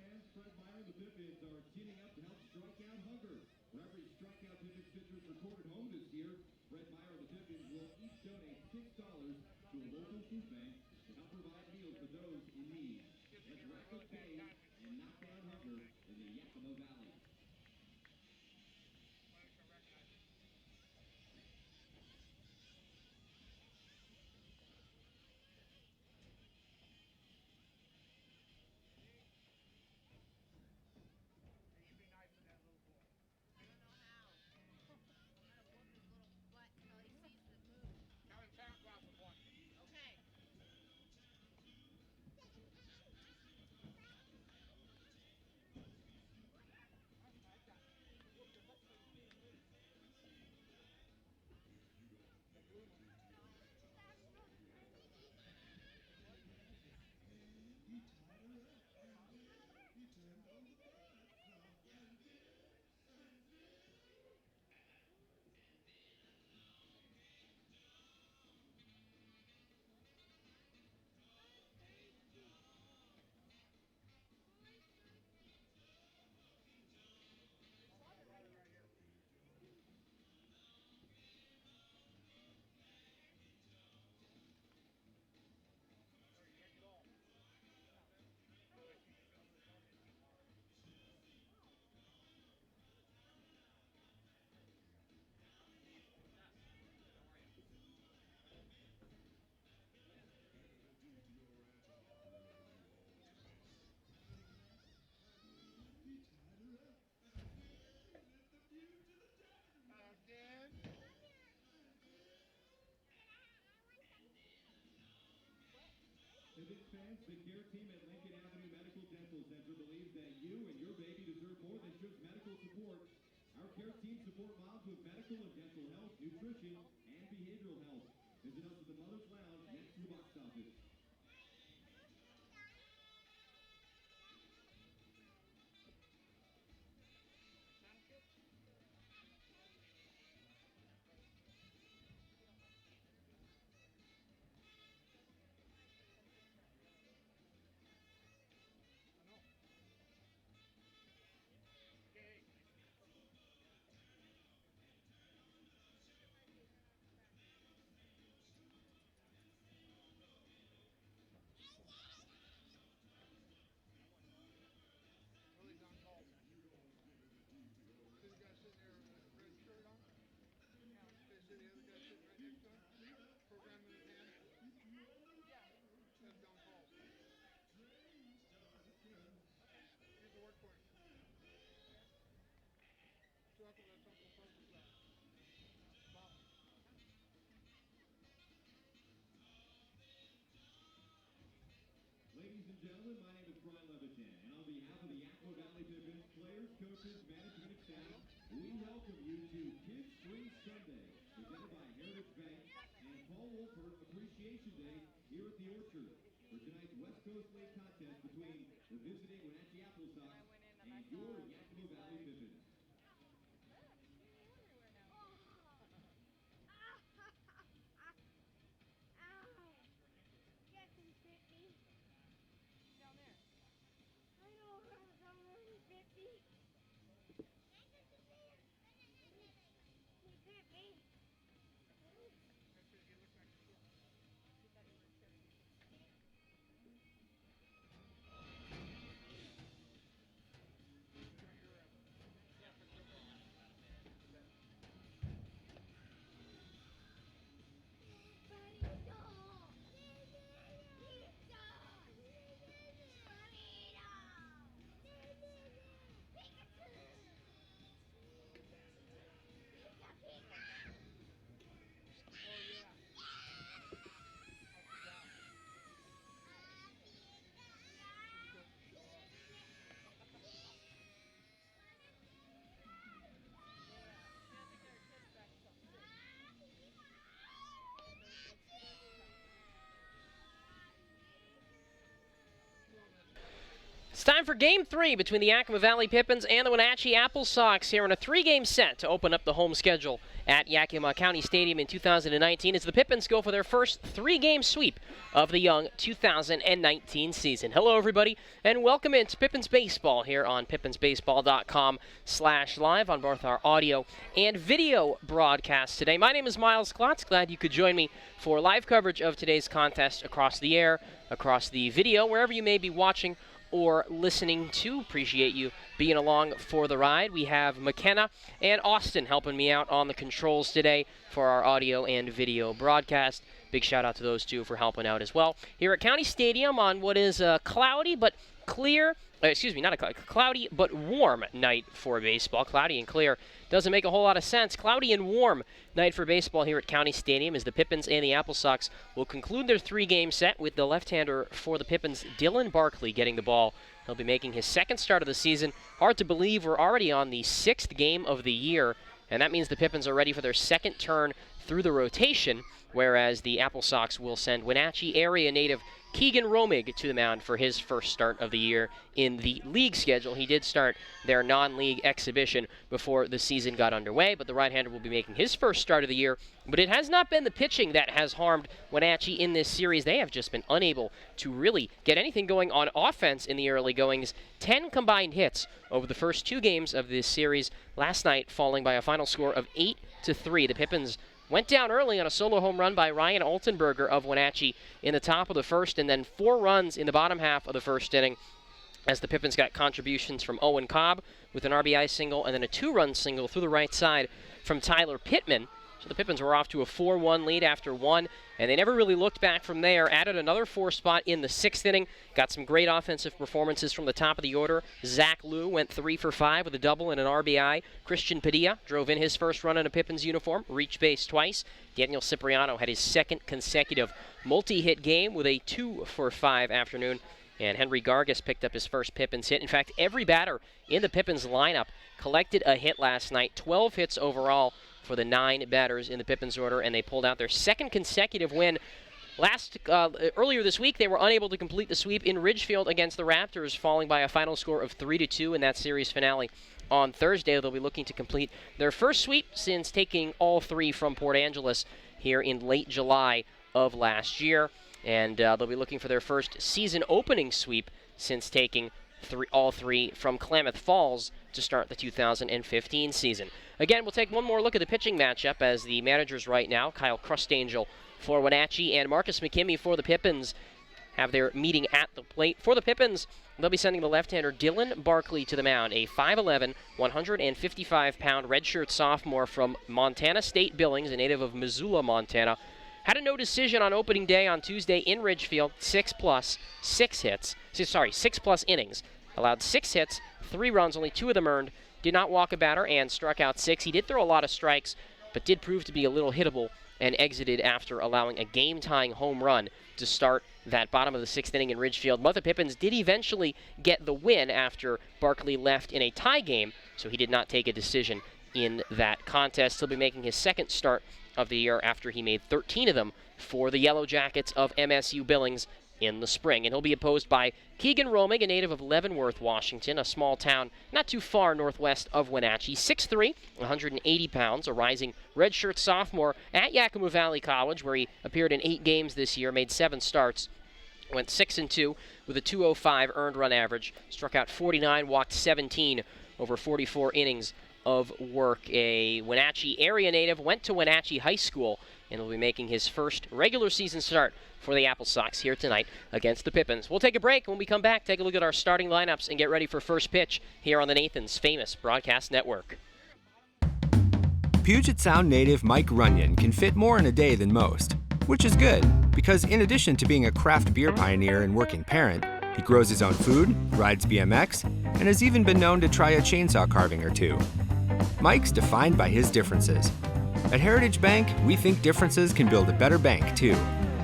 fans, Fred Meyer and the Pippins are teaming up to help strike out hunger. For every strikeout Pippins pitchers recorded home this year, Fred Meyer and the Pippins will each donate $6 to a local food bank to help provide meals for those in need. Let's rack up days and knock down hunger in the Yakima Valley. Okay. Pippins fans, the care team at Lincoln Avenue Medical Dental Center believes that you and your baby deserve more than just medical support. Our care team support moms with medical and dental health, nutrition, and behavioral health. Visit us at the Mother's Lounge next to the box office. Ladies and gentlemen, my name is Brian Levitan, and on behalf of the Yakima Valley Pippins players, coaches, management, and staff, we welcome you to Kids Free Sunday, presented by Heritage Bank and Paul Wolford Appreciation Day here at the Orchard for tonight's West Coast League contest between the visiting Wenatchee Applesox and your Yakima Valley Pippins. Down there. I know someone bit me. He bit me. He thought you were tripping. It's time for Game 3 between the Yakima Valley Pippins and the Wenatchee Applesox here in a 3-game set to open up the home schedule at Yakima County Stadium in 2019 as the Pippins go for their first 3-game sweep of the young 2019 season. Hello, everybody, and welcome into Pippins Baseball here on pippinsbaseball.com/live on both our audio and video broadcasts today. My name is Miles Klotz. Glad you could join me for live coverage of today's contest across the air, across the video, wherever you may be watching or listening to. Appreciate you being along for the ride. We have McKenna and Austin helping me out on the controls today for our audio and video broadcast. Big shout out to those two for helping out as well. Here at County Stadium on what is a cloudy but clear, cloudy but warm night for baseball. Cloudy and clear doesn't make a whole lot of sense. Cloudy and warm night for baseball here at County Stadium as the Pippins and the Applesox will conclude their 3-game set with the left-hander for the Pippins, Dylan Barkley, getting the ball. He'll be making his second start of the season. Hard to believe we're already on the 6th game of the year, and that means the Pippins are ready for their second turn through the rotation, whereas the Applesox will send Wenatchee area native Keegan Romig to the mound for his first start of the year in the league schedule. He did start their non-league exhibition before the season got underway, but the right-hander will be making his first start of the year. But it has not been the pitching that has harmed Wenatchee in this series. They have just been unable to really get anything going on offense in the early goings. 10 combined hits over the first 2 games of this series, last night falling by a final score of 8-3. The Pippins went down early on a solo home run by Ryan Altenberger of Wenatchee in the top of the first, and then 4 runs in the bottom half of the first inning as the Pippins got contributions from Owen Cobb with an RBI single and then a 2-run single through the right side from Tyler Pittman. So the Pippins were off to a 4-1 lead after 1, and they never really looked back from there. Added another 4 spot in the 6th inning. Got some great offensive performances from the top of the order. Zach Liu went 3 for 5 with a double and an RBI. Christian Padilla drove in his first run in a Pippins uniform, reached base twice. Daniel Cipriano had his second consecutive multi-hit game with a 2 for 5 afternoon. And Henry Gargas picked up his first Pippins hit. In fact, every batter in the Pippins lineup collected a hit last night. 12 hits overall for the 9 batters in the Pippins order, and they pulled out their second consecutive win. Earlier this week, they were unable to complete the sweep in Ridgefield against the Raptors, falling by a final score of 3-2 in that series finale on Thursday. They'll be looking to complete their first sweep since taking all 3 from Port Angeles here in late July of last year. And they'll be looking for their first season opening sweep since taking all 3 from Klamath Falls to start the 2015 season. Again, we'll take one more look at the pitching matchup as the managers right now, Kyle Crustangel for Wenatchee and Marcus McKimmey for the Pippins, have their meeting at the plate. For the Pippins, they'll be sending the left-hander Dylan Barkley to the mound, a 5'11", 155-pound redshirt sophomore from Montana State Billings, a native of Missoula, Montana. Had a no decision on opening day on Tuesday in Ridgefield, 6+ innings. Allowed 6 hits, 3 runs, only 2 of them earned. Did not walk a batter and struck out 6. He did throw a lot of strikes, but did prove to be a little hittable and exited after allowing a game-tying home run to start that bottom of the 6th inning in Ridgefield. But the Pippins did eventually get the win after Barkley left in a tie game, so he did not take a decision in that contest. He'll be making his second start of the year after he made 13 of them for the Yellow Jackets of MSU Billings in the spring. And he'll be opposed by Keegan Romig, a native of Leavenworth, Washington, a small town not too far northwest of Wenatchee. 6'3", 180 pounds, a rising redshirt sophomore at Yakima Valley College, where he appeared in 8 games this year, made 7 starts. Went 6-2 with a 205 earned run average. Struck out 49, walked 17 over 44 innings of work. A Wenatchee area native, went to Wenatchee High School, and will be making his first regular season start for the Applesox here tonight against the Pippins. We'll take a break. When we come back, take a look at our starting lineups and get ready for first pitch here on the Nathan's Famous Broadcast Network. Puget Sound native Mike Runyon can fit more in a day than most, which is good, because in addition to being a craft beer pioneer and working parent, he grows his own food, rides BMX, and has even been known to try a chainsaw carving or 2. Mike's defined by his differences. At Heritage Bank, we think differences can build a better bank, too.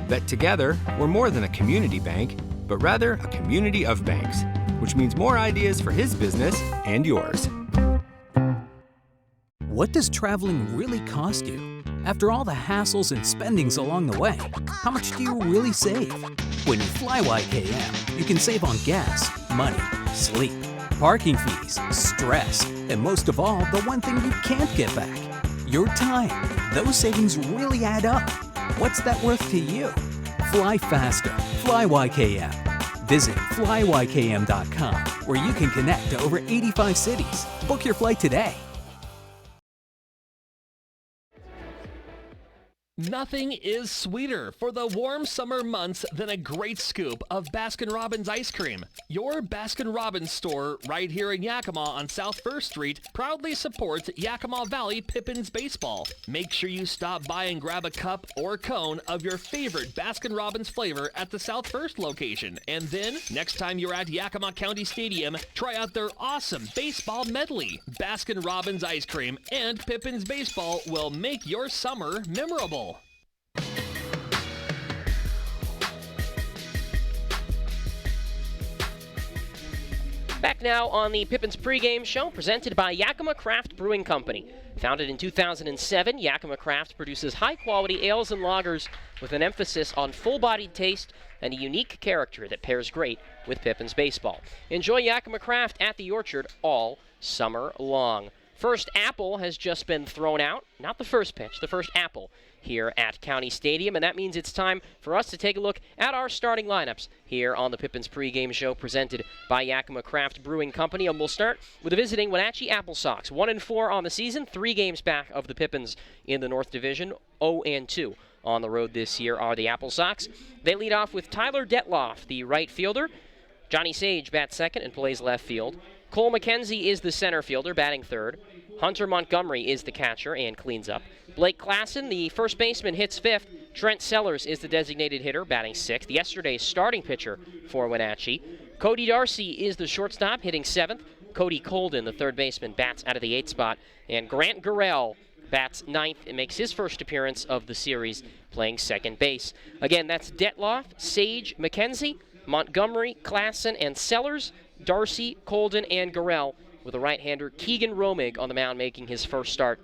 That together, we're more than a community bank, but rather a community of banks, which means more ideas for his business and yours. What does traveling really cost you? After all the hassles and spendings along the way, how much do you really save? When you fly YKM, you can save on gas, money, sleep, parking fees, stress, and most of all, the one thing you can't get back, your time. Those savings really add up. What's that worth to you? Fly faster. Fly YKM. Visit flyykm.com, where you can connect to over 85 cities. Book your flight today. Nothing is sweeter for the warm summer months than a great scoop of Baskin-Robbins ice cream. Your Baskin-Robbins store right here in Yakima on South 1st Street proudly supports Yakima Valley Pippins Baseball. Make sure you stop by and grab a cup or cone of your favorite Baskin-Robbins flavor at the South 1st location. And then, next time you're at Yakima County Stadium, try out their awesome baseball medley. Baskin-Robbins ice cream and Pippins Baseball will make your summer memorable. Back now on the Pippins pregame show, presented by Yakima Craft Brewing Company. Founded in 2007, Yakima Craft produces high-quality ales and lagers with an emphasis on full-bodied taste and a unique character that pairs great with Pippins Baseball. Enjoy Yakima Craft at the Orchard all summer long. First apple has just been thrown out. Not the first pitch, the first apple here at County Stadium, and that means it's time for us to take a look at our starting lineups here on the Pippins pregame show presented by Yakima Craft Brewing Company. And we'll start with the visiting Wenatchee Applesox. 1-4 on the season, 3 games back of the Pippins in the North Division. 0-2 on the road this year are the Applesox. They lead off with Tyler Detloff, the right fielder. Johnny Sage bats second and plays left field. Cole McKenzie is the center fielder, batting third. Hunter Montgomery is the catcher and cleans up. Blake Klassen, the first baseman, hits fifth. Trent Sellers is the designated hitter, batting sixth. Yesterday's starting pitcher for Wenatchee. Cody Darcy is the shortstop, hitting seventh. Cody Colden, the third baseman, bats out of the 8th spot. And Grant Gurrell bats ninth and makes his first appearance of the series, playing second base. Again, that's Detloff, Sage, McKenzie, Montgomery, Klassen, and Sellers, Darcy, Colden, and Gurrell, with a right-hander Keegan Romig on the mound making his first start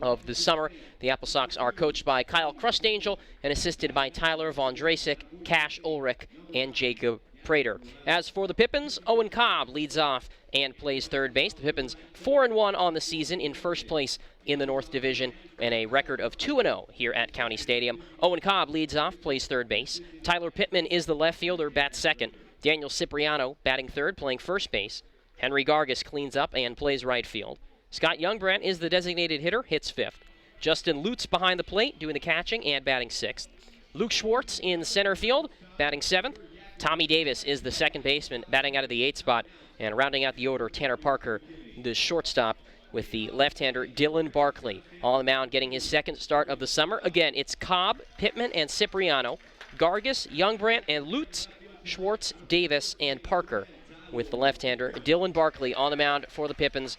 of the summer. The Applesox are coached by Kyle Crustangel and assisted by Tyler Vondrasek, Cash Ulrich, and Jacob Prater. As for the Pippins, Owen Cobb leads off and plays third base. The Pippins 4-1 on the season, in first place in the North Division, and a record of 2-0 here at County Stadium. Owen Cobb leads off, plays third base. Tyler Pittman is the left fielder, bats second. Daniel Cipriano batting third, playing first base. Henry Gargis cleans up and plays right field. Scott Youngbrandt is the designated hitter, hits fifth. Justin Lutz behind the plate, doing the catching and batting sixth. Luke Schwartz in center field, batting seventh. Tommy Davis is the second baseman, batting out of the 8th spot. And rounding out the order, Tanner Parker, the shortstop, with the left-hander Dylan Barkley on the mound, getting his second start of the summer. Again, it's Cobb, Pittman, and Cipriano. Gargis, Youngbrandt, and Lutz, Schwartz, Davis, and Parker, with the left-hander Dylan Barkley on the mound for the Pippins.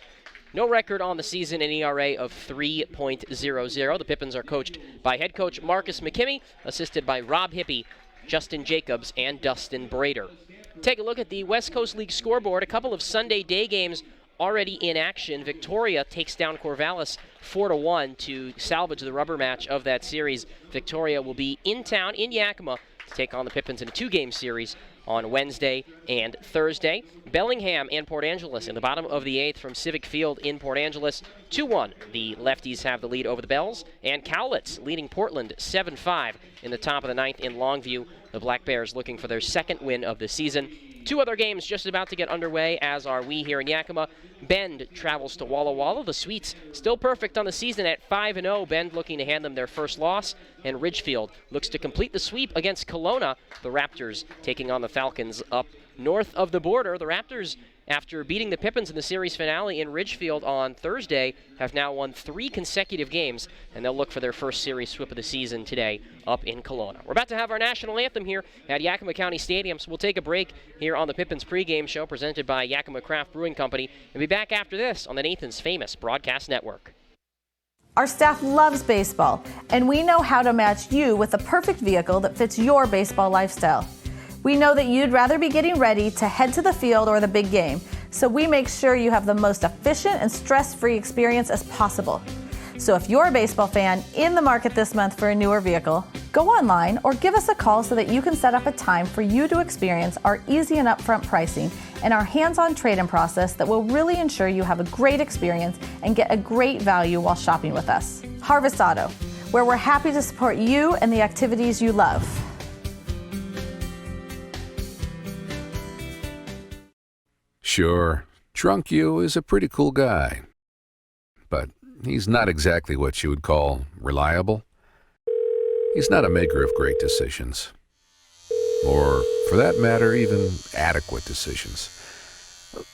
No record on the season, an ERA of 3.00. The Pippins are coached by head coach Marcus McKimmey, assisted by Rob Hippie, Justin Jacobs, and Dustin Brader. Take a look at the West Coast League scoreboard. A couple of Sunday day games already in action. Victoria takes down Corvallis 4-1 to salvage the rubber match of that series. Victoria will be in town in Yakima to take on the Pippins in a 2-game series on Wednesday and Thursday. Bellingham and Port Angeles in the bottom of the 8th from Civic Field in Port Angeles. 2-1. The lefties have the lead over the Bells. And Cowlitz leading Portland 7-5 in the top of the 9th in Longview. The Black Bears looking for their second win of the season. 2 other games just about to get underway, as are we here in Yakima. Bend travels to Walla Walla. The Sweets still perfect on the season at 5-0. Bend looking to hand them their first loss. And Ridgefield looks to complete the sweep against Kelowna. The Raptors taking on the Falcons up north of the border. The Raptors, after beating the Pippins in the series finale in Ridgefield on Thursday, have now won 3 consecutive games, and they'll look for their first series sweep of the season today up in Kelowna. We're about to have our national anthem here at Yakima County Stadium, so we'll take a break here on the Pippins pregame show presented by Yakima Craft Brewing Company, and be back after this on the Nathan's Famous Broadcast Network. Our staff loves baseball, and we know how to match you with the perfect vehicle that fits your baseball lifestyle. We know that you'd rather be getting ready to head to the field or the big game, so we make sure you have the most efficient and stress-free experience as possible. So if you're a baseball fan in the market this month for a newer vehicle, go online or give us a call so that you can set up a time for you to experience our easy and upfront pricing and our hands-on trade-in process that will really ensure you have a great experience and get a great value while shopping with us. Harvest Auto, where we're happy to support you and the activities you love. Sure, Drunk You is a pretty cool guy, but he's not exactly what you would call reliable. He's not a maker of great decisions, or, for that matter, even adequate decisions.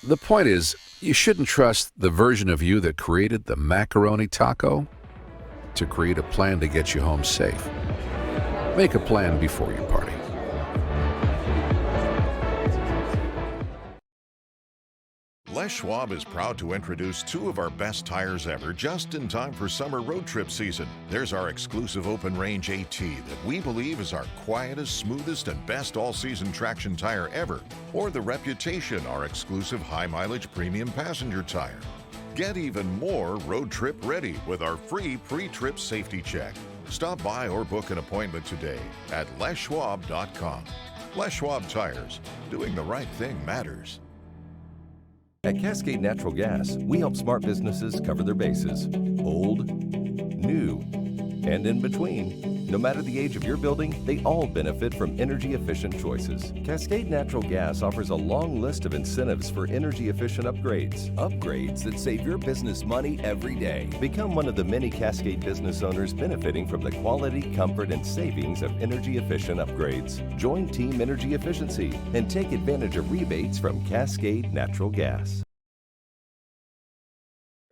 The point is, you shouldn't trust the version of you that created the macaroni taco to create a plan to get you home safe. Make a plan before you party. Les Schwab is proud to introduce two of our best tires ever just in time for summer road trip season. There's our exclusive open range AT that we believe is our quietest, smoothest, and best all-season traction tire ever. Or the Reputation, our exclusive high-mileage premium passenger tire. Get even more road trip ready with our free pre-trip safety check. Stop by or book an appointment today at leschwab.com. Les Schwab Tires. Doing the right thing matters. At Cascade Natural Gas, we help smart businesses cover their bases. Old, new, and in between. No matter the age of your building, they all benefit from energy-efficient choices. Cascade Natural Gas offers a long list of incentives for energy-efficient upgrades. Upgrades that save your business money every day. Become one of the many Cascade business owners benefiting from the quality, comfort, and savings of energy-efficient upgrades. Join Team Energy Efficiency and take advantage of rebates from Cascade Natural Gas.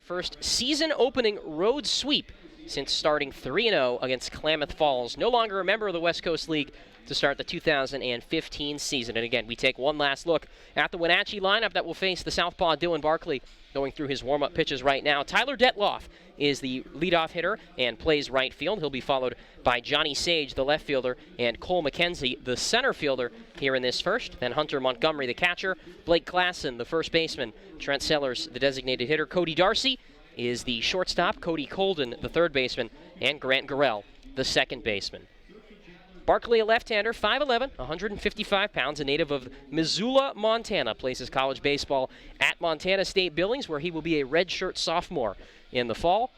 First season-opening road sweep since starting 3-0 against Klamath Falls. No longer a member of the West Coast League to start the 2015 season. And again, we take one last look at the Wenatchee lineup that will face the southpaw Dylan Barkley going through his warm-up pitches right now. Tyler Detloff is the leadoff hitter and plays right field. He'll be followed by Johnny Sage, the left fielder, and Cole McKenzie, the center fielder, here in this first. Then Hunter Montgomery, the catcher, Blake Klassen, the first baseman, Trent Sellers, the designated hitter, Cody Darcy is the shortstop, Cody Colden, the third baseman, and Grant Gorell, the second baseman. Barkley, a left-hander, 5'11", 155 pounds, a native of Missoula, Montana, plays his college baseball at Montana State Billings, where he will be a redshirt sophomore in the fall.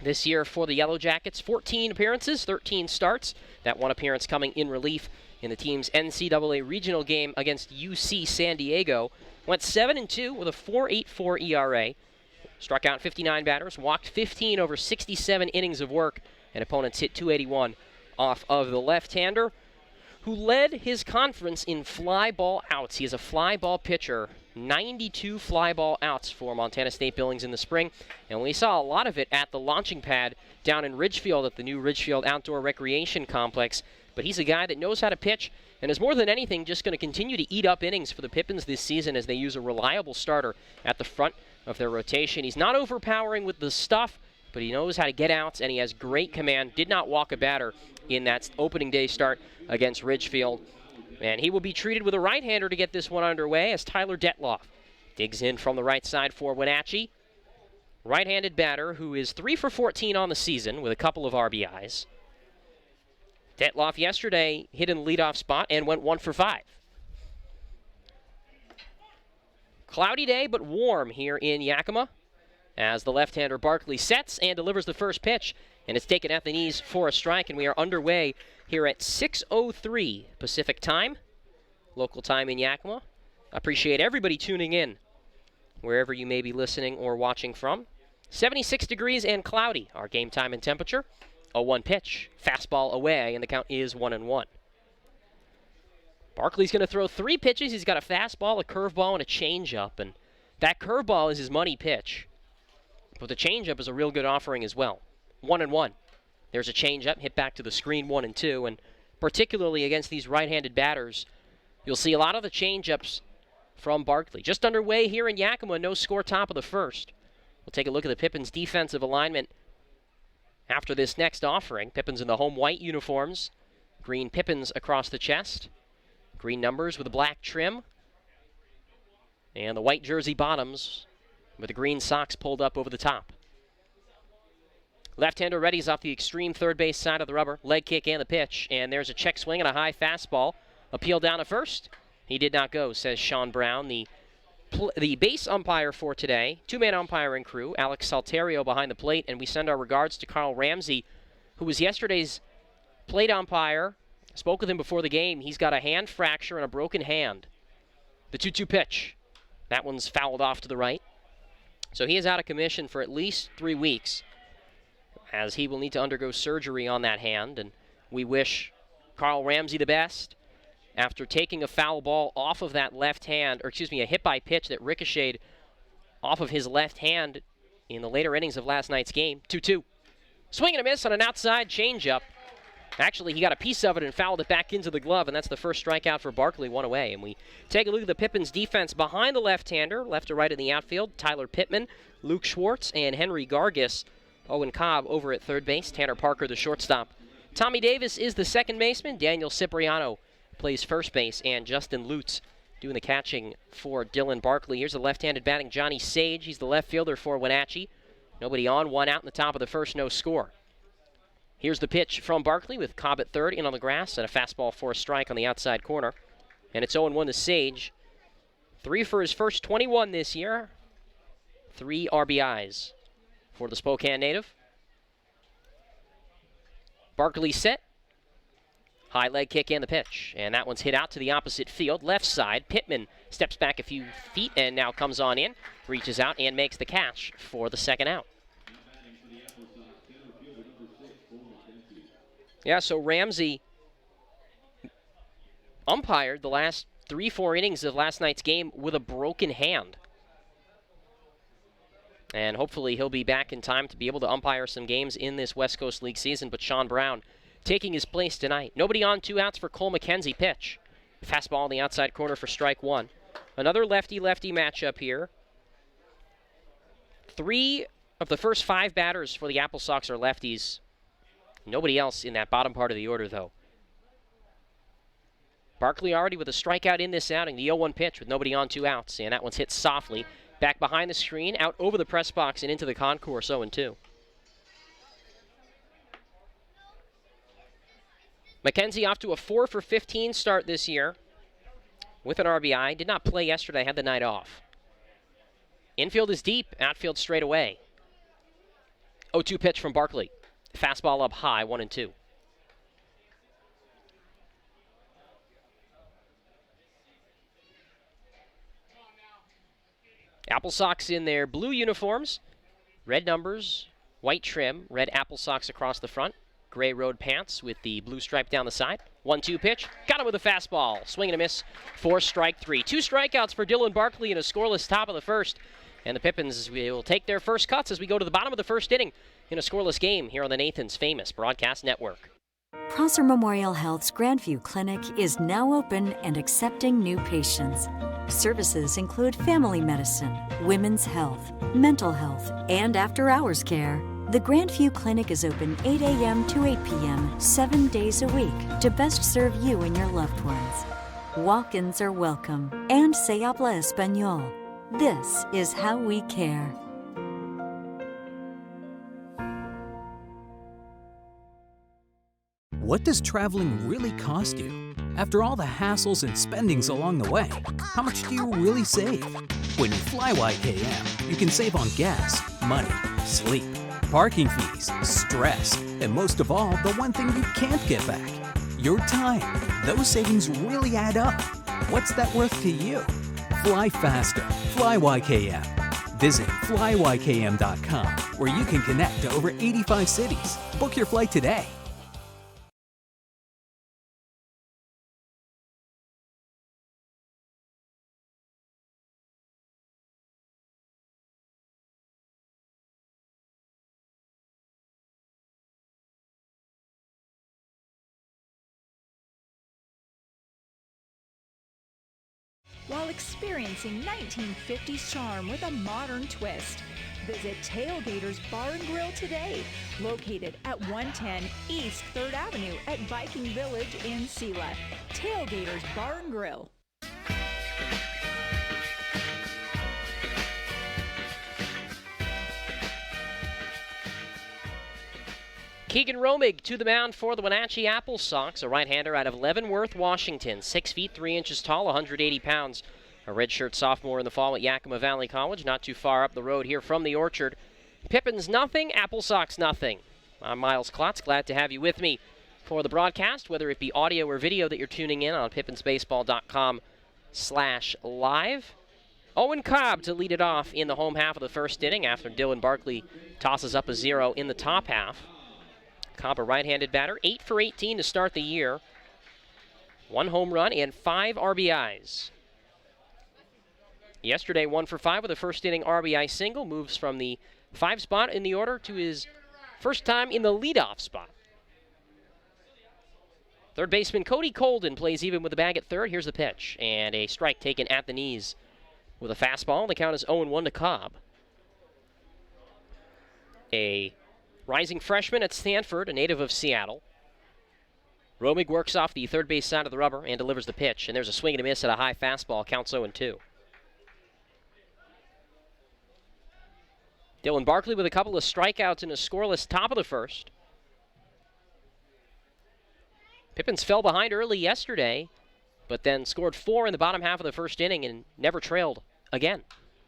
This year for the Yellow Jackets, 14 appearances, 13 starts. That one appearance coming in relief in the team's NCAA regional game against UC San Diego. Went 7-2 with a 4.84 ERA. Struck out 59 batters, walked 15 over 67 innings of work, and opponents hit 281 off of the left-hander, who led his conference in fly ball outs. He is a fly ball pitcher, 92 fly ball outs for Montana State Billings in the spring, and we saw a lot of it at the launching pad down in Ridgefield at the new Ridgefield Outdoor Recreation Complex. But he's a guy that knows how to pitch and is more than anything just going to continue to eat up innings for the Pippins this season as they use a reliable starter at the front of their rotation. He's not overpowering with the stuff, but he knows how to get outs, and he has great command. Did not walk a batter in that opening day start against Ridgefield. And he will be treated with a right-hander to get this one underway as Tyler Detloff digs in from the right side for Wenatchee. Right-handed batter who is 3 for 14 on the season with a couple of RBIs. Detloff yesterday hit in the leadoff spot and went 1 for 5. Cloudy day, but warm here in Yakima as the left-hander Barkley sets and delivers the first pitch, and it's taken at the knees for a strike, and we are underway here at 6:03 Pacific time, local time in Yakima. Appreciate everybody tuning in wherever you may be listening or watching from. 76 degrees and cloudy, our game time and temperature. 0-1 pitch, fastball away, and the count is 1-1. Barkley's going to throw 3 pitches. He's got a fastball, a curveball, and a changeup. And that curveball is his money pitch. But the changeup is a real good offering as well. 1-1. There's a changeup, hit back to the screen 1-2. And particularly against these right-handed batters, you'll see a lot of the changeups from Barkley. Just underway here in Yakima, no score, top of the first. We'll take a look at the Pippins defensive alignment after this next offering. Pippins in the home white uniforms. Green Pippins across the chest. Green numbers with a black trim. And the white jersey bottoms with the green socks pulled up over the top. Left-hander readies off the extreme third base side of the rubber. Leg kick and the pitch. And there's a check swing and a high fastball. Appeal down to first. He did not go, says Sean Brown, the base umpire for today. Two-man umpiring crew. Alex Salterio behind the plate. And we send our regards to Carl Ramsey, who was yesterday's plate umpire. Spoke with him before the game. He's got a hand fracture and a broken hand. The 2-2 pitch. That one's fouled off to the right. So he is out of commission for at least 3 weeks, as he will need to undergo surgery on that hand. And we wish Carl Ramsey the best after taking a foul ball off of that left hand, or excuse me, a hit by pitch that ricocheted off of his left hand in the later innings of last night's game. 2-2. Swing and a miss on an outside changeup. Actually, he got a piece of it and fouled it back into the glove, and that's the first strikeout for Barkley, one away. And we take a look at the Pippins defense behind the left-hander, left to right in the outfield. Tyler Pittman, Luke Schwartz, and Henry Gargis. Owen Cobb over at third base. Tanner Parker, the shortstop. Tommy Davis is the second baseman. Daniel Cipriano plays first base, and Justin Lutz doing the catching for Dylan Barkley. Here's the left-handed batting Johnny Sage. He's the left fielder for Wenatchee. Nobody on, one out in the top of the first, no score. Here's the pitch from Barkley with Cobb at third, in on the grass, and a fastball for a strike on the outside corner. And it's 0-1 to Sage. 3 for his first 21 this year. 3 RBIs for the Spokane native. Barkley set. High leg kick and the pitch. And that one's hit out to the opposite field, left side. Pittman steps back a few feet and now comes on in, reaches out and makes the catch for the second out. Yeah, so Ramsey umpired the last 3-4 innings of last night's game with a broken hand. And hopefully he'll be back in time to be able to umpire some games in this West Coast League season. But Sean Brown taking his place tonight. Nobody on, 2 outs for Cole McKenzie. Pitch. Fastball on the outside corner for strike 1. Another lefty-lefty matchup here. 3 of the first 5 batters for the Applesox are lefties. Nobody else in that bottom part of the order, though. Barkley already with a strikeout in this outing. The 0-1 pitch with nobody on, 2 outs. And that one's hit softly. Back behind the screen, out over the press box and into the concourse, 0-2. McKenzie off to a 4 for 15 start this year with an RBI. Did not play yesterday, had the night off. Infield is deep, outfield straight away. 0-2 pitch from Barkley. Fastball up high, 1-2. Applesox in their blue uniforms, red numbers, white trim, red Applesox across the front, gray road pants with the blue stripe down the side. 1-2 pitch, got him with a fastball. Swing and a miss for strike 3. 2 strikeouts for Dylan Barkley in a scoreless top of the first. And the Pippins will take their first cuts as we go to the bottom of the first inning in a scoreless game here on the Nathan's Famous Broadcast Network. Prosser Memorial Health's Grandview Clinic is now open and accepting new patients. Services include family medicine, women's health, mental health, and after-hours care. The Grandview Clinic is open 8 a.m. to 8 p.m. 7 days a week to best serve you and your loved ones. Walk-ins are welcome, and se habla español. This is how we care. What does traveling really cost you? After all the hassles and spendings along the way, how much do you really save? When you fly YKM, you can save on gas, money, sleep, parking fees, stress, and most of all, the one thing you can't get back, your time. Those savings really add up. What's that worth to you? Fly faster. Fly YKM. Visit flyykm.com, where you can connect to over 85 cities. Book your flight today. While experiencing 1950s charm with a modern twist. Visit Tailgaters Bar and Grill today, located at 110 East 3rd Avenue at Viking Village in Sela. Tailgaters Bar and Grill. Keegan Romig to the mound for the Wenatchee Applesox, a right-hander out of Leavenworth, Washington. 6 feet 3 inches tall, 180 pounds. A redshirt sophomore in the fall at Yakima Valley College, not too far up the road here from the Orchard. Pippins nothing, Applesox nothing. I'm Miles Klotz, glad to have you with me for the broadcast, whether it be audio or video that you're tuning in on pippinsbaseball.com/live. Owen Cobb to lead it off in the home half of the first inning after Dylan Barkley tosses up a 0 in the top half. Cobb, a right-handed batter, 8 for 18 to start the year. 1 home run and 5 RBIs. Yesterday, 1 for 5 with a first inning RBI single. Moves from the 5 spot in the order to his first time in the leadoff spot. Third baseman Cody Colden plays even with the bag at third. Here's the pitch, and a strike taken at the knees with a fastball. The count is 0-1 to Cobb. A rising freshman at Stanford, a native of Seattle. Romig works off the third base side of the rubber and delivers the pitch, and there's a swing and a miss at a high fastball. Counts 0-2. Dylan Barkley with a couple of strikeouts in a scoreless top of the first. Pippins fell behind early yesterday, but then scored 4 in the bottom half of the first inning and never trailed again.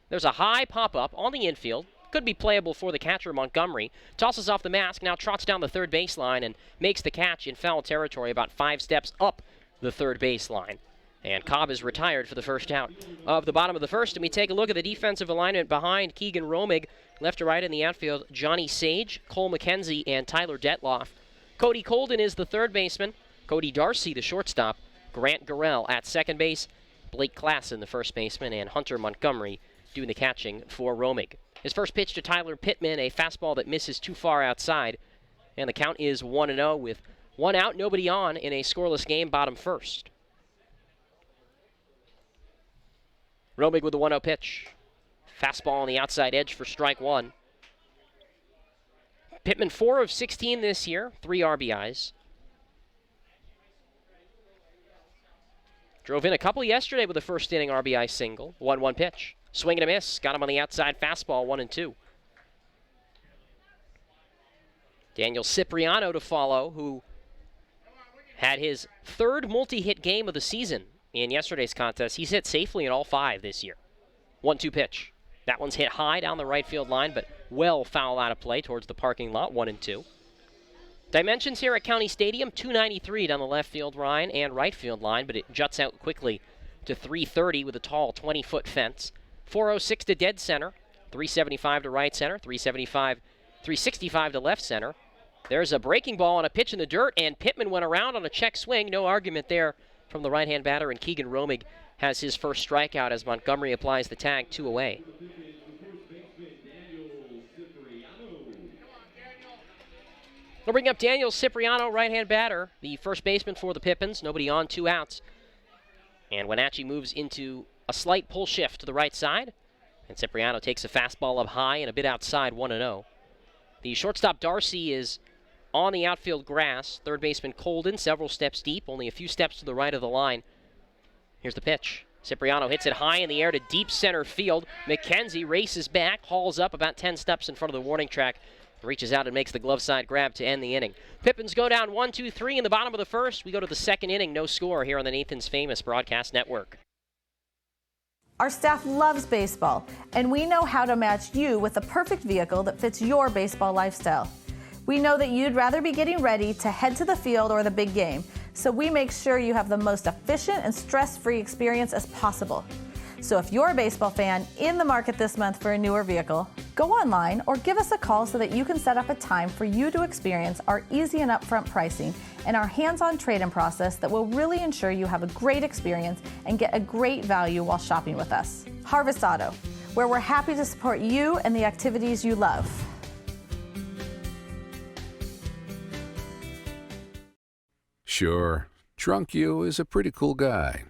There's a high pop-up on the infield. Could be playable for the catcher, Montgomery. Tosses off the mask, now trots down the third baseline and makes the catch in foul territory about 5 steps up the third baseline. And Cobb is retired for the first out of the bottom of the first. And we take a look at the defensive alignment behind Keegan Romig. Left to right in the outfield, Johnny Sage, Cole McKenzie, and Tyler Detloff. Cody Colden is the third baseman. Cody Darcy, the shortstop. Grant Garrell at second base. Blake Klassen, the first baseman, and Hunter Montgomery doing the catching for Romig. His first pitch to Tyler Pittman, a fastball that misses too far outside. And the count is 1-0 with 1 out, nobody on in a scoreless game, bottom first. Romig with the 1-0 pitch. Fastball on the outside edge for strike 1. Pittman 4 of 16 this year, 3 RBIs. Drove in a couple yesterday with a first inning RBI single. 1-1 pitch. Swing and a miss. Got him on the outside fastball, 1-2. Daniel Cipriano to follow, who had his third multi-hit game of the season in yesterday's contest. He's hit safely in all 5 this year. 1-2 pitch. That one's hit high down the right field line, but well foul out of play towards the parking lot, 1-2. Dimensions here at County Stadium, 293 down the left field line and right field line, but it juts out quickly to 330 with a tall 20-foot fence. 406 to dead center, 375 to right center, 365 to left center. There's a breaking ball on a pitch in the dirt, and Pittman went around on a check swing. No argument there from the right-hand batter, and Keegan Romig has his first strikeout as Montgomery applies the tag, 2 away. We'll bring up Daniel Cipriano, right-hand batter, the first baseman for the Pippins. Nobody on, 2 outs. And Wenatchee moves into a slight pull shift to the right side. And Cipriano takes a fastball up high and a bit outside, 1-0. The shortstop Darcy is on the outfield grass. Third baseman Colden, several steps deep, only a few steps to the right of the line. Here's the pitch. Cipriano hits it high in the air to deep center field. McKenzie races back, hauls up about 10 steps in front of the warning track, reaches out and makes the glove side grab to end the inning. Pippins go down 1-2-3 in the bottom of the first. We go to the second inning, no score here on the Nathan's Famous Broadcast Network. Our staff loves baseball, and we know how to match you with the perfect vehicle that fits your baseball lifestyle. We know that you'd rather be getting ready to head to the field or the big game, so we make sure you have the most efficient and stress-free experience as possible. So if you're a baseball fan in the market this month for a newer vehicle, go online or give us a call so that you can set up a time for you to experience our easy and upfront pricing and our hands-on trade-in process that will really ensure you have a great experience and get a great value while shopping with us. Harvest Auto, where we're happy to support you and the activities you love. Sure, Drunk You is a pretty cool guy,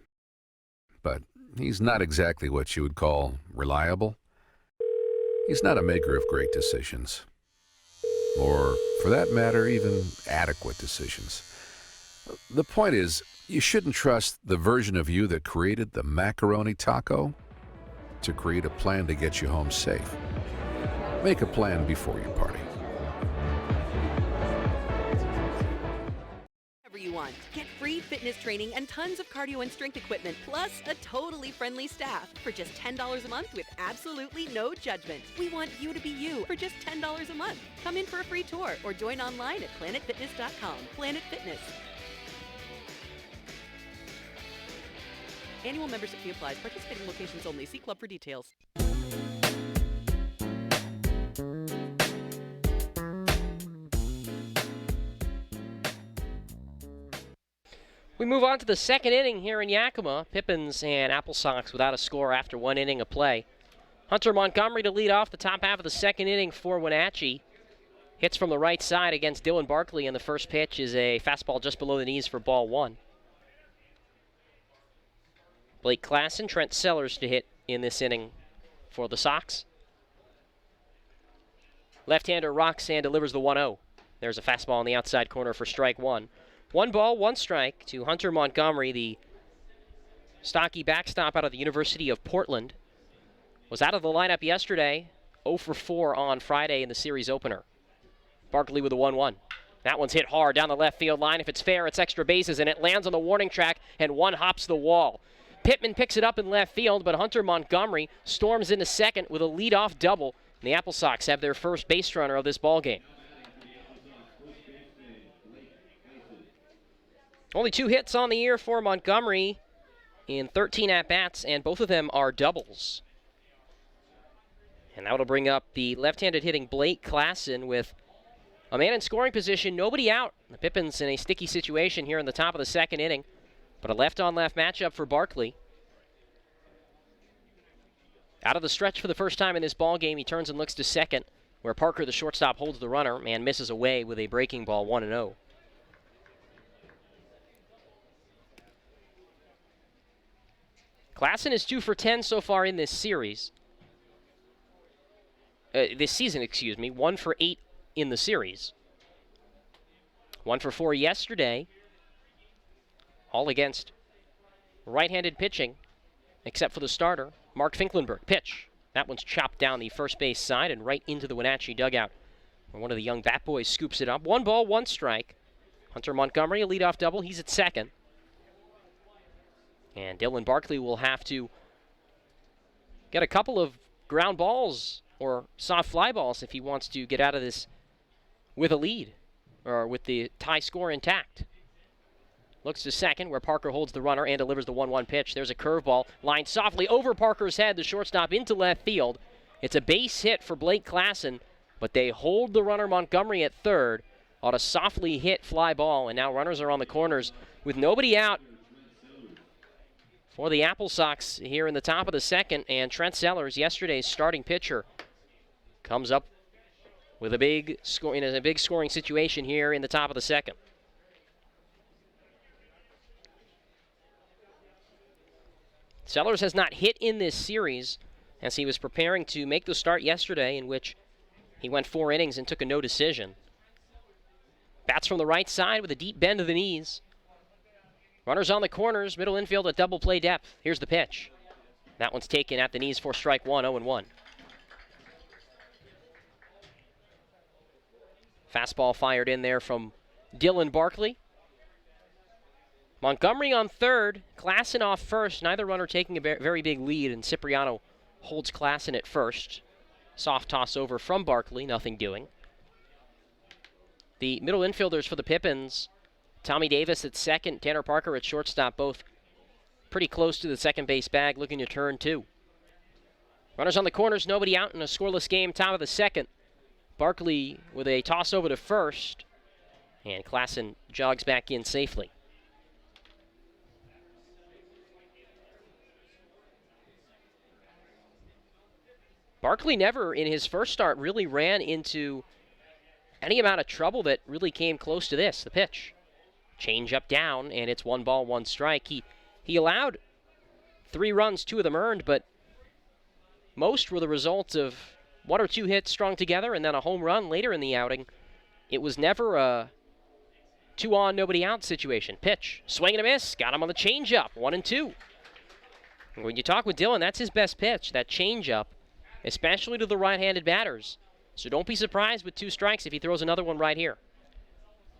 but he's not exactly what you would call reliable. He's not a maker of great decisions, or, for that matter, even adequate decisions. The point is, you shouldn't trust the version of you that created the macaroni taco to create a plan to get you home safe. Make a plan before you party. you want. Get free fitness training and tons of cardio and strength equipment, plus a totally friendly staff for just $10 a month with absolutely no judgment. We want you to be you for just $10 a month. Come in for a free tour or join online at planetfitness.com. Planet Fitness. Annual membership fee applies. Participating locations only. See club for details. We move on to the second inning here in Yakima. Pippins and Applesox without a score after 1 inning of play. Hunter Montgomery to lead off the top half of the second inning for Wenatchee. Hits from the right side against Dylan Barkley, and the first pitch is a fastball just below the knees for ball 1. Blake Klassen, Trent Sellers to hit in this inning for the Sox. Left-hander Roxanne delivers the 1-0. There's a fastball on the outside corner for strike 1. 1 ball, 1 strike to Hunter Montgomery, the stocky backstop out of the University of Portland. Was out of the lineup yesterday, 0 for 4 on Friday in the series opener. Barkley with a 1-1. That one's hit hard down the left field line. If it's fair, it's extra bases, and it lands on the warning track, and one hops the wall. Pittman picks it up in left field, but Hunter Montgomery storms into second with a leadoff double. And the Applesox have their first base runner of this ballgame. Only 2 hits on the year for Montgomery in 13 at-bats, and both of them are doubles. And that'll bring up the left-handed hitting Blake Klassen with a man in scoring position, nobody out. The Pippins in a sticky situation here in the top of the second inning, but a left-on-left matchup for Barkley. Out of the stretch for the first time in this ballgame, he turns and looks to second, where Parker, the shortstop, holds the runner and misses away with a breaking ball, 1-0. Klassen is 2 for 10 so far in this series. This season, excuse me. 1 for 8 in the series. 1 for 4 yesterday. All against right-handed pitching, except for the starter, Mark Finklenberg. Pitch. That one's chopped down the first base side and right into the Wenatchee dugout, where one of the young bat boys scoops it up. 1 ball, 1 strike. Hunter Montgomery, a leadoff double. He's at second. And Dylan Barkley will have to get a couple of ground balls or soft fly balls if he wants to get out of this with a lead or with the tie score intact. Looks to second, where Parker holds the runner and delivers the 1-1 pitch. There's a curveball lined softly over Parker's head, the shortstop into left field. It's a base hit for Blake Klassen, but they hold the runner Montgomery at third on a softly hit fly ball, and now runners are on the corners with nobody out for the Applesox here in the top of the second, and Trent Sellers, yesterday's starting pitcher, comes up with a big score in a big scoring situation here in the top of the second. Sellers has not hit in this series as he was preparing to make the start yesterday, in which he went 4 innings and took a no decision. Bats from the right side with a deep bend of the knees. Runners on the corners, middle infield at double play depth. Here's the pitch. That one's taken at the knees for strike 1, 0-1. Fastball fired in there from Dylan Barkley. Montgomery on third, Klassen off first. Neither runner taking a very big lead, and Cipriano holds Klassen at first. Soft toss over from Barkley, nothing doing. The middle infielders for the Pippins, Tommy Davis at second, Tanner Parker at shortstop, both pretty close to the second base bag, looking to turn 2. Runners on the corners, nobody out in a scoreless game, top of the second. Barkley with a toss over to first, and Klassen jogs back in safely. Barkley never, in his first start, really ran into any amount of trouble that really came close to this. The pitch. Change up down, and it's 1 ball, 1 strike. He allowed 3 runs, 2 of them earned, but most were the result of 1 or 2 hits strung together and then a home run later in the outing. It was never a 2 on, nobody out situation. Pitch. Swing and a miss. Got him on the changeup. 1-2. And when you talk with Dylan, that's his best pitch, that changeup, especially to the right-handed batters. So don't be surprised with 2 strikes if he throws another one right here.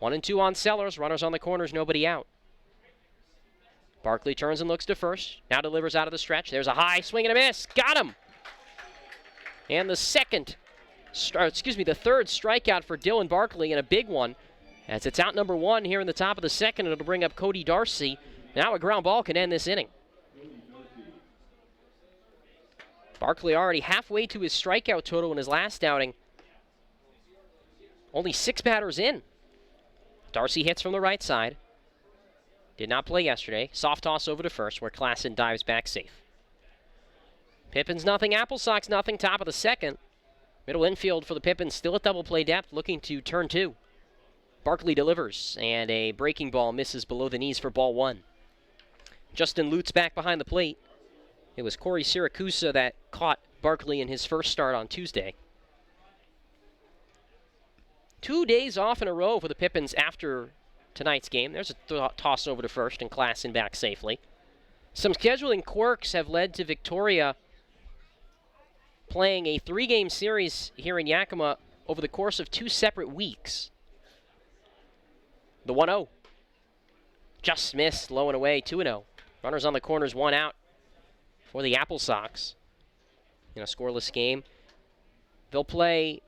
1-2 on Sellers. Runners on the corners, nobody out. Barkley turns and looks to first. Now delivers out of the stretch. There's a high swing and a miss. Got him. And the third strikeout for Dylan Barkley, and a big one, as it's out number 1 here in the top of the second, and it'll bring up Cody Darcy. Now a ground ball can end this inning. Barkley already halfway to his strikeout total in his last outing. Only 6 batters in. Darcy hits from the right side. Did not play yesterday. Soft toss over to first, where Klassen dives back safe. Pippins nothing, Applesox nothing, top of the second. Middle infield for the Pippins, still at double play depth, looking to turn 2. Barkley delivers, and a breaking ball misses below the knees for ball 1. Justin Lutz back behind the plate. It was Corey Siracusa that caught Barkley in his first start on Tuesday. 2 days off in a row for the Pippins after tonight's game. There's a toss over to first, and Klassen back safely. Some scheduling quirks have led to Victoria playing a 3-game series here in Yakima over the course of 2 separate weeks. The 1-0. Just missed, low and away, 2-0. Runners on the corners, 1 out for the Applesox in a scoreless game. They'll play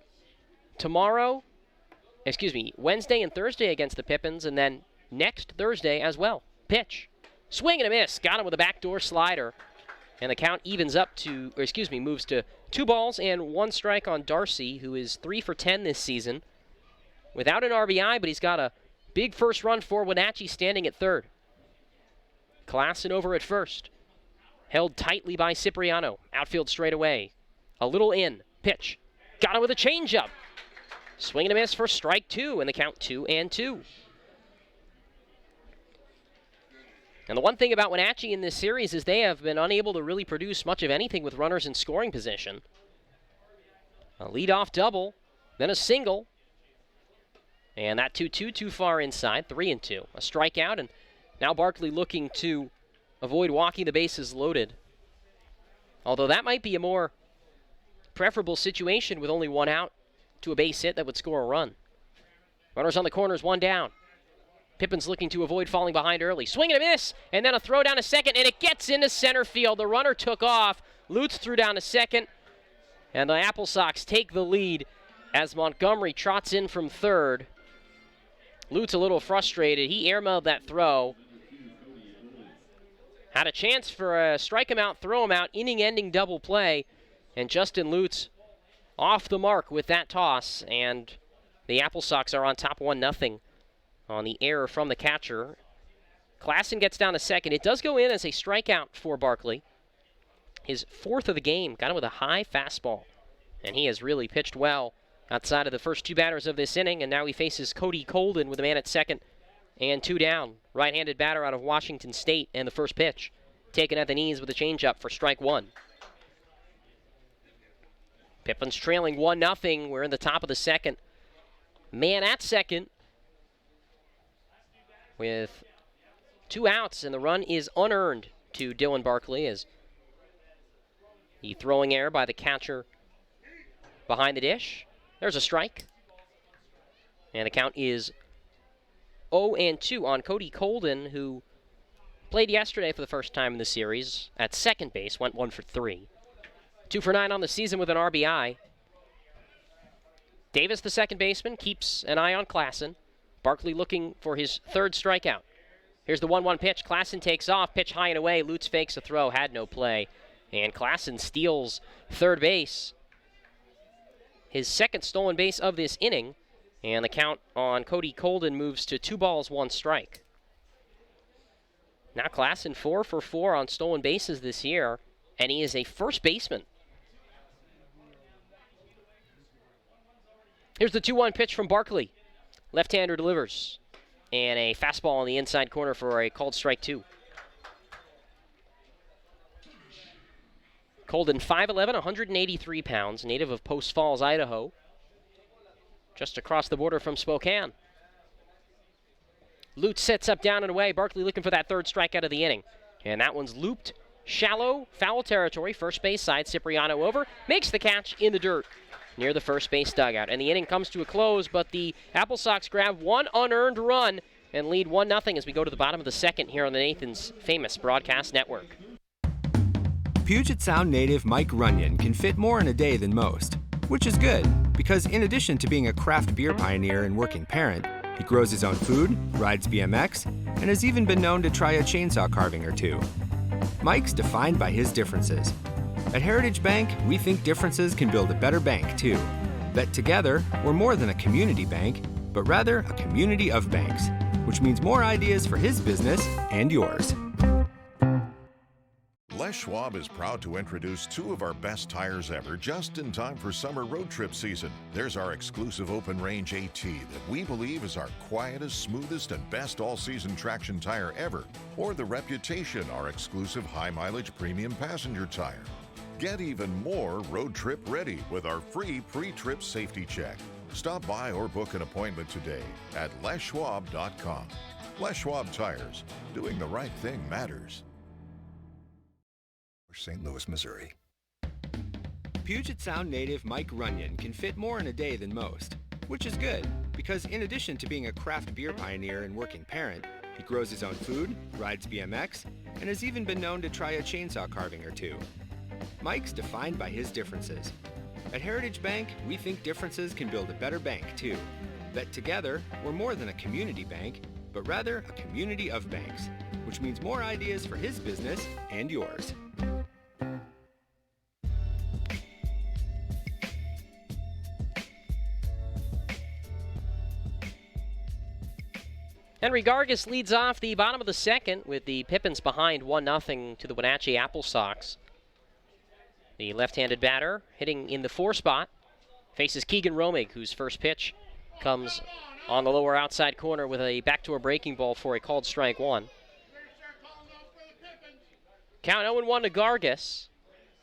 Wednesday and Thursday against the Pippins, and then next Thursday as well. Pitch. Swing and a miss. Got him with a backdoor slider. And the count evens up to, moves to 2 balls and 1 strike on Darcy, who is 3 for 10 this season. Without an RBI, but he's got a big first run for Wenatchee standing at third. Klassen over at first. Held tightly by Cipriano. Outfield straight away. A little in. Pitch. Got him with a changeup. Swing and a miss for strike 2, and the count 2-2. And the one thing about Wenatchee in this series is they have been unable to really produce much of anything with runners in scoring position. A leadoff double, then a single. And that 2-2 too far inside, 3-2. A strikeout, and now Barkley looking to avoid walking the bases loaded. Although that might be a more preferable situation with only 1 out to a base hit that would score a run. Runners on the corners, 1 down. Pippins looking to avoid falling behind early. Swing and a miss, and then a throw down to second, and it gets into center field. The runner took off. Lutz threw down to second, and the Applesox take the lead as Montgomery trots in from third. Lutz a little frustrated. He airmailed that throw. Had a chance for a strike him out, throw him out, inning-ending double play, and Justin Lutz off the mark with that toss, and the Applesox are on top 1-0 on the error from the catcher. Klassen gets down to second. It does go in as a strikeout for Barkley. His 4th of the game, got him with a high fastball, and he has really pitched well outside of the first 2 batters of this inning, and now he faces Cody Colden with a man at second and 2 down. Right-handed batter out of Washington State, and the first pitch taken at the knees with a changeup for strike 1. Pippins trailing 1-0. We're in the top of the second. Man at second with 2 outs, and the run is unearned to Dylan Barkley as the throwing error by the catcher behind the dish. There's a strike. And the count is 0-2 on Cody Colden, who played yesterday for the first time in the series at second base, went 1 for 3. 2 for 9 on the season with an RBI. Davis, the second baseman, keeps an eye on Klassen. Barkley looking for his 3rd strikeout. Here's the 1-1 pitch. Klassen takes off, pitch high and away. Lutz fakes a throw, had no play. And Klassen steals third base. His 2nd stolen base of this inning. And the count on Cody Colden moves to 2 balls, 1 strike. Now Klassen 4 for 4 on stolen bases this year, and he is a first baseman. Here's the 2-1 pitch from Barkley. Left-hander delivers. And a fastball on the inside corner for a called strike 2. Colden, 5'11", 183 pounds, native of Post Falls, Idaho. Just across the border from Spokane. Lutz sets up down and away. Barkley looking for that 3rd strikeout of the inning. And that one's looped. Shallow, foul territory. First base side, Cipriano over. Makes the catch in the dirt. near the first base dugout. And the inning comes to a close, but the Applesox grab one unearned run and lead 1-0 as we go to the bottom of the second here on the Nathan's famous broadcast network. Puget Sound native Mike Runyon can fit more in a day than most, which is good because in addition to being a craft beer pioneer and working parent, he grows his own food, rides BMX, and has even been known to try a chainsaw carving or two. Mike's defined by his differences. At Heritage Bank, we think differences can build a better bank, too. That together, we're more than a community bank, but rather a community of banks, which means more ideas for his business and yours. Les Schwab is proud to introduce two of our best tires ever just in time for summer road trip season. There's our exclusive open range AT that we believe is our quietest, smoothest, and best all-season traction tire ever. Or the Reputation, our exclusive high-mileage premium passenger tire. Get even more road trip ready with our free pre-trip safety check. Stop by or book an appointment today at leschwab.com. Les Schwab Tires. Doing the right thing matters. St. Louis, Missouri. Puget Sound native Mike Runyon can fit more in a day than most, which is good because in addition to being a craft beer pioneer and working parent, he grows his own food, rides BMX, and has even been known to try a chainsaw carving or two. Mike's defined by his differences. At Heritage Bank, we think differences can build a better bank, too. That together, we're more than a community bank, but rather a community of banks, which means more ideas for his business and yours. Henry Gargas leads off the bottom of the second with the Pippins behind 1-0 to the Wenatchee Applesox. The left-handed batter hitting in the 4 spot faces Keegan Romig, whose first pitch comes on the lower outside corner with a backdoor breaking ball for a called strike 1. Count 0-1 to Gargas,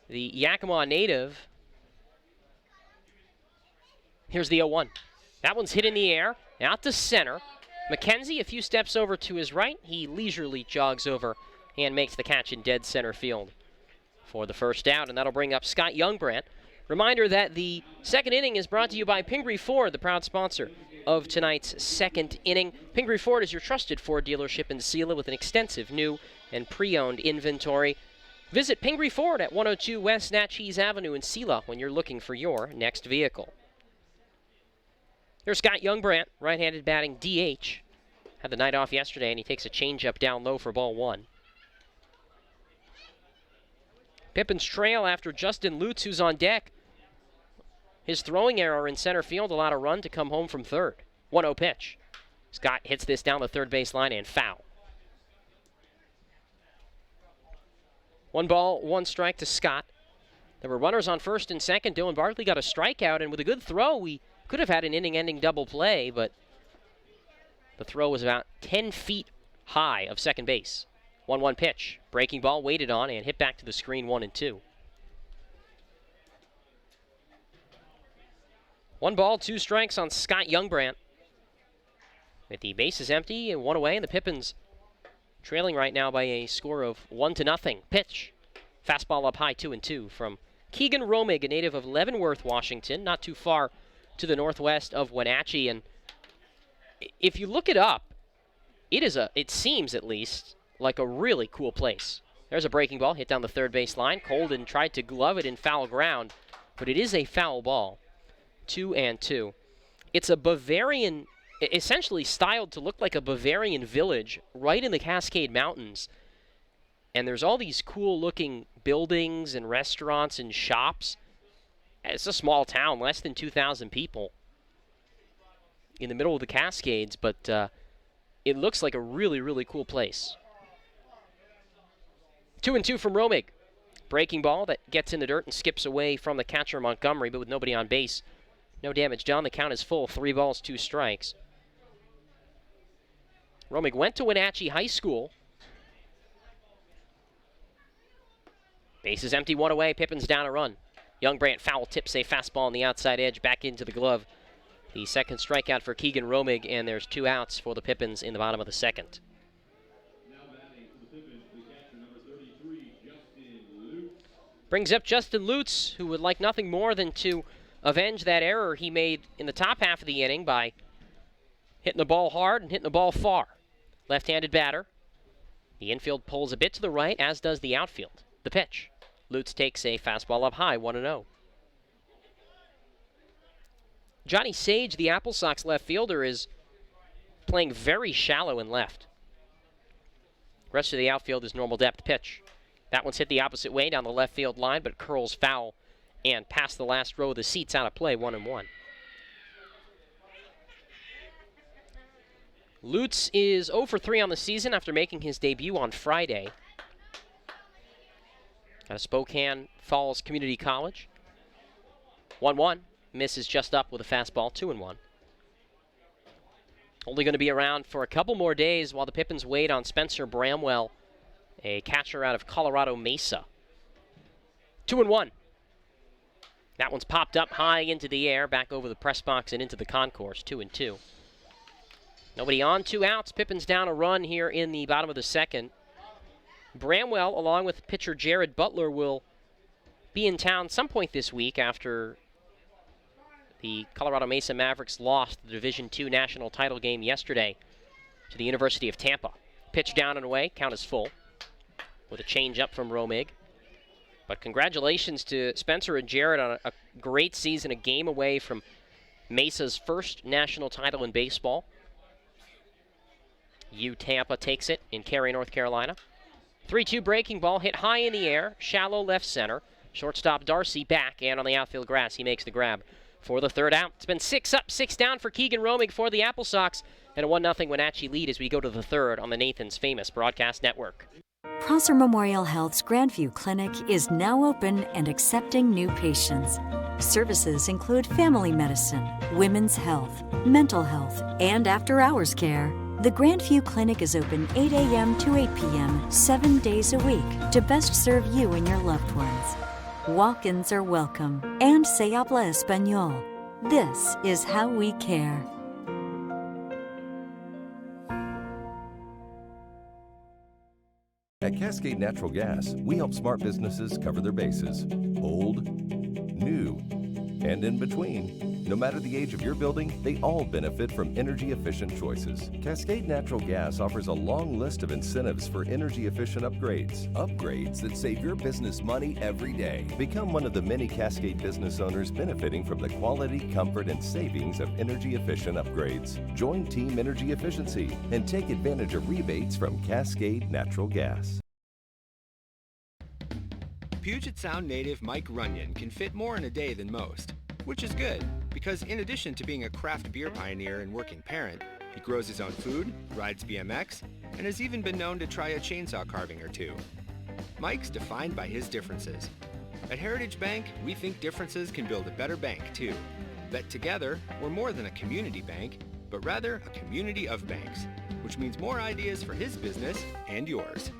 the Yakima native. Here's the 0-1. That one's hit in the air, out to center. McKenzie a few steps over to his right. He leisurely jogs over and makes the catch in dead center field for the first out, and that'll bring up Scott Youngbrandt. Reminder that the second inning is brought to you by Pingree Ford, the proud sponsor of tonight's second inning. Pingree Ford is your trusted Ford dealership in Selah with an extensive new and pre-owned inventory. Visit Pingree Ford at 102 West Natchez Avenue in Selah when you're looking for your next vehicle. Here's Scott Youngbrandt, right-handed batting DH. Had the night off yesterday, and he takes a changeup down low for ball 1. Pippins trail after Justin Lutz, who's on deck. His throwing error in center field allowed a run to come home from third. 1-0 pitch. Scott hits this down the third base line and foul. 1 ball, 1 strike to Scott. There were runners on first and second. Dylan Barkley got a strikeout, and with a good throw, we could have had an inning-ending double play, but the throw was about 10 feet high of second base. 1-1 pitch. Breaking ball waited on and hit back to the screen 1-2. 1 ball, 2 strikes on Scott Youngbrandt. With the bases empty and 1 away, and the Pippins trailing right now by a score of 1-0. Pitch. Fastball up high 2-2 from Keegan Romig, a native of Leavenworth, Washington, not too far to the northwest of Wenatchee. And if you look it up, it seems at least like a really cool place. There's a breaking ball hit down the third base line. Colden tried to glove it in foul ground, but it is a foul ball. 2-2. It's a Bavarian, essentially styled to look like a Bavarian village right in the Cascade Mountains. And there's all these cool looking buildings and restaurants and shops. It's a small town, less than 2,000 people in the middle of the Cascades, but it looks like a really, really cool place. 2-2 from Romig. Breaking ball that gets in the dirt and skips away from the catcher Montgomery, but with nobody on base. No damage done. The count is full. 3 balls, 2 strikes. Romig went to Wenatchee High School. Base is empty, 1 away. Pippins down a run. Youngbrandt foul tips a fastball on the outside edge back into the glove. The second strikeout for Keegan Romig, and there's 2 outs for the Pippins in the bottom of the second. Brings up Justin Lutz, who would like nothing more than to avenge that error he made in the top half of the inning by hitting the ball hard and hitting the ball far. Left-handed batter. The infield pulls a bit to the right, as does the outfield. The pitch. Lutz takes a fastball up high, 1-0. Johnny Sage, the Applesox left fielder, is playing very shallow in left. Rest of the outfield is normal depth. Pitch. That one's hit the opposite way down the left field line, but curls foul and past the last row of the seats out of play, 1-1. Lutz is 0 for 3 on the season after making his debut on Friday out of Spokane Falls Community College. 1-1. Misses just up with a fastball, 2-1. Only going to be around for a couple more days while the Pippins wait on Spencer Bramwell, a catcher out of Colorado Mesa. 2-1. That one's popped up high into the air, back over the press box and into the concourse, 2-2. Nobody on, 2 outs. Pippins down a run here in the bottom of the second. Bramwell, along with pitcher Jared Butler, will be in town some point this week after the Colorado Mesa Mavericks lost the Division II national title game yesterday to the University of Tampa. Pitch down and away, count is full, with a change-up from Romig. But congratulations to Spencer and Jared on a great season, a game away from Mesa's first national title in baseball. Tampa takes it in Cary, North Carolina. 3-2 breaking ball hit high in the air, shallow left center. Shortstop Darcy back, and on the outfield grass, he makes the grab for the third out. It's been 6 up, 6 down for Keegan Romig for the Applesox, and a 1-0 Wenatchee lead as we go to the third on the Nathan's Famous Broadcast Network. Prosser Memorial Health's Grandview Clinic is now open and accepting new patients. Services include family medicine, women's health, mental health, and after-hours care. The Grandview Clinic is open 8 a.m. to 8 p.m. 7 days a week to best serve you and your loved ones. Walk-ins are welcome, and se habla español. This is how we care. At Cascade Natural Gas, we help smart businesses cover their bases. Old, new, and in between. No matter the age of your building, they all benefit from energy-efficient choices. Cascade Natural Gas offers a long list of incentives for energy-efficient upgrades. Upgrades that save your business money every day. Become one of the many Cascade business owners benefiting from the quality, comfort, and savings of energy-efficient upgrades. Join Team Energy Efficiency and take advantage of rebates from Cascade Natural Gas. Puget Sound native Mike Runyon can fit more in a day than most, which is good, because in addition to being a craft beer pioneer and working parent, he grows his own food, rides BMX, and has even been known to try a chainsaw carving or two. Mike's defined by his differences. At Heritage Bank, we think differences can build a better bank, too. That together, we're more than a community bank, but rather a community of banks, which means more ideas for his business and yours.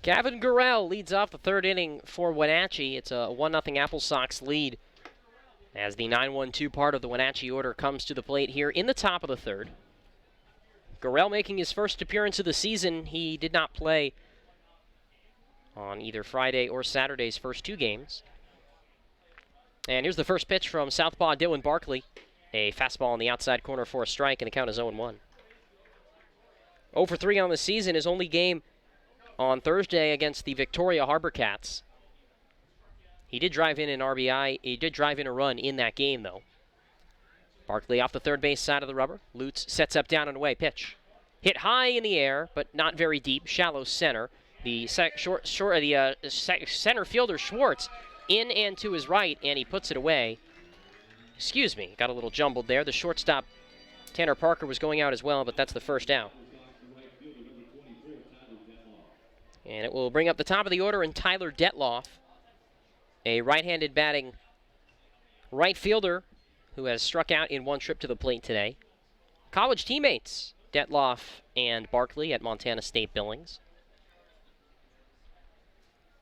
Gavin Gurrell leads off the third inning for Wenatchee. It's a 1-0 Applesox lead as the 9-1-2 part of the Wenatchee order comes to the plate here in the top of the third. Gurrell making his first appearance of the season. He did not play on either Friday or Saturday's first 2 games. And here's the first pitch from southpaw Dylan Barkley. A fastball on the outside corner for a strike, and the count is 0-1. 0 for 3 on the season. His only game on Thursday against the Victoria Harbor Cats. He did drive in an RBI. He did drive in a run in that game, though. Barkley off the third base side of the rubber. Lutz sets up down and away. Pitch. Hit high in the air, but not very deep. Shallow center. The center fielder, Schwartz, in and to his right, and he puts it away. Excuse me, got a little jumbled there. The shortstop, Tanner Parker, was going out as well, but that's the first out. And it will bring up the top of the order in Tyler Detloff, a right-handed batting right fielder who has struck out in one trip to the plate today. College teammates, Detloff and Barkley at Montana State Billings.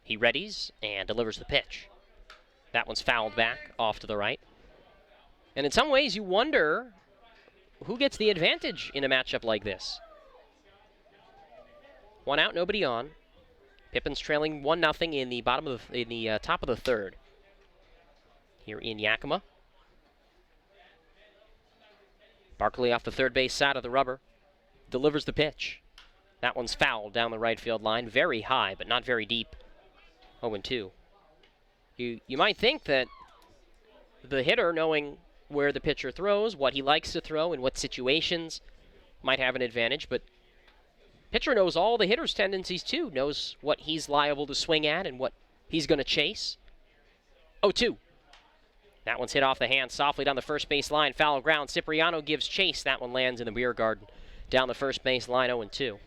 He readies and delivers the pitch. That one's fouled back off to the right. And in some ways you wonder who gets the advantage in a matchup like this? 1 out, nobody on. Pippins trailing 1-0 in the top of the third here in Yakima. Barkley off the third base side of the rubber delivers the pitch. That one's fouled down the right field line, very high but not very deep. 0-2. You might think that the hitter, knowing where the pitcher throws, what he likes to throw, in what situations, might have an advantage, but pitcher knows all the hitter's tendencies too, knows what he's liable to swing at and what he's going to chase. 0-2. That one's hit off the hand softly down the first base line. Foul ground. Cipriano gives chase. That one lands in the beer garden down the first base line, 0-2.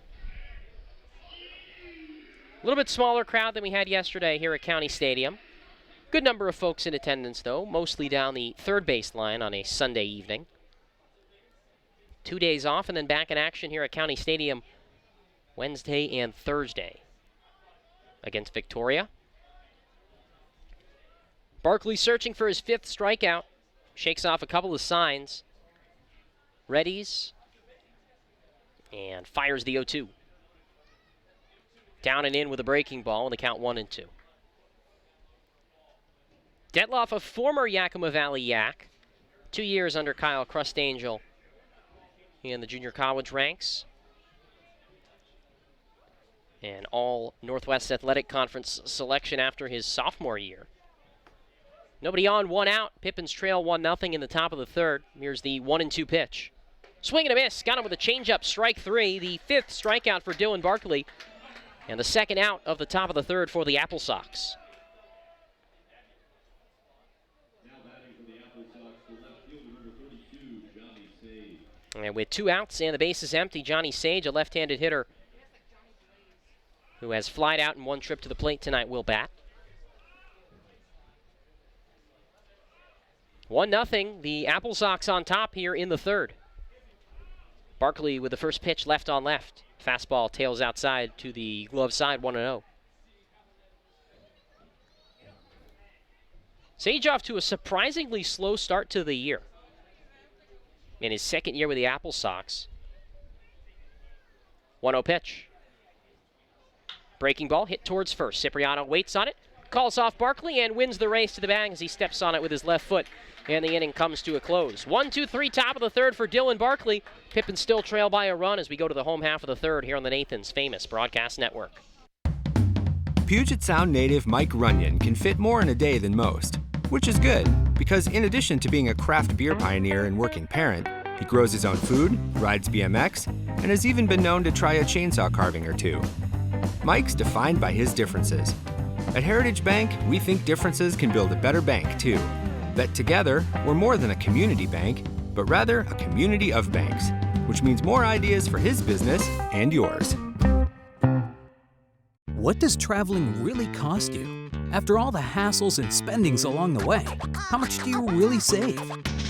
A little bit smaller crowd than we had yesterday here at County Stadium. Good number of folks in attendance, though, mostly down the third base line on a Sunday evening. 2 days off and then back in action here at County Stadium Wednesday and Thursday against Victoria. Barkley searching for his 5th strikeout. Shakes off a couple of signs. Readies. And fires the 0-2. Down and in with a breaking ball and the count 1-2. Detloff, a former Yakima Valley Yak. 2 years under Kyle Crustangel in the junior college ranks. And all Northwest Athletic Conference selection after his sophomore year. Nobody on, 1 out. Pippins trail 1-0 in the top of the third. Here's the 1-2 pitch. Swing and a miss. Got him with a changeup, strike 3. The 5th strikeout for Dylan Barkley. And the 2nd out of the top of the third for the Applesox. And with 2 outs and the bases empty, Johnny Sage, a left-handed hitter who has flied out in 1 trip to the plate tonight, will bat. 1-0, the Applesox on top here in the third. Barkley with the first pitch left on left. Fastball tails outside to the glove side, 1-0. Sage off to a surprisingly slow start to the year. In his 2nd year with the Applesox. 1-0 pitch. Breaking ball hit towards first. Cipriano waits on it, calls off Barkley, and wins the race to the bag as he steps on it with his left foot. And the inning comes to a close. 1-2-3, top of the third for Dylan Barkley. Pippins still trail by a run as we go to the home half of the third here on the Nathan's famous broadcast network. Puget Sound native Mike Runyon can fit more in a day than most, which is good, because in addition to being a craft beer pioneer and working parent, he grows his own food, rides BMX, and has even been known to try a chainsaw carving or two. Mike's defined by his differences. At Heritage Bank, we think differences can build a better bank, too. That together, we're more than a community bank, but rather a community of banks, which means more ideas for his business and yours. What does traveling really cost you? After all the hassles and spendings along the way, how much do you really save?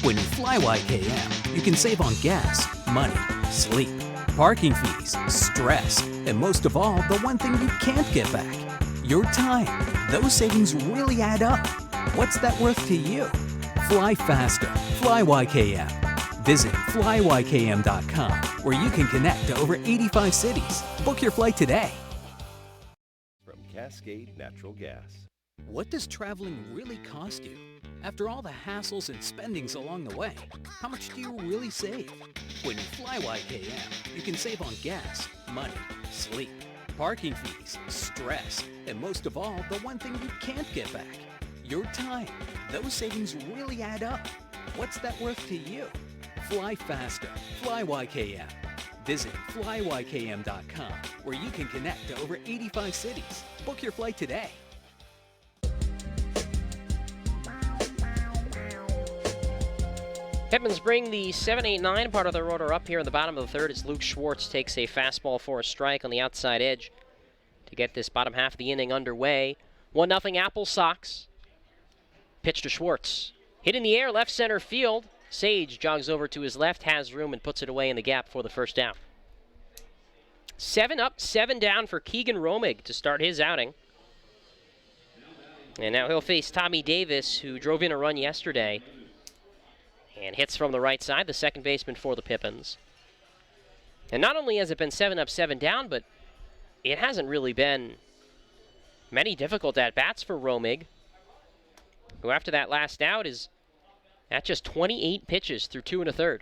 When you fly YKM, you can save on gas, money, sleep, parking fees, stress, and most of all, the one thing you can't get back, your time. Those savings really add up. What's that worth to you? Fly faster. Fly YKM. Visit flyykm.com, where you can connect to over 85 cities. Book your flight today. From Cascade Natural Gas. What does traveling really cost you? After all the hassles and spendings along the way, how much do you really save? When you fly YKM, you can save on gas, money, sleep, parking fees, stress, and most of all, the one thing you can't get back, your time. Those savings really add up. What's that worth to you? Fly faster. Fly YKM. Visit flyykm.com, where you can connect to over 85 cities. Book your flight today. Pippins bring the 7-8-9 part of their order up here in the bottom of the third as Luke Schwartz takes a fastball for a strike on the outside edge to get this bottom half of the inning underway. 1-0 Applesox. Pitch to Schwartz. Hit in the air, left center field. Sage jogs over to his left, has room, and puts it away in the gap for the first down. 7 up, 7 down for Keegan Romig to start his outing. And now he'll face Tommy Davis, who drove in a run yesterday. And hits from the right side, the second baseman for the Pippins. And not only has it been 7 up, 7 down, but it hasn't really been many difficult at-bats for Romig, who after that last out is at just 28 pitches through 2 1/3.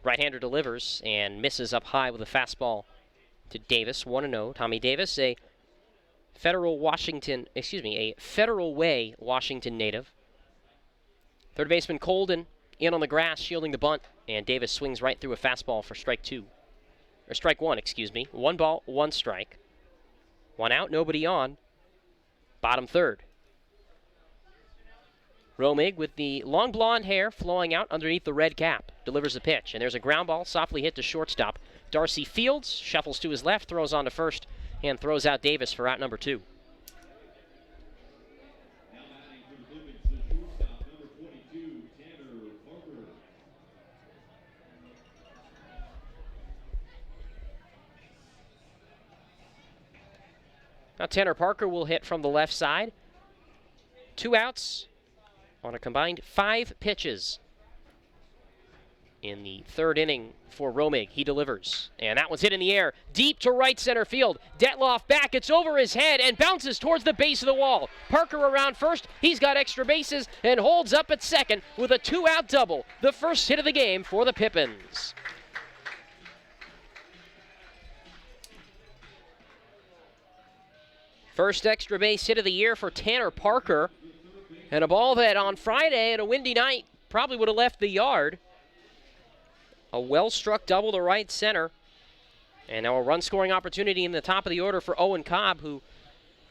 Right-hander delivers and misses up high with a fastball to Davis, 1-0. Tommy Davis, a Federal Way Washington native. Third baseman Colden in on the grass, shielding the bunt, and Davis swings right through a fastball for strike 1, excuse me. 1 ball, 1 strike. 1 out, nobody on. Bottom third. Romig with the long blonde hair flowing out underneath the red cap delivers a pitch, and there's a ground ball softly hit to shortstop. Darcy Fields shuffles to his left, throws on to first, and throws out Davis for out number 2. Now batting for the Pippins, the shortstop, number 22, Tanner Parker. Now Tanner Parker will hit from the left side. 2 outs on a combined 5 pitches in the third inning for Romig. He delivers, and that one's hit in the air, deep to right center field. Detloff back, it's over his head and bounces towards the base of the wall. Parker around first, he's got extra bases and holds up at second with a 2-out double. The first hit of the game for the Pippins. First extra base hit of the year for Tanner Parker. And a ball that on Friday and a windy night probably would have left the yard. A well-struck double to right center. And now a run-scoring opportunity in the top of the order for Owen Cobb, who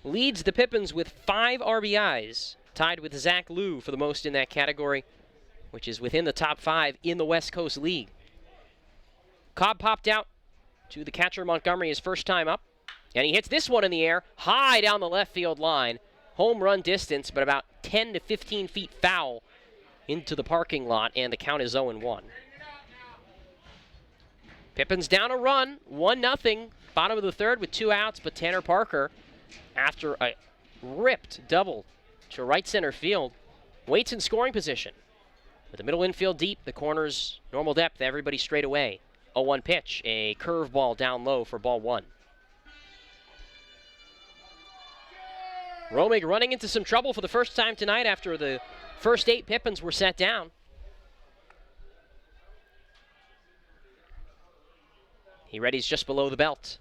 leads the Pippins with 5 RBIs, tied with Zach Liu for the most in that category, which is within the top 5 in the West Coast League. Cobb popped out to the catcher Montgomery his first time up, and he hits this one in the air, high down the left field line. Home run distance, but about 10 to 15 feet foul into the parking lot, and the count is 0-1. Pippins down a run, 1-0, bottom of the third with 2 outs, but Tanner Parker, after a ripped double to right center field, waits in scoring position. With the middle infield deep, the corners normal depth, everybody straight away. 0-1 pitch, a curveball down low for ball 1. Romig running into some trouble for the first time tonight after the first 8 Pippins were set down. He readies just below the belt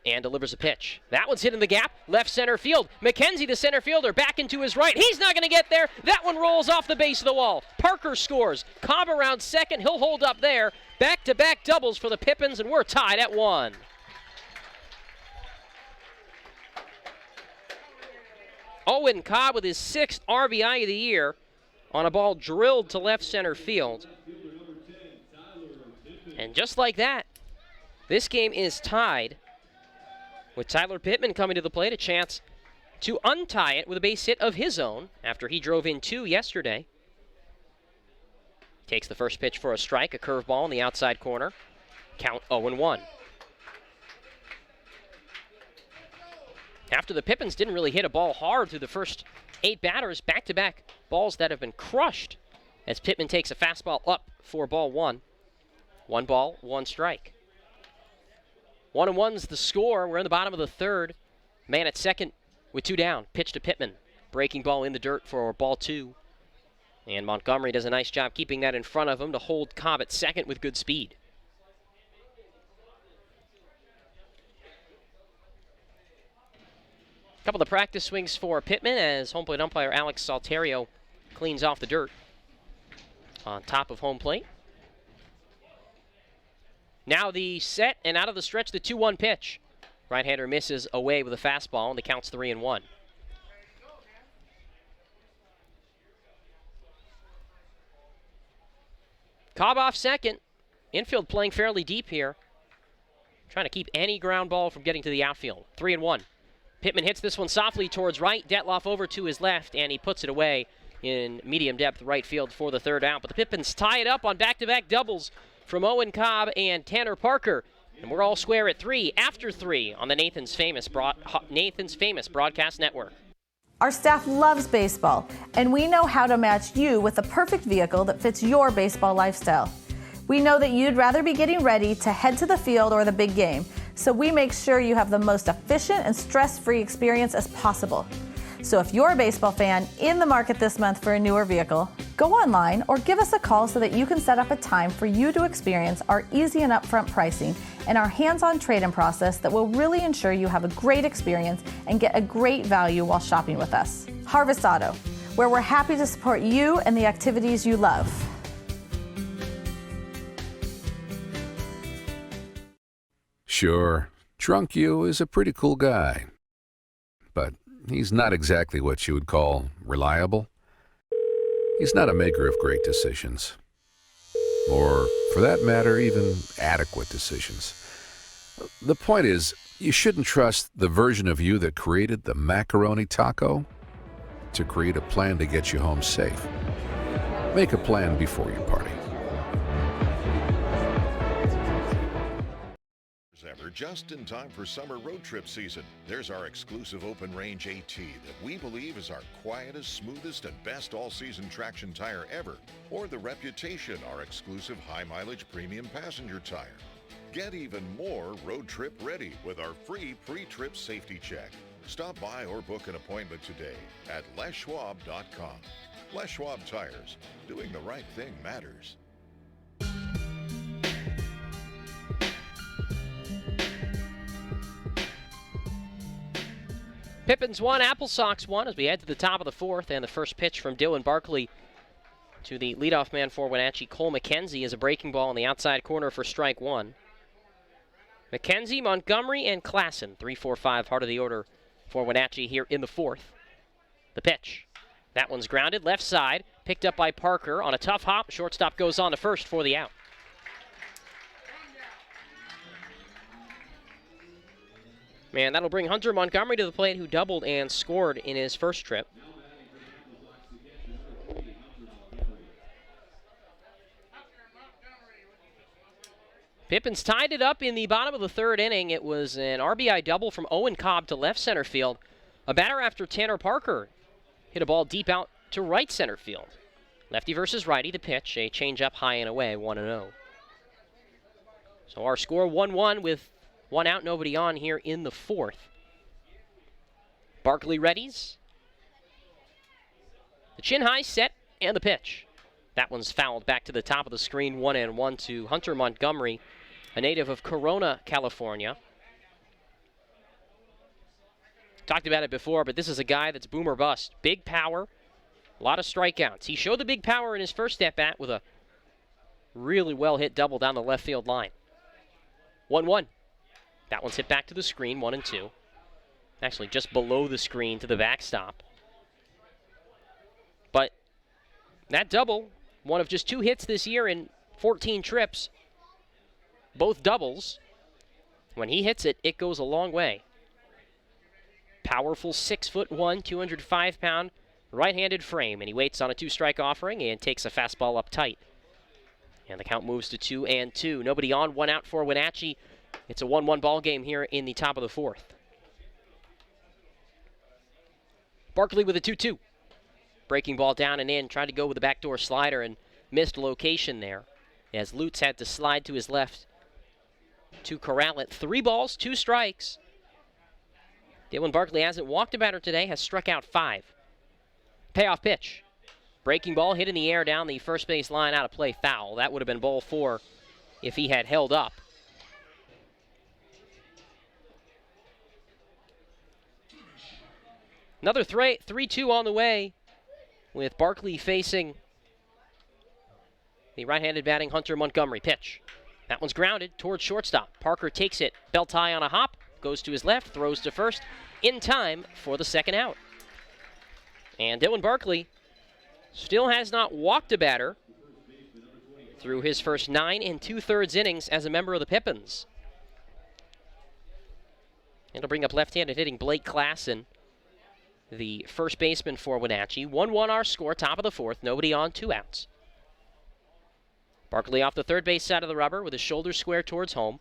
and delivers a pitch. That one's hit in the gap, left center field. McKenzie, the center fielder, back into his right. He's not going to get there. That one rolls off the base of the wall. Parker scores. Cobb around second. He'll hold up there. Back-to-back doubles for the Pippins, and we're tied at 1. Owen Cobb with his 6th RBI of the year on a ball drilled to left center field. And just like that, this game is tied with Tyler Pittman coming to the plate, a chance to untie it with a base hit of his own after he drove in 2 yesterday. Takes the first pitch for a strike, a curveball in the outside corner. Count 0-1. After the Pippins didn't really hit a ball hard through the first 8 batters, back-to-back balls that have been crushed as Pittman takes a fastball up for ball 1. 1 ball, 1 strike. 1-1's the score. We're in the bottom of the third. Man at second with 2 down. Pitch to Pittman. Breaking ball in the dirt for ball 2. And Montgomery does a nice job keeping that in front of him to hold Cobb at second with good speed. A couple of practice swings for Pittman as home plate umpire Alex Salterio cleans off the dirt on top of home plate. Now the set, and out of the stretch, the 2-1 pitch. Right-hander misses away with a fastball, and the count's 3-1. Cobb off second. Infield playing fairly deep here. Trying to keep any ground ball from getting to the outfield. 3-1. Pittman hits this one softly towards right. Detloff over to his left, and he puts it away in medium depth right field for the 3rd out. But the Pippins tie it up on back-to-back doubles from Owen Cobb and Tanner Parker. And we're all square at 3 after 3 on the Nathan's Famous Broadcast Network. Our staff loves baseball, and we know how to match you with the perfect vehicle that fits your baseball lifestyle. We know that you'd rather be getting ready to head to the field or the big game, so we make sure you have the most efficient and stress-free experience as possible. So if you're a baseball fan in the market this month for a newer vehicle, go online or give us a call so that you can set up a time for you to experience our easy and upfront pricing and our hands-on trade-in process that will really ensure you have a great experience and get a great value while shopping with us. Harvest Auto, where we're happy to support you and the activities you love. Sure, Drunk You is a pretty cool guy, but he's not exactly what you would call reliable. He's not a maker of great decisions, or, for that matter, even adequate decisions. The point is, you shouldn't trust the version of you that created the macaroni taco to create a plan to get you home safe. Make a plan before you party. Ever, just in time for summer road trip season. There's our exclusive open range AT that we believe is our quietest, smoothest, and best all-season traction tire ever, or the Reputation, our exclusive high-mileage premium passenger tire. Get even more road trip ready with our free pre-trip safety check. Stop by or book an appointment today at leschwab.com. Les Schwab Tires. Doing the right thing matters. Pippins 1, Applesox 1 as we head to the top of the fourth, and the first pitch from Dylan Barkley to the leadoff man for Wenatchee, Cole McKenzie, is a breaking ball in the outside corner for strike one. McKenzie, Montgomery, and Klassen, 3-4-5, heart of the order for Wenatchee here in the fourth. The pitch. That one's grounded, left side, picked up by Parker on a tough hop. Shortstop goes on to first for the out. Man, that'll bring Hunter Montgomery to the plate, who doubled and scored in his first trip. Pippins tied it up in the bottom of the third inning. It was an RBI double from Owen Cobb to left center field. A batter after Tanner Parker hit a ball deep out to right center field. Lefty versus righty, the pitch, a changeup high and away, 1-0. So our score 1-1 with one out, nobody on here in the fourth. Barkley readies. The chin high set and the pitch. That one's fouled back to the top of the screen, 1-1 to Hunter Montgomery, a native of Corona, California. Talked about it before, but this is a guy that's boom or bust. Big power, a lot of strikeouts. He showed the big power in his first at-bat with a really well-hit double down the left field line. 1-1. That one's hit back to the screen, 1-2. Actually, just below the screen to the backstop. But that double, one of just 2 hits this year in 14 trips, both doubles. When he hits it, it goes a long way. Powerful 6'1", 205-pound right-handed frame, and he waits on a 2-strike offering and takes a fastball up tight. And the count moves to 2-2. Nobody on, 1 out for Wenatchee. It's a 1-1 ball game here in the top of the fourth. Barkley with a 2-2. Breaking ball down and in, tried to go with the backdoor slider and missed location there, as Lutz had to slide to his left to corral it. 3 balls, 2 strikes. Dylan Barkley hasn't walked a batter today, has struck out 5. Payoff pitch. Breaking ball hit in the air down the first base line, out of play, foul. That would have been ball 4 if he had held up. Another 3-2 on the way, with Barkley facing the right-handed batting Hunter Montgomery. Pitch. That one's grounded towards shortstop. Parker takes it, belt high on a hop, goes to his left, throws to first, in time for the second out. And Dylan Barkley still has not walked a batter through his first 9 2/3 innings as a member of the Pippins. It'll bring up left-handed hitting Blake Klassen, the first baseman for Wenatchee. 1-1 our score, top of the fourth, nobody on, 2 outs. Barkley off the third base side of the rubber with his shoulders square towards home.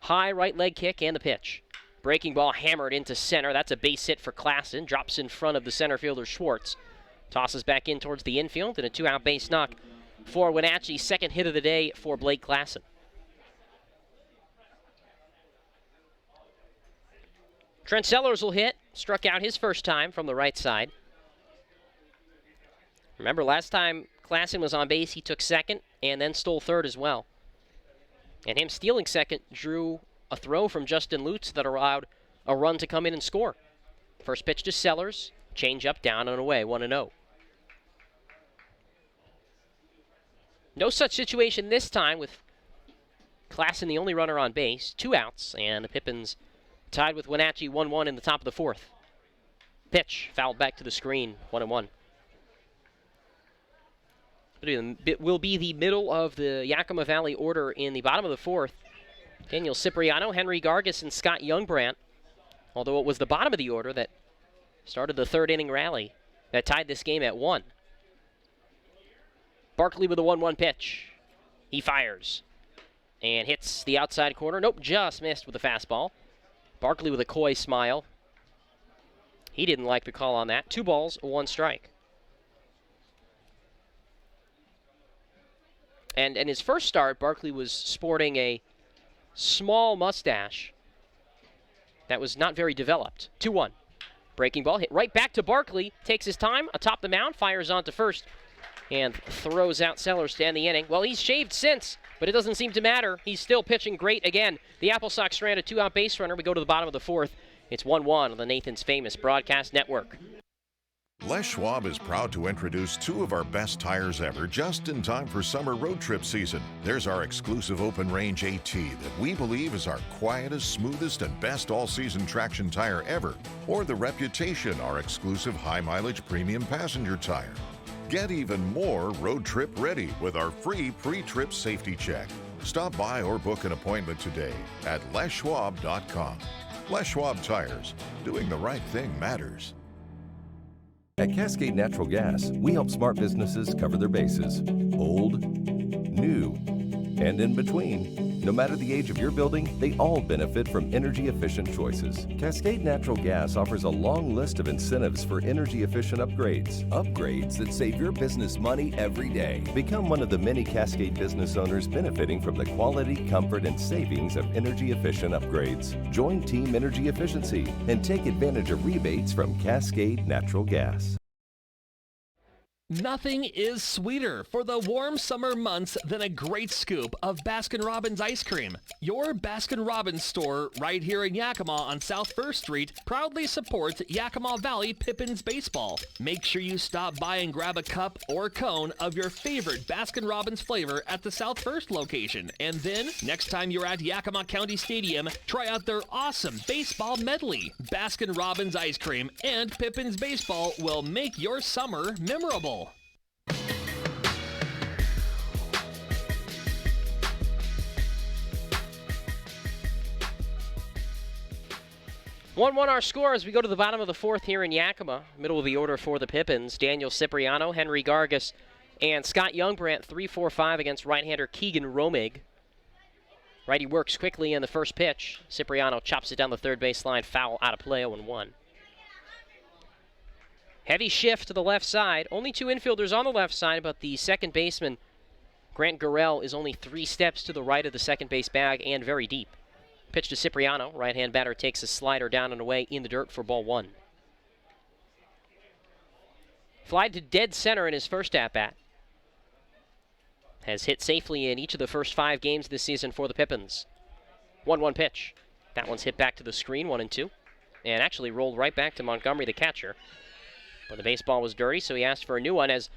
High right leg kick and the pitch. Breaking ball hammered into center. That's a base hit for Klassen. Drops in front of the center fielder Schwartz. Tosses back in towards the infield, and a 2-out base knock for Wenatchee. Second hit of the day for Blake Klassen. Trent Sellers will hit. Struck out his first time from the right side. Remember, last time Klassen was on base, he took second and then stole third as well. And him stealing second drew a throw from Justin Lutz that allowed a run to come in and score. First pitch to Sellers. Change up, down and away, 1-0. No such situation this time with Klassen the only runner on base. 2 outs, and the Pippins tied with Wenatchee 1-1 in the top of the fourth. Pitch fouled back to the screen, 1-1. It will be the middle of the Yakima Valley order in the bottom of the fourth. Daniel Cipriano, Henry Gargas, and Scott Youngbrandt. Although it was the bottom of the order that started the third inning rally that tied this game at 1. Barkley with a 1-1 pitch. He fires and hits the outside corner. Nope, just missed with a fastball. Barkley with a coy smile. He didn't like the call on that. 2 balls, 1 strike. And in his first start, Barkley was sporting a small mustache that was not very developed. 2-1. Breaking ball hit right back to Barkley. Takes his time atop the mound, fires on to first, and throws out Sellers to end the inning. Well, he's shaved since, but it doesn't seem to matter. He's still pitching great again. The Applesox strand a 2-out base runner. We go to the bottom of the fourth. It's 1-1 on the Nathan's Famous Broadcast Network. Les Schwab is proud to introduce 2 of our best tires ever just in time for summer road trip season. There's our exclusive open range AT that we believe is our quietest, smoothest, and best all-season traction tire ever. Or the Reputation, our exclusive high-mileage premium passenger tire. Get even more road trip ready with our free pre-trip safety check. Stop by or book an appointment today at leschwab.com. Les Schwab Tires. Doing the right thing matters. At Cascade Natural Gas, we help smart businesses cover their bases. Old, new, and in between. No matter the age of your building, they all benefit from energy-efficient choices. Cascade Natural Gas offers a long list of incentives for energy-efficient upgrades. Upgrades that save your business money every day. Become one of the many Cascade business owners benefiting from the quality, comfort, and savings of energy-efficient upgrades. Join Team Energy Efficiency and take advantage of rebates from Cascade Natural Gas. Nothing is sweeter for the warm summer months than a great scoop of Baskin-Robbins ice cream. Your Baskin-Robbins store right here in Yakima on South 1st Street proudly supports Yakima Valley Pippins Baseball. Make sure you stop by and grab a cup or cone of your favorite Baskin-Robbins flavor at the South 1st location. And then, next time you're at Yakima County Stadium, try out their awesome baseball medley. Baskin-Robbins ice cream and Pippins Baseball will make your summer memorable. 1-1 our score as we go to the bottom of the fourth here in Yakima. Middle of the order for the Pippins. Daniel Cipriano, Henry Gargas, and Scott Youngbrandt 3-4-5 against right-hander Keegan Romig. Righty works quickly in the first pitch. Cipriano chops it down the third baseline, foul out of play, 0-1. Heavy shift to the left side. Only 2 infielders on the left side, but the second baseman, Grant Gurrell, is only 3 steps to the right of the second base bag and very deep. Pitch to Cipriano. Right-hand batter takes a slider down and away in the dirt for ball 1. Fly to dead center in his first at-bat. Has hit safely in each of the first 5 games this season for the Pippins. 1-1 pitch. That one's hit back to the screen, 1-2. And actually rolled right back to Montgomery, the catcher. But the baseball was dirty, so he asked for a new one as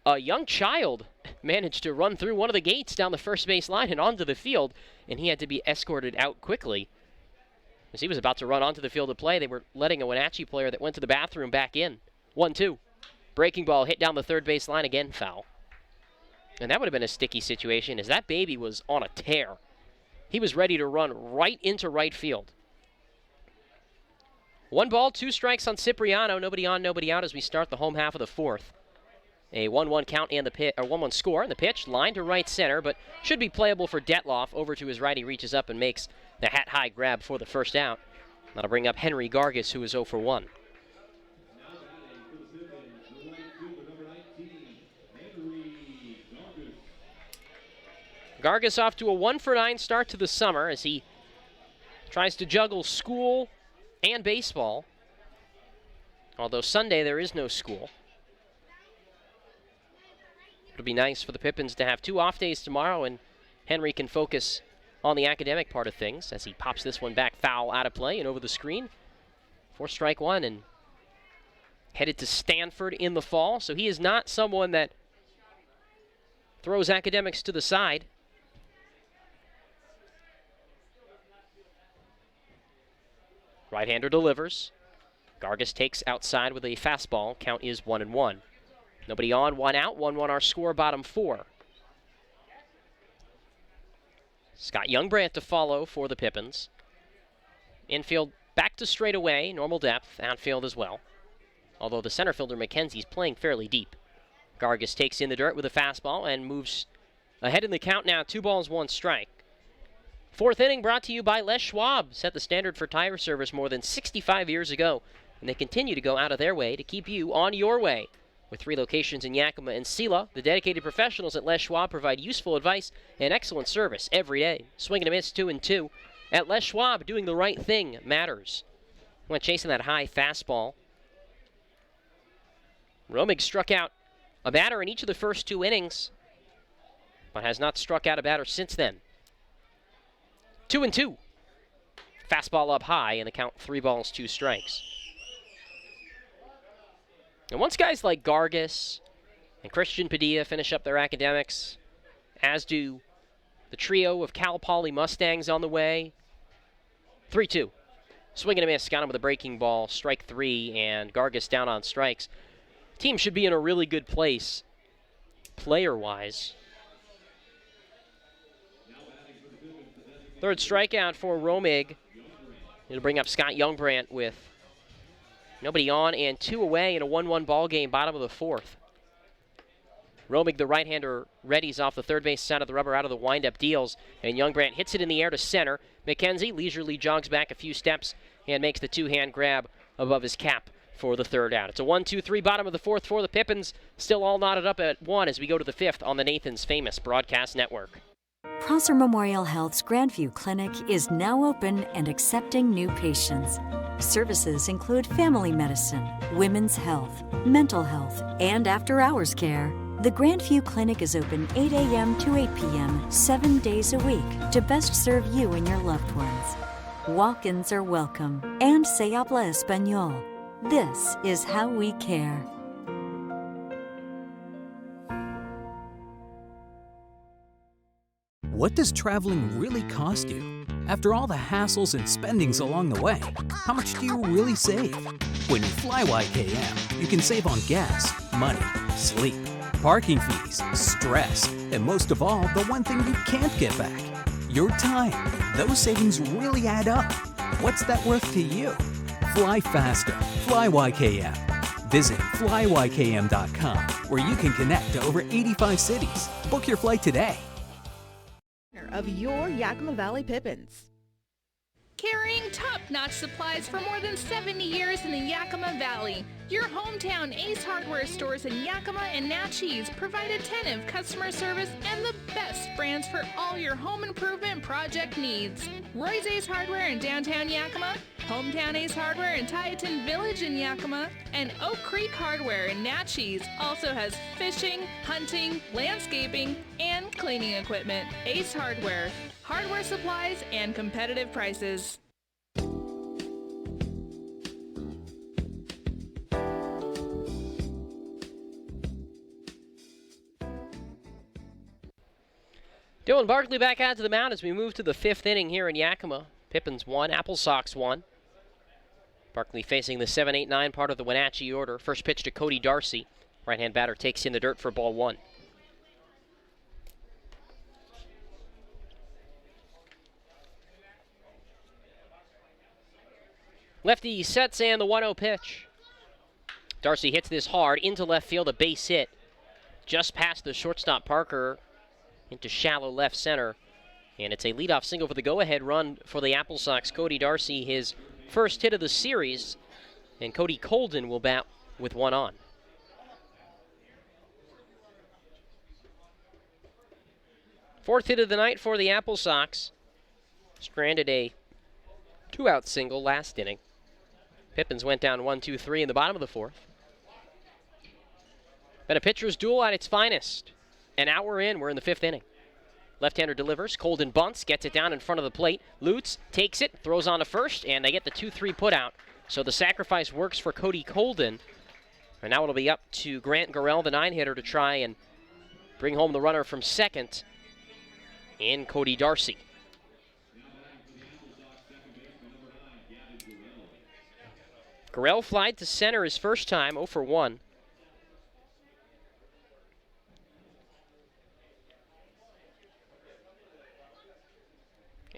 a young child managed to run through one of the gates down the first base line and onto the field, and he had to be escorted out quickly. As he was about to run onto the field to play, they were letting a Wenatchee player that went to the bathroom back in. 1-2. Breaking ball hit down the third base line, again foul. And that would have been a sticky situation as that baby was on a tear. He was ready to run right into right field. 1 ball, 2 strikes on Cipriano. Nobody on, nobody out as we start the home half of the fourth. A 1-1 count and the pitch, or 1-1 score, and the pitch line to right center, but should be playable for Detloff. Over to his right, he reaches up and makes the hat-high grab for the first out. That'll bring up Henry Gargis, who is 0 for 1. Gargis off to a 1 for 9 start to the summer as he tries to juggle school and baseball. Although Sunday there is no school. It'll be nice for the Pippins to have 2 off days tomorrow, and Henry can focus on the academic part of things as he pops this one back foul out of play and over the screen for strike 1, and headed to Stanford in the fall. So he is not someone that throws academics to the side. Right-hander delivers. Gargis takes outside with a fastball. Count is 1-1. Nobody on, 1 out, 1-1 our score, bottom 4. Scott Youngbrandt to follow for the Pippins. Infield back to straightaway, normal depth, outfield as well. Although the center fielder McKenzie's playing fairly deep. Gargis takes in the dirt with a fastball and moves ahead in the count now, 2 balls, 1 strike. 4th inning brought to you by Les Schwab. Set the standard for tire service more than 65 years ago, and they continue to go out of their way to keep you on your way. With 3 locations in Yakima and Sela, the dedicated professionals at Les Schwab provide useful advice and excellent service every day. Swing and a miss, 2-2. At Les Schwab, doing the right thing matters. Went chasing that high fastball. Romig struck out a batter in each of the first 2 innings, but has not struck out a batter since then. 2-2. Fastball up high, and the count 3 balls, 2 strikes. And once guys like Gargis and Christian Padilla finish up their academics, as do the trio of Cal Poly Mustangs on the way. 3-2. Swing and a miss, got him with a breaking ball, strike 3, and Gargis down on strikes. Team should be in a really good place, player-wise. 3rd strikeout for Romig. It'll bring up Scott Youngbrandt with nobody on and 2 away in a 1-1 ball game, bottom of the 4th. Romig, the right-hander, readies off the third base side of the rubber out of the windup deals, and Youngbrandt hits it in the air to center. McKenzie leisurely jogs back a few steps and makes the 2-hand grab above his cap for the 3rd out. It's a 1-2-3 bottom of the 4th for the Pippins. Still all knotted up at 1 as we go to the 5th on the Nathan's Famous Broadcast Network. Prosser Memorial Health's Grandview Clinic is now open and accepting new patients. Services include family medicine, women's health, mental health, and after-hours care. The Grandview Clinic is open 8 a.m. to 8 p.m. 7 days a week to best serve you and your loved ones. Walk-ins are welcome, and se habla español. This is how we care. What does traveling really cost you? After all the hassles and spendings along the way, how much do you really save? When you fly YKM, you can save on gas, money, sleep, parking fees, stress, and most of all, the one thing you can't get back, your time. Those savings really add up. What's that worth to you? Fly faster. Fly YKM. Visit flyykm.com, where you can connect to over 85 cities. Book your flight today. Of your Yakima Valley Pippins. Carrying top-notch supplies for more than 70 years in the Yakima Valley. Your hometown Ace Hardware stores in Yakima and Natchez provide attentive customer service and the best brands for all your home improvement project needs. Roy's Ace Hardware in downtown Yakima, Hometown Ace Hardware in Tieton Village in Yakima, and Oak Creek Hardware in Natchez also has fishing, hunting, landscaping, and cleaning equipment. Ace Hardware, hardware supplies and competitive prices. Dylan Barkley back out to the mound as we move to the 5th inning here in Yakima. Pippins 1, Applesox 1. Barkley facing the 7-8-9 part of the Wenatchee order. First pitch to Cody Darcy. Right-hand batter takes in the dirt for ball 1. Lefty sets and the 1-0 pitch. Darcy hits this hard into left field, a base hit. Just past the shortstop Parker into shallow left center And it's a leadoff single for the go-ahead run for the Applesox. Cody Darcy, his first hit of the series, and Cody Colden will bat with one on. Fourth hit of the night for the Applesox. Stranded a two-out single last inning. Pippins went down 1-2-3 in the bottom of the fourth. Been a pitcher's duel at its finest. An hour in, we're in the fifth inning. Left-hander delivers. Colden bunts, gets it down in front of the plate. Lutz takes it, throws on to first, and they get the 2-3 put out. So the sacrifice works for Cody Colden. And now it'll be up to Grant Gurrell, the 9-hitter, to try and bring home the runner from second in Cody Darcy. Gurrell flied to center his first time, 0 for 1.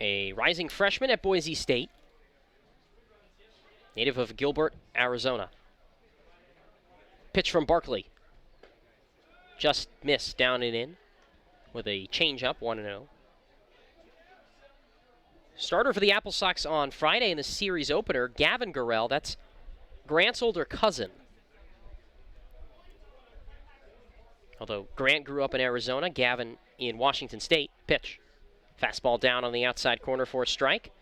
A rising freshman at Boise State, native of Gilbert, Arizona. Pitch from Barkley. Just missed, down and in with a changeup, 1-0. Starter for the Applesox on Friday in the series opener, Gavin Gurrell. That's Grant's older cousin. Although Grant grew up in Arizona, Gavin in Washington State. Pitch. Fastball down on the outside corner for a strike.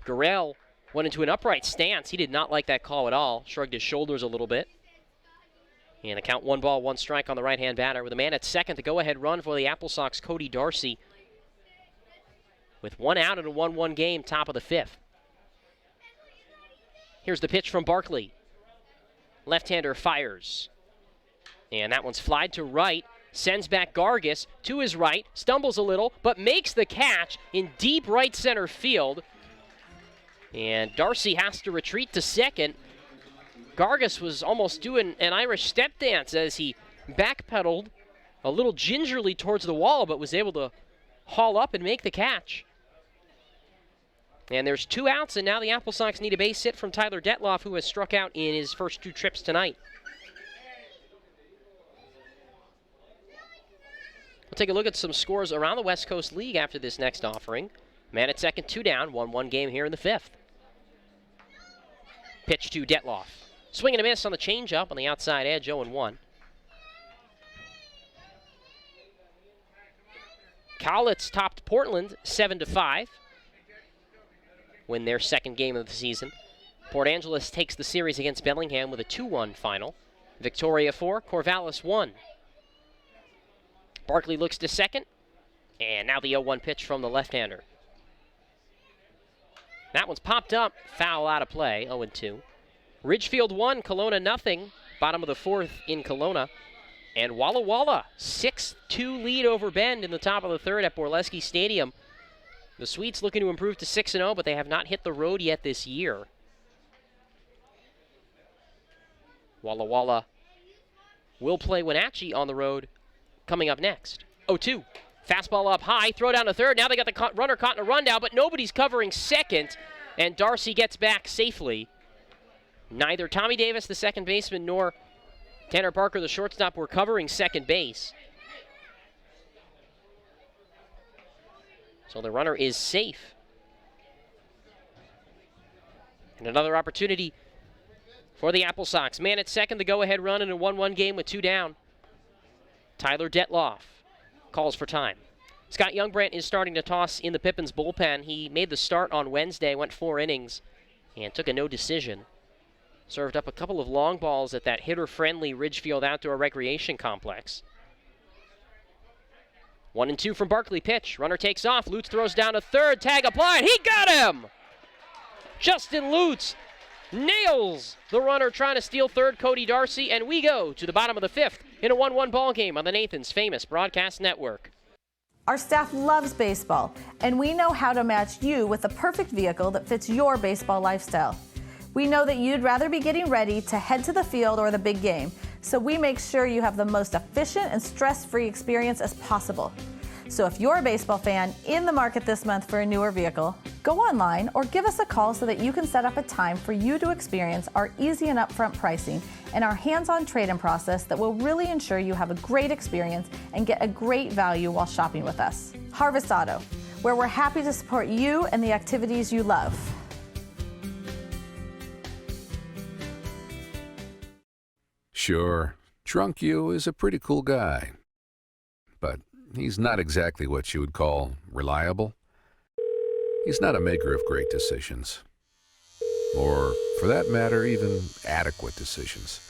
Gurrell went into an upright stance. He did not like that call at all. Shrugged his shoulders a little bit. And a count, 1 ball, 1 strike on the right-hand batter. With a man at second, the go-ahead run for the Applesox, Cody Darcy. With 1 out in a 1-1 game, top of the fifth. Here's the pitch from Barkley. Left-hander fires. And that one's flied to right. Sends back Gargis to his right, stumbles a little, but makes the catch in deep right center field. And Darcy has to retreat to second. Gargis was almost doing an Irish step dance as he backpedaled a little gingerly towards the wall, but was able to haul up and make the catch. And there's 2 outs, and now the Applesox need a base hit from Tyler Detloff, who has struck out in his first 2 trips tonight. We'll take a look at some scores around the West Coast League after this next offering. Man at second, 2 down, 1-1 game here in the fifth. Pitch to Detloff. Swing and a miss on the changeup on the outside edge, 0-1. Cowlitz topped Portland 7-5. Win their second game of the season. Port Angeles takes the series against Bellingham with a 2-1 final. Victoria 4, Corvallis 1. Barkley looks to second, and now the 0-1 pitch from the left-hander. That one's popped up, foul out of play, 0-2. Ridgefield 1, Kelowna nothing, bottom of the fourth in Kelowna. And Walla Walla, 6-2 lead over Bend in the top of the third at Borleski Stadium. The Sweets looking to improve to 6-0, but they have not hit the road yet this year. Walla Walla will play Wenatchee on the road coming up next. 0-2. Fastball up high, throw down to third. Now they got the runner caught in a rundown, but nobody's covering second, and Darcy gets back safely. Neither Tommy Davis, the second baseman, nor Tanner Parker, the shortstop, were covering second base. So the runner is safe. And another opportunity for the Applesox. Man at second, the go-ahead run in a 1-1 game with 2 down. Tyler Detloff calls for time. Scott Youngbrandt is starting to toss in the Pippins bullpen. He made the start on Wednesday, went 4 innings, and took a no decision. Served up a couple of long balls at that hitter-friendly Ridgefield Outdoor Recreation Complex. 1-2 from Barkley. Pitch. Runner takes off. Lutz throws down to third. Tag applied. He got him! Justin Lutz nails the runner trying to steal third, Cody Darcy, and we go to the bottom of the fifth in a 1-1 ball game on the Nathan's Famous Broadcast Network. Our staff loves baseball, and we know how to match you with the perfect vehicle that fits your baseball lifestyle. We know that you'd rather be getting ready to head to the field or the big game, so we make sure you have the most efficient and stress-free experience as possible. So if you're a baseball fan in the market this month for a newer vehicle, go online or give us a call so that you can set up a time for you to experience our easy and upfront pricing and our hands-on trade-in process that will really ensure you have a great experience and get a great value while shopping with us. Harvest Auto. where we're happy to support you and the activities you love. Sure, Drunk You is a pretty cool guy, but he's not exactly what you would call reliable. He's not a maker of great decisions, or for that matter, even adequate decisions.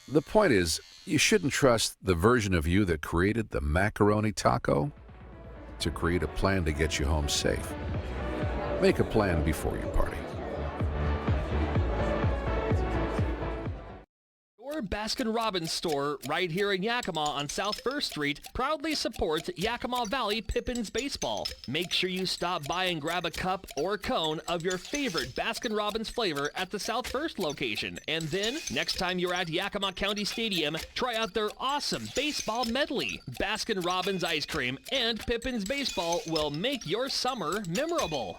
The point is, you shouldn't trust the version of you that created the macaroni taco to create a plan to get you home safe. Make a plan before you party. Your Baskin-Robbins store right here in Yakima on South 1st Street proudly supports Yakima Valley Pippins Baseball. Make sure you stop by and grab a cup or cone of your favorite Baskin-Robbins flavor at the South 1st location. And then, next time you're at Yakima County Stadium, try out their awesome baseball medley. Baskin-Robbins ice cream and Pippins Baseball will make your summer memorable.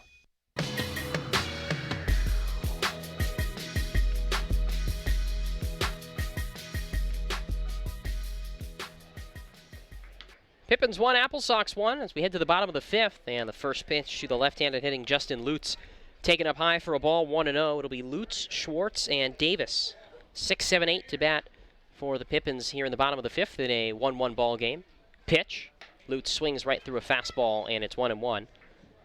Pippins 1, Applesox 1 as we head to the bottom of the 5th. And the first pitch to the left-handed hitting Justin Lutz. Taken up high for a ball, 1-0. It'll be Lutz, Schwartz, and Davis. 6, 7, 8 to bat for the Pippins here in the bottom of the 5th in a 1-1 ball game. Pitch. Lutz swings right through a fastball, and it's 1-1.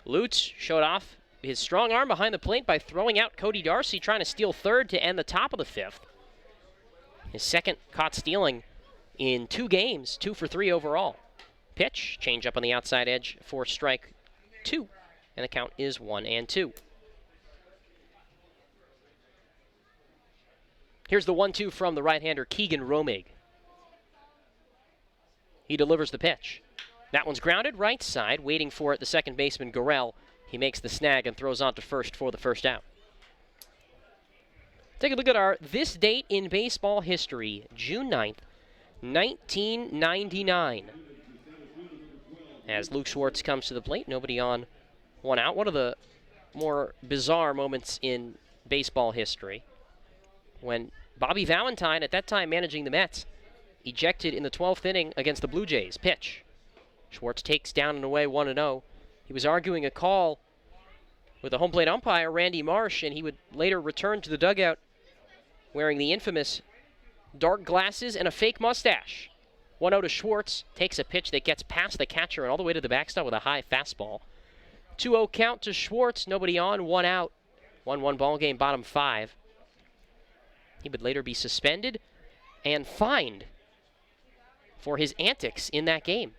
Lutz showed off his strong arm behind the plate by throwing out Cody Darcy, trying to steal third to end the top of the 5th. His second caught stealing in 2 games, 2 for 3 overall. Pitch, change up on the outside edge for strike 2, and the count is 1-2. Here's the 1-2 from the right-hander Keegan Romig. He delivers the pitch. That one's grounded right side, waiting for it the second baseman Gorell. He makes the snag and throws on to first for the first out. Take a look at our this date in baseball history, June 9th, 1999. As Luke Schwartz comes to the plate, nobody on, 1 out. One of the more bizarre moments in baseball history when Bobby Valentine, at that time managing the Mets, ejected in the 12th inning against the Blue Jays. Pitch. Schwartz takes down and away 1-0. He was arguing a call with the home plate umpire, Randy Marsh, and he would later return to the dugout wearing the infamous dark glasses and a fake mustache. 1-0 to Schwartz, takes a pitch that gets past the catcher and all the way to the backstop with a high fastball. 2-0 count to Schwartz, nobody on, 1 out. 1-1 ball game, bottom 5. He would later be suspended and fined for his antics in that game.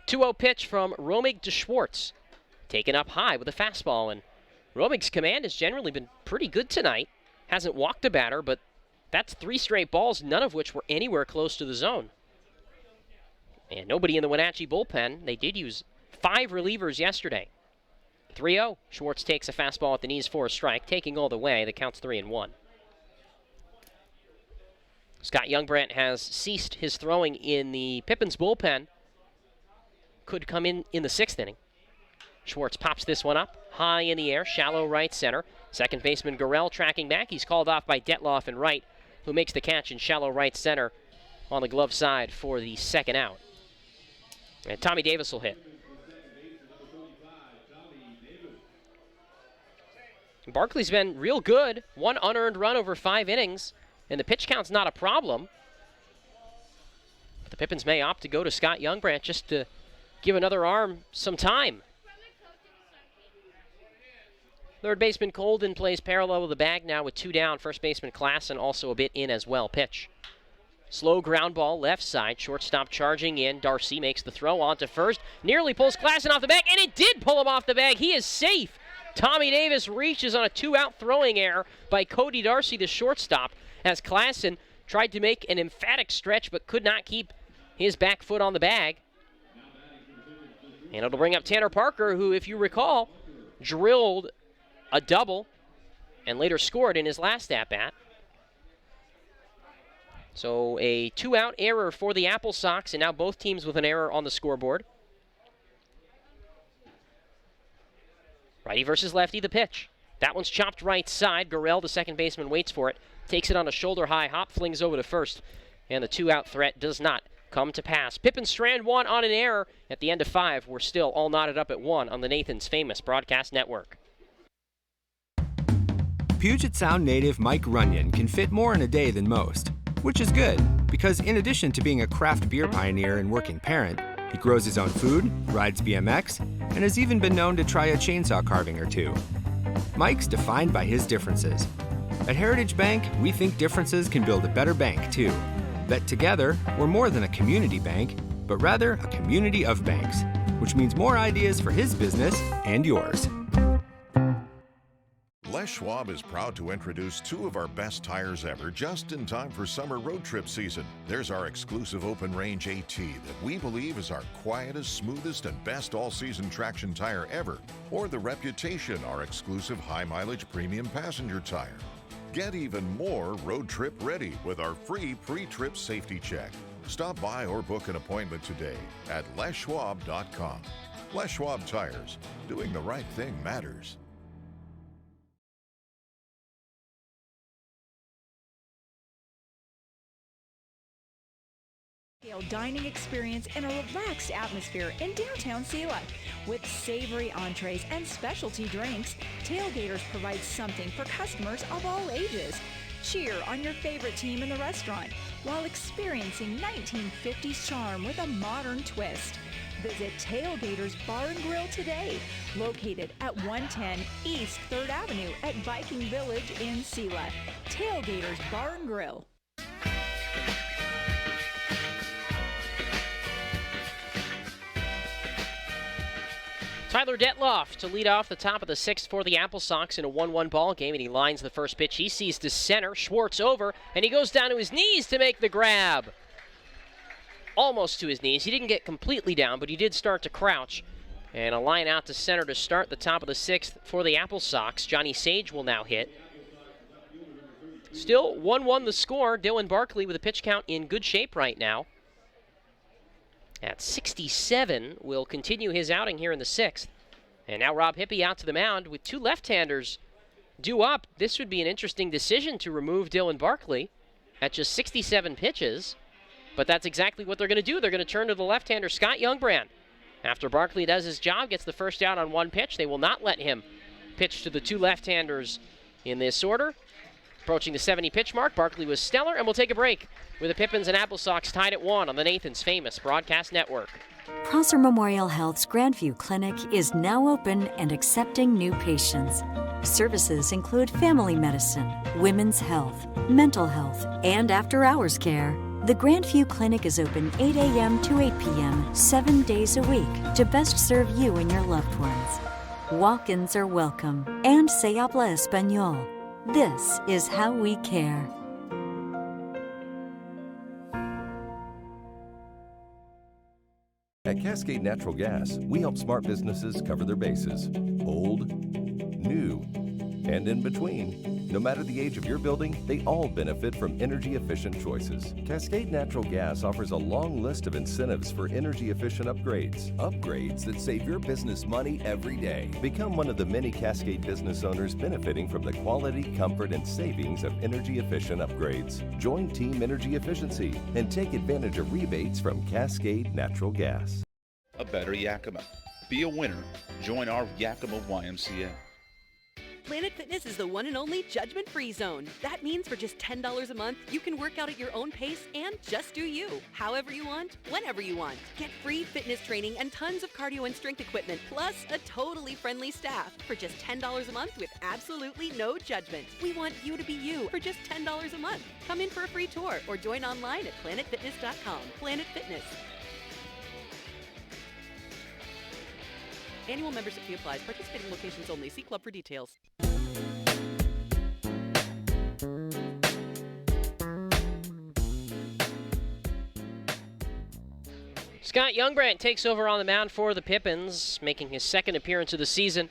2-0 pitch from Romig to Schwartz, taken up high with a fastball, and Romig's command has generally been pretty good tonight. Hasn't walked a batter, but that's 3 straight balls, none of which were anywhere close to the zone. And nobody in the Wenatchee bullpen. They did use 5 relievers yesterday. 3-0. Schwartz takes a fastball at the knees for a strike, taking all the way. The count's 3-1. Scott Youngbrandt has ceased his throwing in the Pippins bullpen. Could come in the 6th inning. Schwartz pops this one up, high in the air, shallow right center. Second baseman Gorell tracking back. He's called off by Detloff and Wright, who makes the catch in shallow right center on the glove side for the second out. And Tommy Davis will hit. Barkley's been real good. 1 unearned run over 5 innings, and the pitch count's not a problem. But the Pippins may opt to go to Scott Youngbrandt just to give another arm some time. Third baseman Colden plays parallel with the bag now with 2 down. First baseman Klassen also a bit in as well. Pitch. Slow ground ball left side. Shortstop charging in. Darcy makes the throw on to first. Nearly pulls Klassen off the bag, and it did pull him off the bag. He is safe. Tommy Davis reaches on a 2-out throwing error by Cody Darcy, the shortstop, as Klassen tried to make an emphatic stretch but could not keep his back foot on the bag. And it'll bring up Tanner Parker, who, if you recall, drilled a double and later scored in his last at-bat. So a 2-out error for the Applesox, and now both teams with an error on the scoreboard. Righty versus lefty, the pitch. That one's chopped right side. Gorell, the second baseman, waits for it. Takes it on a shoulder-high hop, flings over to first. And the 2-out threat does not come to pass. Pippins strand one on an error. At the end of 5, we're still all knotted up at 1 on the Nathan's Famous Broadcast Network. Puget Sound native Mike Runyon can fit more in a day than most, which is good because in addition to being a craft beer pioneer and working parent, he grows his own food, rides BMX, and has even been known to try a chainsaw carving or two. Mike's defined by his differences. At Heritage Bank, we think differences can build a better bank, too. That together, we're more than a community bank, but rather a community of banks, which means more ideas for his business and yours. Les Schwab is proud to introduce 2 of our best tires ever just in time for summer road trip season. There's our exclusive open range AT that we believe is our quietest, smoothest, and best all-season traction tire ever. Or the Reputation, our exclusive high-mileage premium passenger tire. Get even more road trip ready with our free pre-trip safety check. Stop by or book an appointment today at leschwab.com. Les Schwab Tires. Doing the right thing matters. Dining experience in a relaxed atmosphere in downtown Selah. With savory entrees and specialty drinks, Tailgaters provides something for customers of all ages. Cheer on your favorite team in the restaurant while experiencing 1950s charm with a modern twist. Visit Tailgaters Bar and Grill today, located at 110 East 3rd Avenue at Viking Village in Selah. Tailgaters Bar and Grill. Tyler Detloff to lead off the top of the 6th for the Applesox in a 1-1 ball game, and he lines the first pitch. He sees to center, Schwartz over, and he goes down to his knees to make the grab. Almost to his knees. He didn't get completely down, but he did start to crouch. And a line out to center to start the top of the 6th for the Applesox. Johnny Sage will now hit. Still 1-1 the score. Dylan Barkley with a pitch count in good shape right now. At 67, will continue his outing here in the 6th. And now Rob Hippie out to the mound with 2 left-handers due up. This would be an interesting decision to remove Dylan Barkley at just 67 pitches. But that's exactly what they're going to do. They're going to turn to the left-hander, Scott Youngbrand. After Barkley does his job, gets the first out on 1 pitch, they will not let him pitch to the 2 left-handers in this order. Approaching the 70-pitch mark, Barkley was stellar, and we'll take a break with the Pippins and Applesox tied at 1 on the Nathan's Famous Broadcast Network. Prosser Memorial Health's Grandview Clinic is now open and accepting new patients. Services include family medicine, women's health, mental health, and after-hours care. The Grandview Clinic is open 8 a.m. to 8 p.m. 7 days a week to best serve you and your loved ones. Walk-ins are welcome, and se habla español. This is how we care. At Cascade Natural Gas, we help smart businesses cover their bases. Old, new, and in between. No matter the age of your building, they all benefit from energy-efficient choices. Cascade Natural Gas offers a long list of incentives for energy-efficient upgrades. Upgrades that save your business money every day. Become one of the many Cascade business owners benefiting from the quality, comfort, and savings of energy-efficient upgrades. Join Team Energy Efficiency and take advantage of rebates from Cascade Natural Gas. A better Yakima. Be a winner. Join our Yakima YMCA. Planet Fitness is the one and only judgment-free zone. That means for just $10 a month, you can work out at your own pace and just do you. However you want, whenever you want. Get free fitness training and tons of cardio and strength equipment, plus a totally friendly staff for just $10 a month with absolutely no judgment. We want you to be you for just $10 a month. Come in for a free tour or join online at planetfitness.com. Planet Fitness. Annual membership fee applies. Participating locations only. See club for details. Scott Youngbrand takes over on the mound for the Pippins, making his 2nd appearance of the season.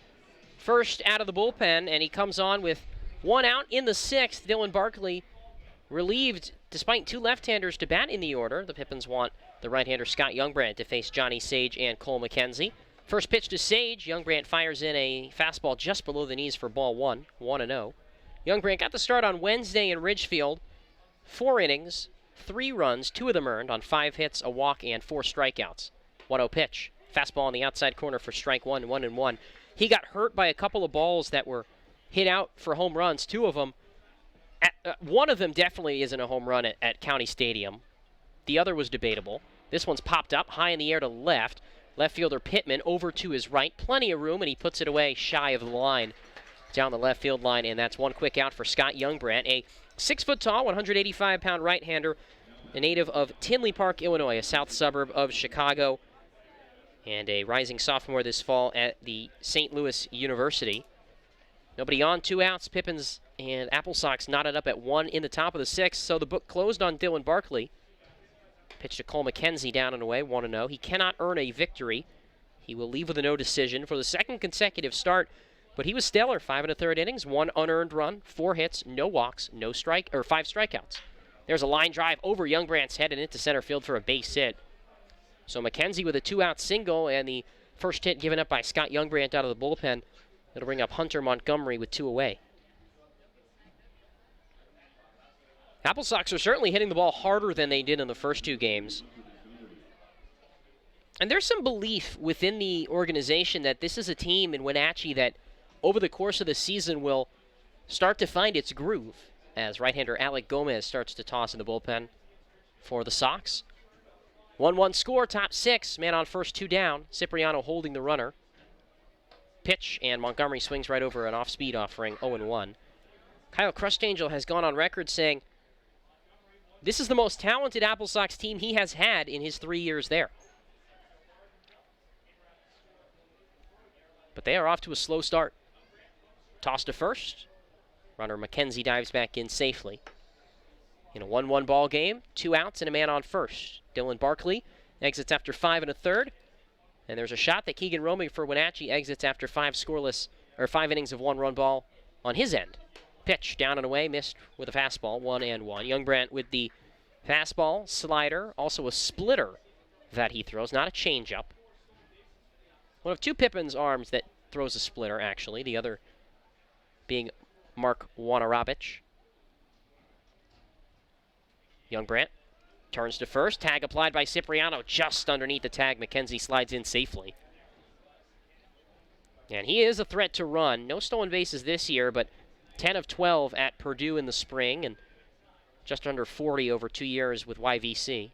First out of the bullpen, and he comes on with 1 out in the 6th. Dylan Barkley relieved despite 2 left-handers to bat in the order. The Pippins want the right-hander Scott Youngbrand to face Johnny Sage and Cole McKenzie. First pitch to Sage. Youngbrand fires in a fastball just below the knees for ball 1, 1-0. Youngbrand got the start on Wednesday in Ridgefield. 4 innings, 3 runs, 2 of them earned on 5 hits, a walk, and 4 strikeouts. 1-0 pitch. Fastball on the outside corner for strike 1, 1-1. He got hurt by a couple of balls that were hit out for home runs, 2 of them. One of them definitely isn't a home run at County Stadium. The other was debatable. This one's popped up high in the air to left. Left fielder Pittman over to his right. Plenty of room, and he puts it away shy of the line down the left field line, and that's one quick out for Scott Youngbrandt, a 6-foot-tall, 185-pound right-hander, a native of Tinley Park, Illinois, a south suburb of Chicago, and a rising sophomore this fall at the St. Louis University. Nobody on, 2 outs. Pippins and Applesox knotted up at 1 in the top of the 6th, so the book closed on Dylan Barkley. Pitch to Cole McKenzie down and away, 1-0. He cannot earn a victory. He will leave with a no decision for the second consecutive start, but he was stellar. 5 1/3 innings, 1 unearned run, 4 hits, no walks, 5 strikeouts. There's a line drive over Youngbrandt's head and into center field for a base hit. So McKenzie with a 2-out single, and the first hit given up by Scott Youngbrandt out of the bullpen. It'll bring up Hunter Montgomery with 2 away. Applesox are certainly hitting the ball harder than they did in the first 2 games. And there's some belief within the organization that this is a team in Wenatchee that over the course of the season will start to find its groove as right-hander Alec Gomez starts to toss in the bullpen for the Sox. 1-1 score, top 6, man on first, 2 down. Cipriano holding the runner. Pitch, and Montgomery swings right over an off-speed offering, 0-1. Kyle Crustangel has gone on record saying this is the most talented Applesox team he has had in his 3 years there. But they are off to a slow start. Toss to first. Runner McKenzie dives back in safely. In a 1-1 ball game, 2 outs and a man on first. Dylan Barkley exits after 5 1/3. And there's a shot that Keegan Romig for Wenatchee exits after 5 innings of 1-run ball on his end. Pitch down and away, missed with a fastball, 1-1. Youngbrandt with the fastball, slider, also a splitter that he throws, not a changeup. One of 2 Pippins arms that throws a splitter, actually, the other being Mark Wanarabich. Youngbrandt turns to first, tag applied by Cipriano just underneath the tag. McKenzie slides in safely. And he is a threat to run. No stolen bases this year, but 10 of 12 at Purdue in the spring, and just under 40 over 2 years with YVC.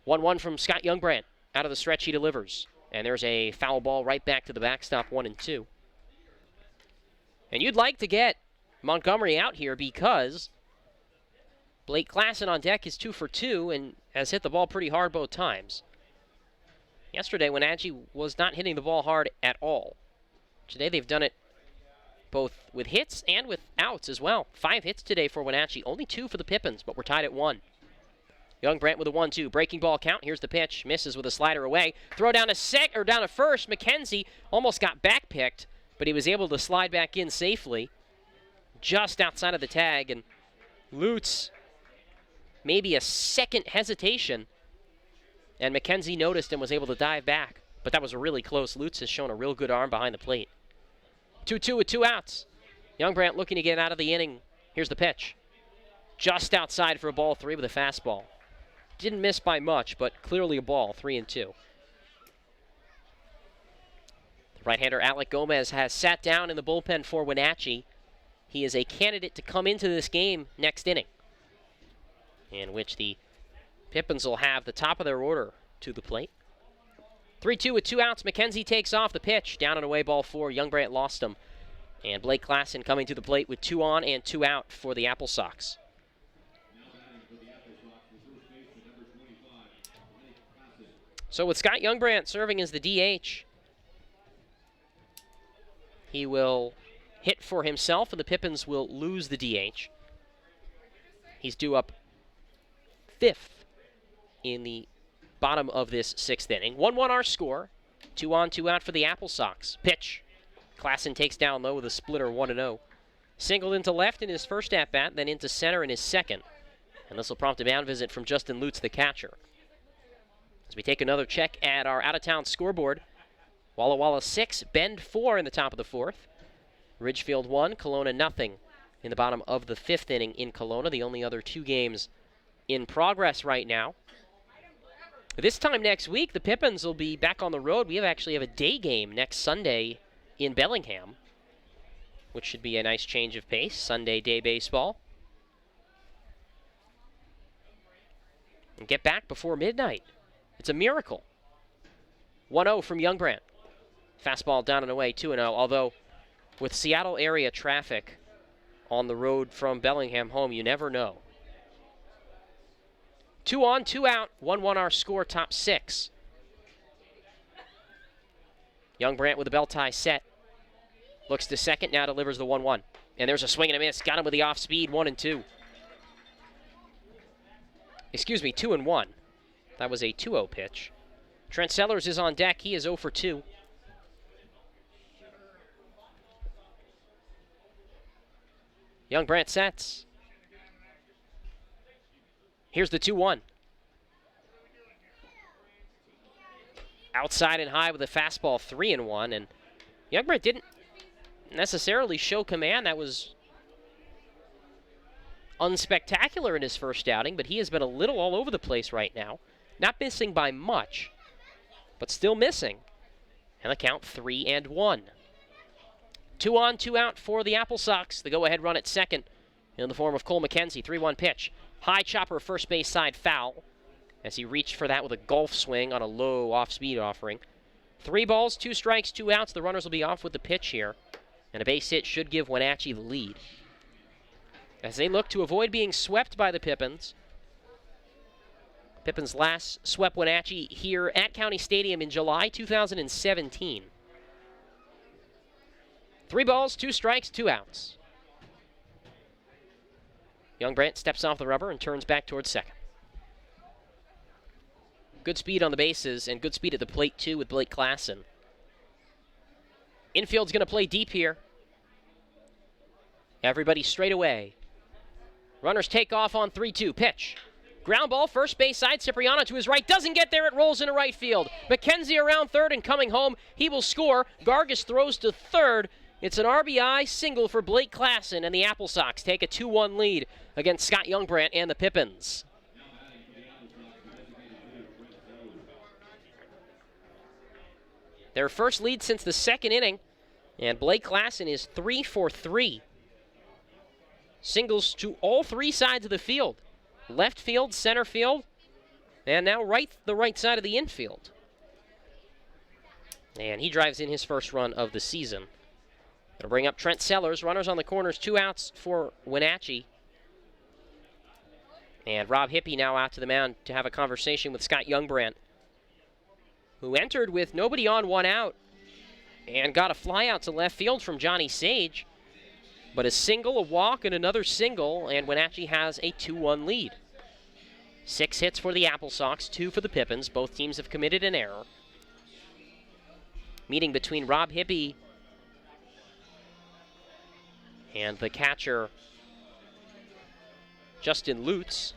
1-1 from Scott Youngbrandt. Out of the stretch, he delivers. And there's a foul ball right back to the backstop, 1-2. And you'd like to get Montgomery out here because Blake Klassen on deck is 2 for 2 and has hit the ball pretty hard both times. Yesterday, Wenatchee was not hitting the ball hard at all. Today, they've done it both with hits and with outs as well. 5 hits today for Wenatchee, only 2 for the Pippins, but we're tied at 1. Youngbrandt with a 1-2, breaking ball count. Here's the pitch, misses with a slider away. Throw down to down to first. McKenzie almost got back picked, but he was able to slide back in safely, just outside of the tag. And Lutz, maybe a second hesitation, and McKenzie noticed and was able to dive back. But that was really close. Lutz has shown a real good arm behind the plate. 2-2 with 2 outs. Youngbrandt looking to get out of the inning. Here's the pitch. Just outside for a ball 3 with a fastball. Didn't miss by much, but clearly a ball, 3-2. The right-hander Alec Gomez has sat down in the bullpen for Wenatchee. He is a candidate to come into this game next inning, in which the Pippins will have the top of their order to the plate. 3-2 with 2 outs. McKenzie takes off the pitch. Down and away, ball 4. Youngbrandt lost him. And Blake Klassen coming to the plate with 2 on and 2 out for the Applesox. So with Scott Youngbrandt serving as the DH, he will hit for himself, and the Pippins will lose the DH. He's due up 5th in the bottom of this 6th inning. 1-1 our score. 2 on, 2 out for the Applesox. Pitch. Klassen takes down low with a splitter, 1-0. Singled into left in his first at-bat, then into center in his second. And this will prompt a mound visit from Justin Lutz, the catcher. As we take another check at our out-of-town scoreboard, Walla Walla 6, Bend 4 in the top of the 4th. Ridgefield 1, Kelowna nothing in the bottom of the 5th inning in Kelowna. The only other 2 games in progress right now. This time next week, the Pippins will be back on the road. We actually have a day game next Sunday in Bellingham, which should be a nice change of pace. Sunday day baseball. And get back before midnight. It's a miracle. 1-0 from Youngbrandt. Fastball down and away, 2-0. Although, with Seattle area traffic on the road from Bellingham home, you never know. 2 on, 2 out, 1-1 our score, top 6. Youngbrandt with the bell tie set. Looks to second, now delivers the 1-1. And there's a swing and a miss. Got him with the off speed, 1-2. Excuse me, 2-1. That was a 2-0 pitch. Trent Sellers is on deck. He is 0 for 2. Youngbrandt sets. Here's the 2-1. Outside and high with a fastball, 3-1. And Youngbrandt didn't necessarily show command. That was unspectacular in his first outing, but he has been a little all over the place right now. Not missing by much, but still missing. And the count 3-1. 2 on, 2 out for the Applesox. The go-ahead run at second in the form of Cole McKenzie. 3-1 pitch. High chopper, first base side foul, as he reached for that with a golf swing on a low off-speed offering. 3 balls, 2 strikes, 2 outs. The runners will be off with the pitch here, and a base hit should give Wenatchee the lead, as they look to avoid being swept by the Pippins. Pippins last swept Wenatchee here at County Stadium in July 2017. 3 balls, 2 strikes, 2 outs. Youngbrandt steps off the rubber and turns back towards second. Good speed on the bases and good speed at the plate, too, with Blake Klassen. Infield's going to play deep here. Everybody straight away. Runners take off on 3-2. Pitch. Ground ball, first base side. Cipriano to his right. Doesn't get there. It rolls into right field. McKenzie around third and coming home. He will score. Gargas throws to third. It's an RBI single for Blake Klassen, and the Applesox take a 2-1 lead against Scott Youngbrandt and the Pippins. Their first lead since the second inning, and Blake Klassen is 3 for 3. Singles to all 3 sides of the field. Left field, center field, and now the right side of the infield. And he drives in his first run of the season. It'll bring up Trent Sellers. Runners on the corners, 2 outs for Wenatchee. And Rob Hippie now out to the mound to have a conversation with Scott Youngbrandt, who entered with nobody on, 1 out, and got a fly out to left field from Johnny Sage. But a single, a walk, and another single, and Wenatchee has a 2-1 lead. 6 hits for the Applesox, 2 for the Pippins. Both teams have committed an error. Meeting between Rob Hippie and the catcher, Justin Lutz.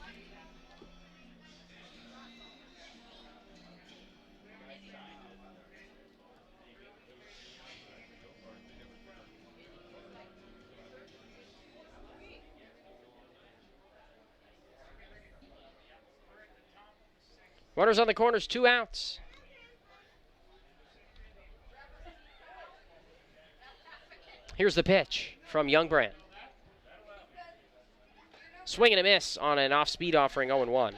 Runners on the corners, 2 outs. Here's the pitch from Youngbrandt. Swing and a miss on an off-speed offering, 0-1.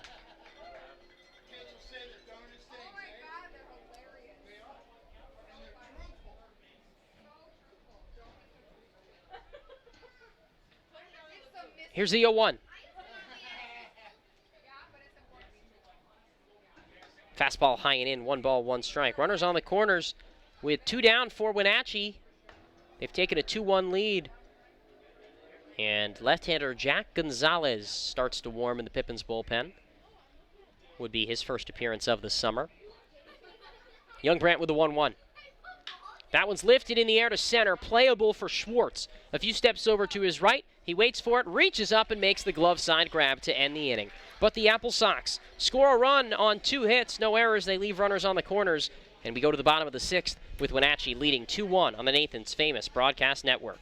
Here's the 0-1. Fastball high and in, 1 ball, 1 strike. Runners on the corners with 2 down for Wenatchee. They've taken a 2-1 lead. And left-hander Jack Gonzalez starts to warm in the Pippins bullpen. Would be his first appearance of the summer. Youngbrandt with the 1-1. That one's lifted in the air to center, playable for Schwartz. A few steps over to his right, he waits for it, reaches up and makes the glove side grab to end the inning. But the Applesox score a run on 2 hits, no errors. They leave runners on the corners, and we go to the bottom of the 6th with Wenatchee leading 2-1 on the Nathan's famous broadcast network.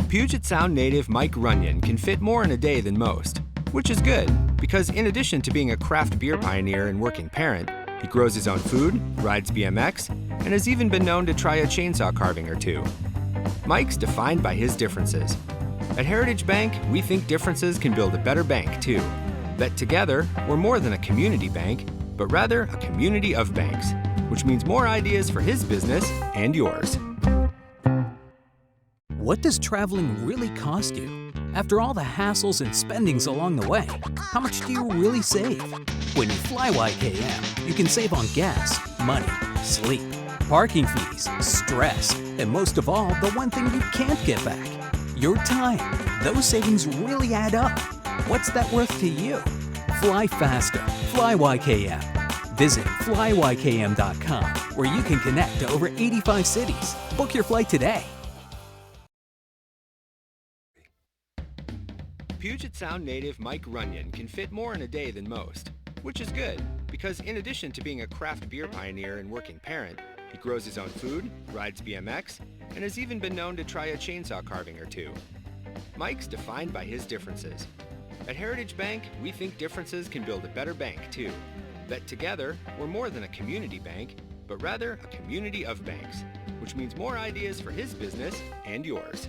Puget Sound native Mike Runyon can fit more in a day than most, which is good because in addition to being a craft beer pioneer and working parent, he grows his own food, rides BMX, and has even been known to try a chainsaw carving or two. Mike's defined by his differences. At Heritage Bank, we think differences can build a better bank, too. That together, we're more than a community bank, but rather a community of banks, which means more ideas for his business and yours. What does traveling really cost you? After all the hassles and spendings along the way, how much do you really save? When you fly YKM, you can save on gas, money, sleep, parking fees, stress, and most of all, the one thing you can't get back, your time. Those savings really add up. What's that worth to you? Fly faster. Fly YKM. Visit flyykm.com, where you can connect to over 85 cities. Book your flight today. Puget Sound native Mike Runyon can fit more in a day than most, which is good because in addition to being a craft beer pioneer and working parent, he grows his own food, rides BMX, and has even been known to try a chainsaw carving or two. Mike's defined by his differences. At Heritage Bank, we think differences can build a better bank, too. That together, we're more than a community bank, but rather a community of banks, which means more ideas for his business and yours.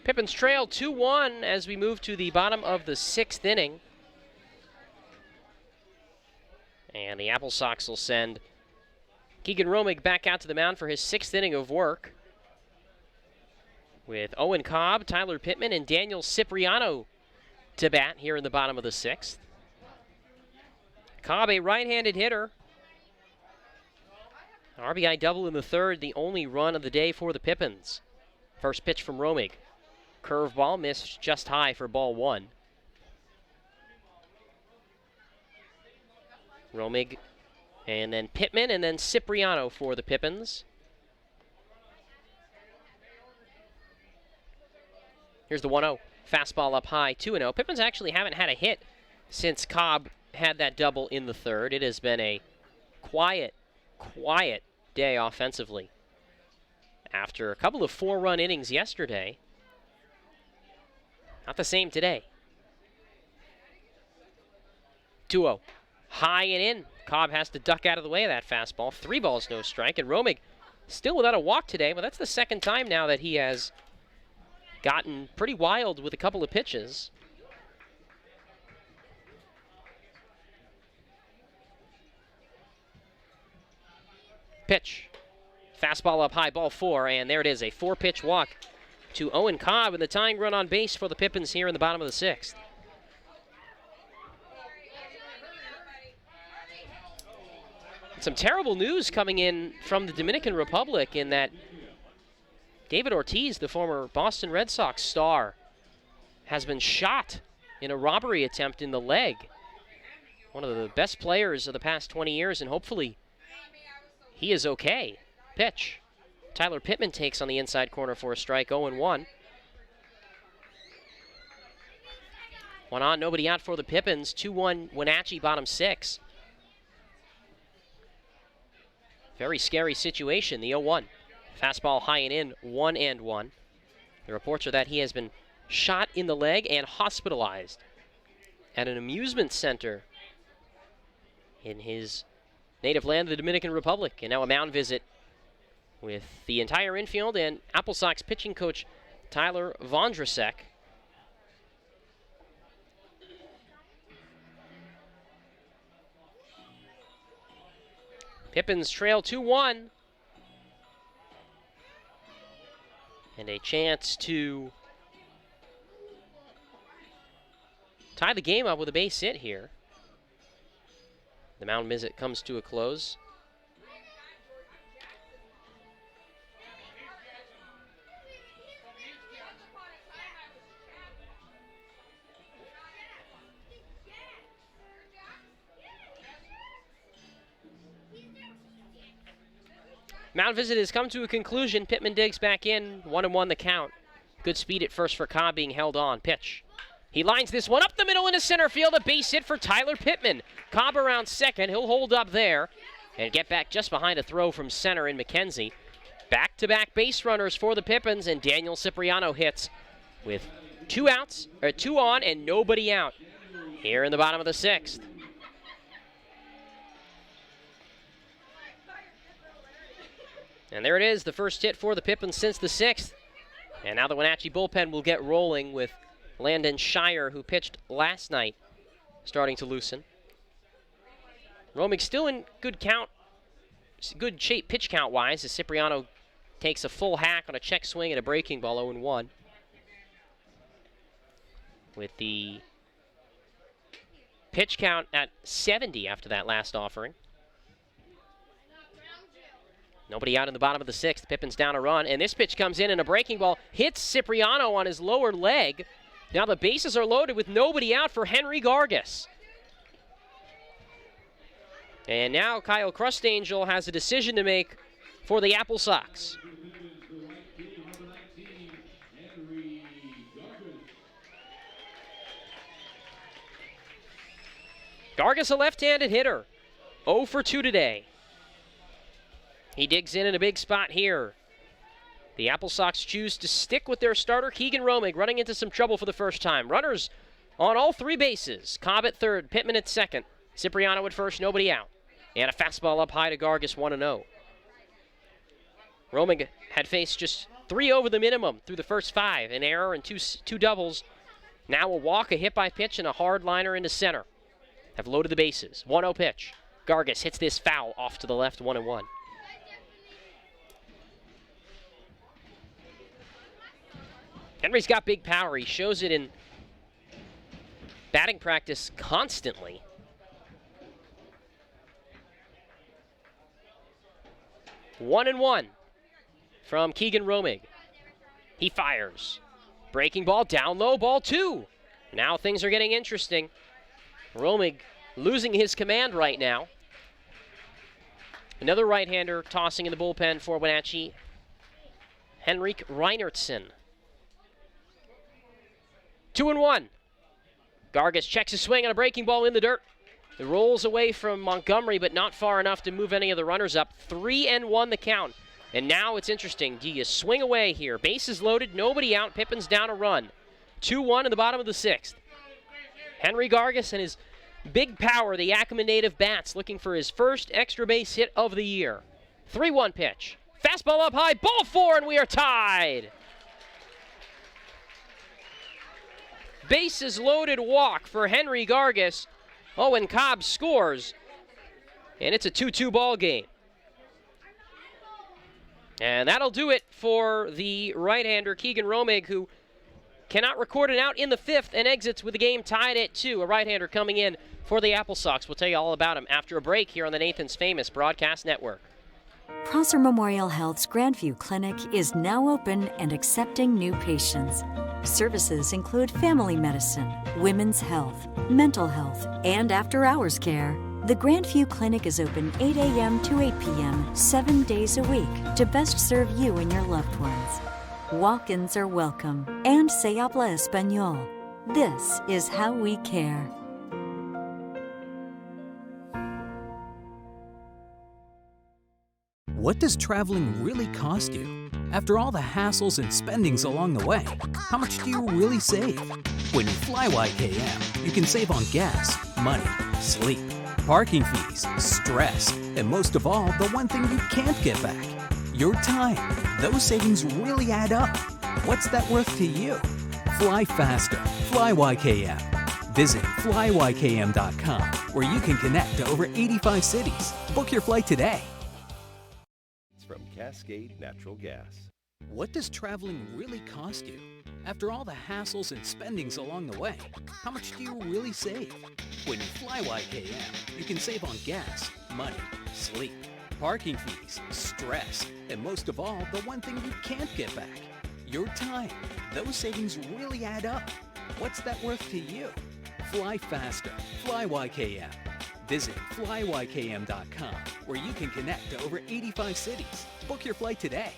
Pippins trail 2-1 as we move to the bottom of the 6th inning. And the Applesox will send Keegan Romig back out to the mound for his 6th inning of work, with Owen Cobb, Tyler Pittman, and Daniel Cipriano to bat here in the bottom of the 6th. Cobb, a right-handed hitter. RBI double in the 3rd, the only run of the day for the Pippins. First pitch from Romig. Curveball missed just high for ball 1. Romig, and then Pittman, and then Cipriano for the Pippins. Here's the 1-0. Fastball up high, 2-0. Pippins actually haven't had a hit since Cobb had that double in the 3rd. It has been a quiet day offensively. After a couple of 4-run innings yesterday, not the same today. 2-0. High and in. Cobb has to duck out of the way of that fastball. 3 balls, no strike. And Romig still without a walk today, but that's the 2nd time now that he has gotten pretty wild with a couple of pitches. Pitch. Fastball up high, ball 4, and there it is, a 4-pitch walk to Owen Cobb, and the tying run on base for the Pippins here in the bottom of the 6th. Some terrible news coming in from the Dominican Republic in that David Ortiz, the former Boston Red Sox star, has been shot in a robbery attempt in the leg. One of the best players of the past 20 years, and hopefully he is okay. Pitch. Tyler Pittman takes on the inside corner for a strike, 0-1. One on, nobody out for the Pippins. 2-1 Wenatchee, bottom 6. Very scary situation, the 0-1. Fastball high and in, 1-1. The reports are that he has been shot in the leg and hospitalized at an amusement center in his native land, the Dominican Republic. And now a mound visit with the entire infield and Applesox pitching coach Tyler Vondrasek. Pippins trail 2-1. And a chance to tie the game up with a base hit here. The mound visit comes to a close. Mound visit has come to a conclusion. Pittman digs back in, 1-1 the count. Good speed at first for Cobb, being held on. Pitch. He lines this one up the middle into center field, a base hit for Tyler Pittman. Cobb around second, he'll hold up there and get back just behind a throw from center in McKenzie. Back-to-back base runners for the Pippins, and Daniel Cipriano hits with 2 outs, or 2 on and nobody out here in the bottom of the 6th. And there it is, the first hit for the Pippins since the 6th. And now the Wenatchee bullpen will get rolling with Landon Shire, who pitched last night, starting to loosen. Romig still in good shape pitch count-wise, as Cipriano takes a full hack on a check swing and a breaking ball, 0-1. With the pitch count at 70 after that last offering. Nobody out in the bottom of the 6th. Pippins down a run, and this pitch comes in and a breaking ball hits Cipriano on his lower leg. Now the bases are loaded with nobody out for Henry Gargis. And now Kyle Crustangel has a decision to make for the Applesox. Gargis, a left-handed hitter, 0 for 2 today. He digs in a big spot here. The Applesox choose to stick with their starter, Keegan Romig, running into some trouble for the first time. Runners on all 3 bases. Cobb at third, Pittman at second, Cipriano at first, nobody out. And a fastball up high to Gargis, 1-0. Romig had faced just 3 over the minimum through the first 5. An error and two doubles. Now a walk, a hit by pitch, and a hard liner into center. Have loaded the bases. 1-0 pitch. Gargis hits this foul off to the left, 1-1. Henry's got big power. He shows it in batting practice constantly. One and one from Keegan Romig. He fires. Breaking ball down low, ball 2. Now things are getting interesting. Romig losing his command right now. Another right-hander tossing in the bullpen for Wenatchee, Henrik Reinertsen. 2-1. Gargis checks his swing on a breaking ball in the dirt. It rolls away from Montgomery, but not far enough to move any of the runners up. 3-1 the count. And now it's interesting. Do you swing away here? Bases loaded, nobody out. Pippins down a run. 2-1 in the bottom of the 6th. Henry Gargis and his big power, the Yakima native bats, looking for his first extra base hit of the year. 3-1 pitch. Fastball up high, ball 4, and we are tied. Bases loaded walk for Henry Gargis. Owen Cobb scores, and it's a 2-2 ball game. And that'll do it for the right-hander Keegan Romig, who cannot record an out in the 5th and exits with the game tied at 2. A right-hander coming in for the Applesox. We'll tell you all about him after a break here on the Nathan's Famous Broadcast Network. Prosser Memorial Health's Grandview Clinic is now open and accepting new patients. Services include family medicine, women's health, mental health, and after-hours care. The Grandview Clinic is open 8 a.m. to 8 p.m. 7 days a week to best serve you and your loved ones. Walk-ins are welcome, and se habla español. This is how we care. What does traveling really cost you? After all the hassles and spendings along the way, how much do you really save? When you fly YKM, you can save on gas, money, sleep, parking fees, stress, and most of all, the one thing you can't get back, your time. Those savings really add up. What's that worth to you? Fly faster. Fly YKM. Visit flyykm.com, where you can connect to over 85 cities. Book your flight today. From Cascade Natural Gas. What does traveling really cost you? After all the hassles and spendings along the way, how much do you really save? When you fly YKM, you can save on gas, money, sleep, parking fees, stress, and most of all, the one thing you can't get back, your time. Those savings really add up. What's that worth to you? Fly faster. Fly YKM. Visit flyykm.com, where you can connect to over 85 cities. Book your flight today.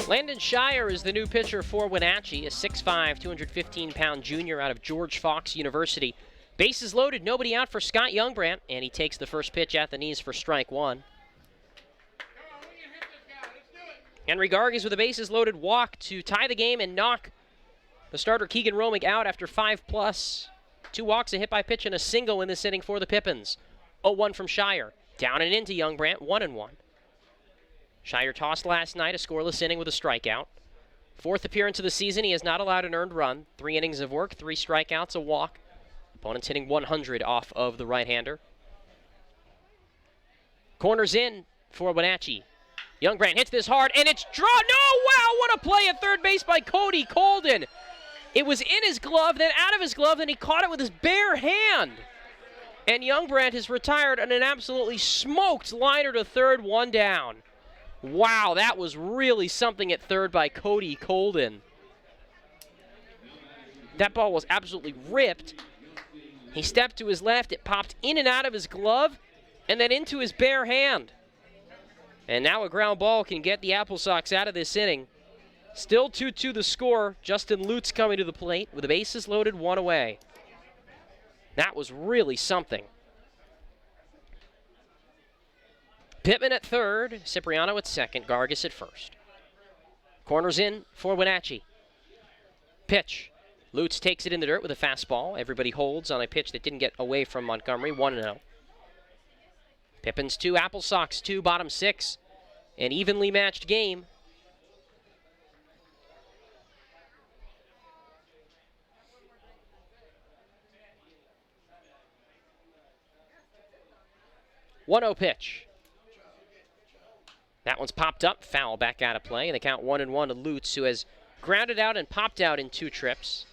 Landon Shire is the new pitcher for Wenatchee, a 6'5", 215-pound junior out of George Fox University. Bases loaded, nobody out for Scott Youngbrandt, and he takes the first pitch at the knees for strike one. Henry Gargis with a bases loaded walk to tie the game and knock the starter Keegan Romig out after 5+. 2 walks, a hit by pitch, and a single in this inning for the Pippins. 0-1 from Shire. Down and into Youngbrandt, 1-1. Shire tossed last night, a scoreless inning with a strikeout. 4th appearance of the season, he has not allowed an earned run. 3 innings of work, 3 strikeouts, a walk. Opponents hitting 100 off of the right-hander. Corners in for Wenatchee. Youngbrandt hits this hard, and it's drawn. No, wow, what a play at third base by Cody Colden. It was in his glove, then out of his glove, then he caught it with his bare hand. And Youngbrandt has retired on an absolutely smoked liner to third, 1 down. Wow, that was really something at third by Cody Colden. That ball was absolutely ripped. He stepped to his left, it popped in and out of his glove, and then into his bare hand. And now a ground ball can get the Applesox out of this inning. Still 2-2 the score. Justin Lutz coming to the plate with the bases loaded, 1 away. That was really something. Pittman at third, Cipriano at second, Gargis at first. Corners in for Wenatchee. Pitch. Lutz takes it in the dirt with a fastball. Everybody holds on a pitch that didn't get away from Montgomery, 1-0. Pippins 2, Applesox 2, bottom 6. An evenly matched game. One-0 pitch. That one's popped up, foul back out of play, and the count 1-1 to Lutz, who has grounded out and popped out in 2 trips.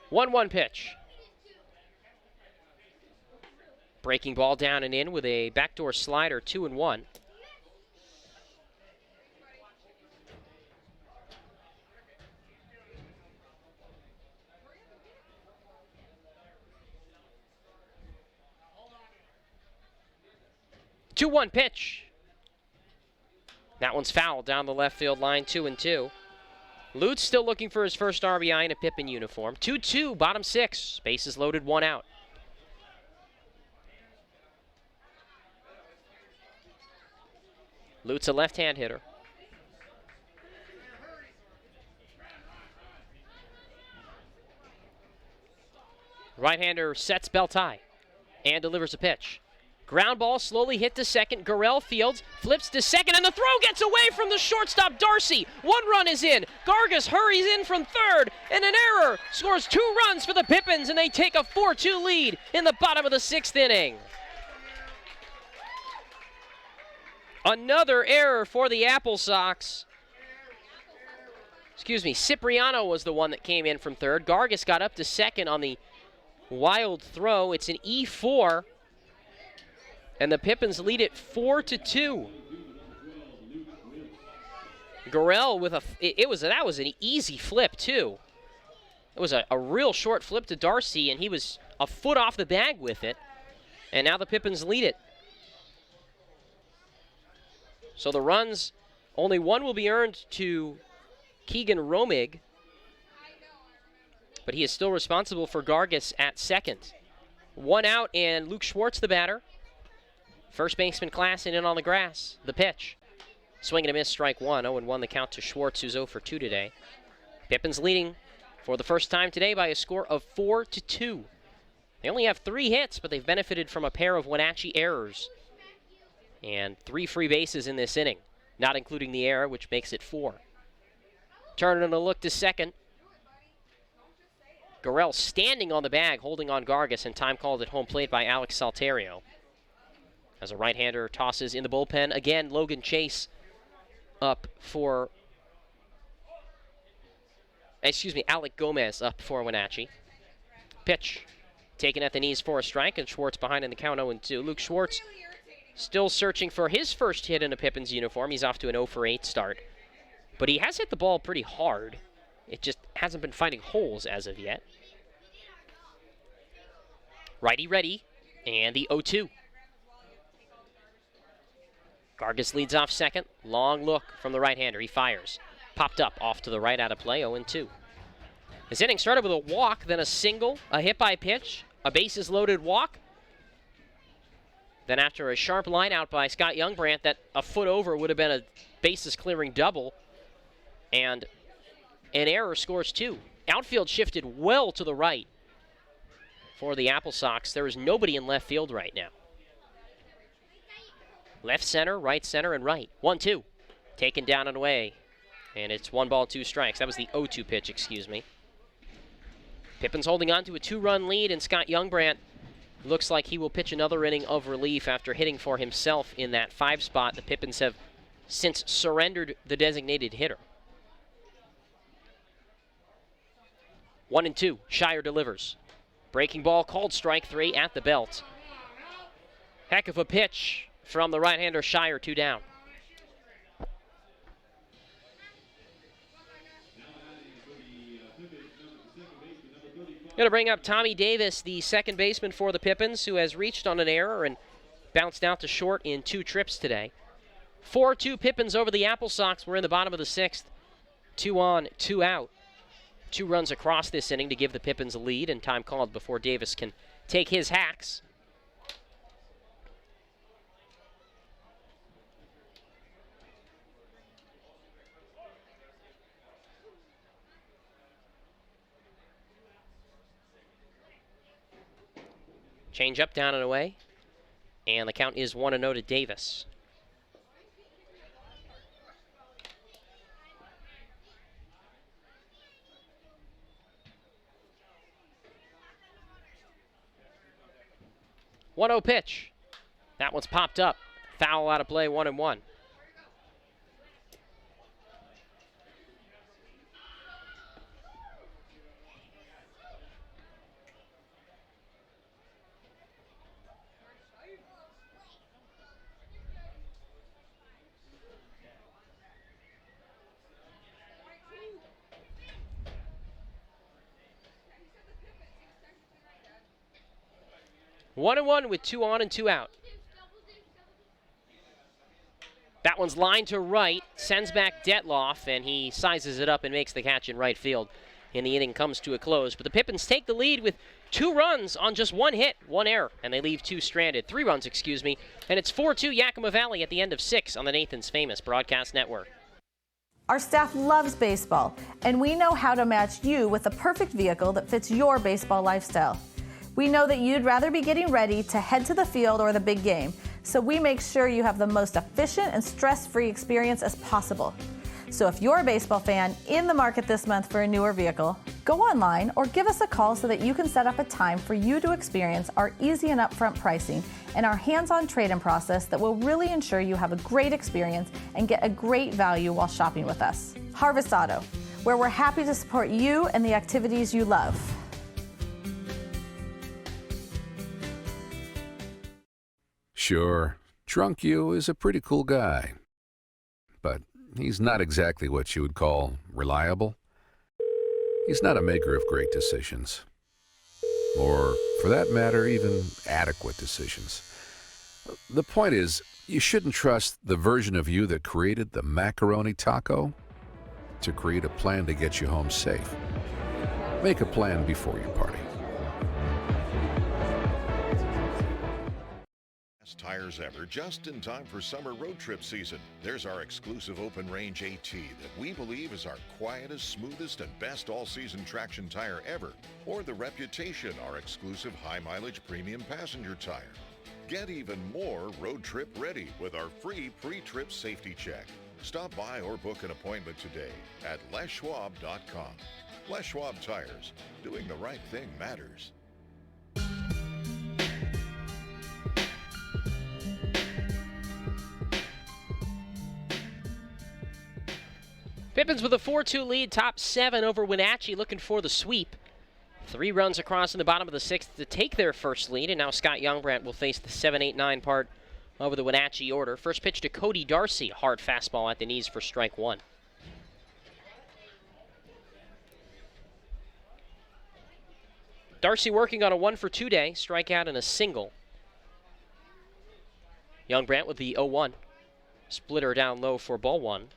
One pitch. Breaking ball down and in with a backdoor slider, 2-1. Two-one pitch. That one's fouled down the left field line, 2-2. Lutz still looking for his first RBI in a Pippin uniform. 2-2, bottom 6. Bases loaded, 1 out. Lutz a left-hand hitter. Right-hander sets belt high and delivers a pitch. Ground ball slowly hit to second. Gurrell fields, flips to second, and the throw gets away from the shortstop, Darcy. 1 run is in. Gargis hurries in from third, and an error scores 2 runs for the Pippins, and they take a 4-2 lead in the bottom of the 6th inning. Another error for the Applesox. Excuse me, Cipriano was the one that came in from third. Gargis got up to second on the wild throw. It's an E4. And the Pippins lead it 4-2. Gurrell with that was an easy flip too. It was a real short flip to Darcy, and he was a foot off the bag with it. And now the Pippins lead it. So the runs, only 1 will be earned to Keegan Romig, but he is still responsible for Gargis at second. 1 out, and Luke Schwartz the batter. First baseman Klassen in on the grass. The pitch. Swing and a miss, strike 1. 0-1 the count to Schwartz, who's 0 for 2 today. Pippins leading for the first time today by a score of 4-2. They only have 3 hits, but they've benefited from a pair of Wenatchee errors. And 3 free bases in this inning, not including the error, which makes it 4. Turning a look to second. Gurrell standing on the bag, holding on Gargis, and time called at home plate by Alex Salterio. As a right-hander tosses in the bullpen. Again, Logan Chase up for... Alec Gomez up for Wenatchee. Pitch. Taken at the knees for a strike, and Schwartz behind in the count 0-2. Luke Schwartz still searching for his first hit in a Pippins uniform. He's off to an 0-for-8 start. But he has hit the ball pretty hard. It just hasn't been finding holes as of yet. Righty ready, and the 0-2. Gargis leads off second. Long look from the right-hander. He fires. Popped up off to the right out of play, 0-2. His inning started with a walk, then a single, a hit by pitch, a bases loaded walk. Then after a sharp line out by Scott Youngbrandt that a foot over would have been a bases clearing double, and an error scores 2. Outfield shifted well to the right for the Applesox. There is nobody in left field right now. Left center, and right. 1-2. Taken down and away. And it's 1 ball, 2 strikes. That was the 0-2 pitch, excuse me. Pippins holding on to a 2-run lead, and Scott Youngbrandt looks like he will pitch another inning of relief after hitting for himself in that 5 spot. The Pippins have since surrendered the designated hitter. 1-2. Shire delivers. Breaking ball called strike 3 at the belt. Heck of a pitch from the right-hander Shire, 2 down. Going to bring up Tommy Davis, the second baseman for the Pippins, who has reached on an error and bounced out to short in 2 trips today. 4-2 Pippins over the Applesox. We're in the bottom of the 6th. 2 on, 2 out. 2 runs across this inning to give the Pippins a lead, and time called before Davis can take his hacks. Change up, down and away. And the count is 1-0 to Davis. One-0 pitch. That one's popped up. Foul out of play, 1-1. One and one with 2 on and 2 out. That one's lined to right, sends back Detloff, and he sizes it up and makes the catch in right field. And the inning comes to a close. But the Pippins take the lead with 2 runs on just 1 hit, 1 error, and they leave 2 stranded. 3 runs, excuse me. And it's 4-2 Yakima Valley at the end of 6 on the Nathan's Famous Broadcast Network. Our staff loves baseball, and we know how to match you with the perfect vehicle that fits your baseball lifestyle. We know that you'd rather be getting ready to head to the field or the big game, so we make sure you have the most efficient and stress-free experience as possible. So if you're a baseball fan in the market this month for a newer vehicle, go online or give us a call so that you can set up a time for you to experience our easy and upfront pricing and our hands-on trade-in process that will really ensure you have a great experience and get a great value while shopping with us. Harvest Auto, where we're happy to support you and the activities you love. Sure, Drunk You is a pretty cool guy, but he's not exactly what you would call reliable. He's not a maker of great decisions, or, for that matter, even adequate decisions. The point is, you shouldn't trust the version of you that created the macaroni taco to create a plan to get you home safe. Make a plan before you party. Tires ever, just in time for summer road trip season. There's our exclusive open range AT that we believe is our quietest, smoothest, and best all-season traction tire ever. Or the Reputation, our exclusive high-mileage premium passenger tire. Get even more road trip ready with our free pre-trip safety check. Stop by or book an appointment today at leschwab.com. Les Schwab Tires. Doing the right thing matters. Pippins with a 4-2 lead, top 7 over Wenatchee, looking for the sweep. 3 runs across in the bottom of the 6th to take their first lead, and now Scott Youngbrandt will face the 7-8-9 part over the Wenatchee order. First pitch to Cody Darcy, a hard fastball at the knees for strike 1. Darcy working on a 1-for-2 day, strikeout and a single. Young Brant with the 0-1. Splitter down low for ball one.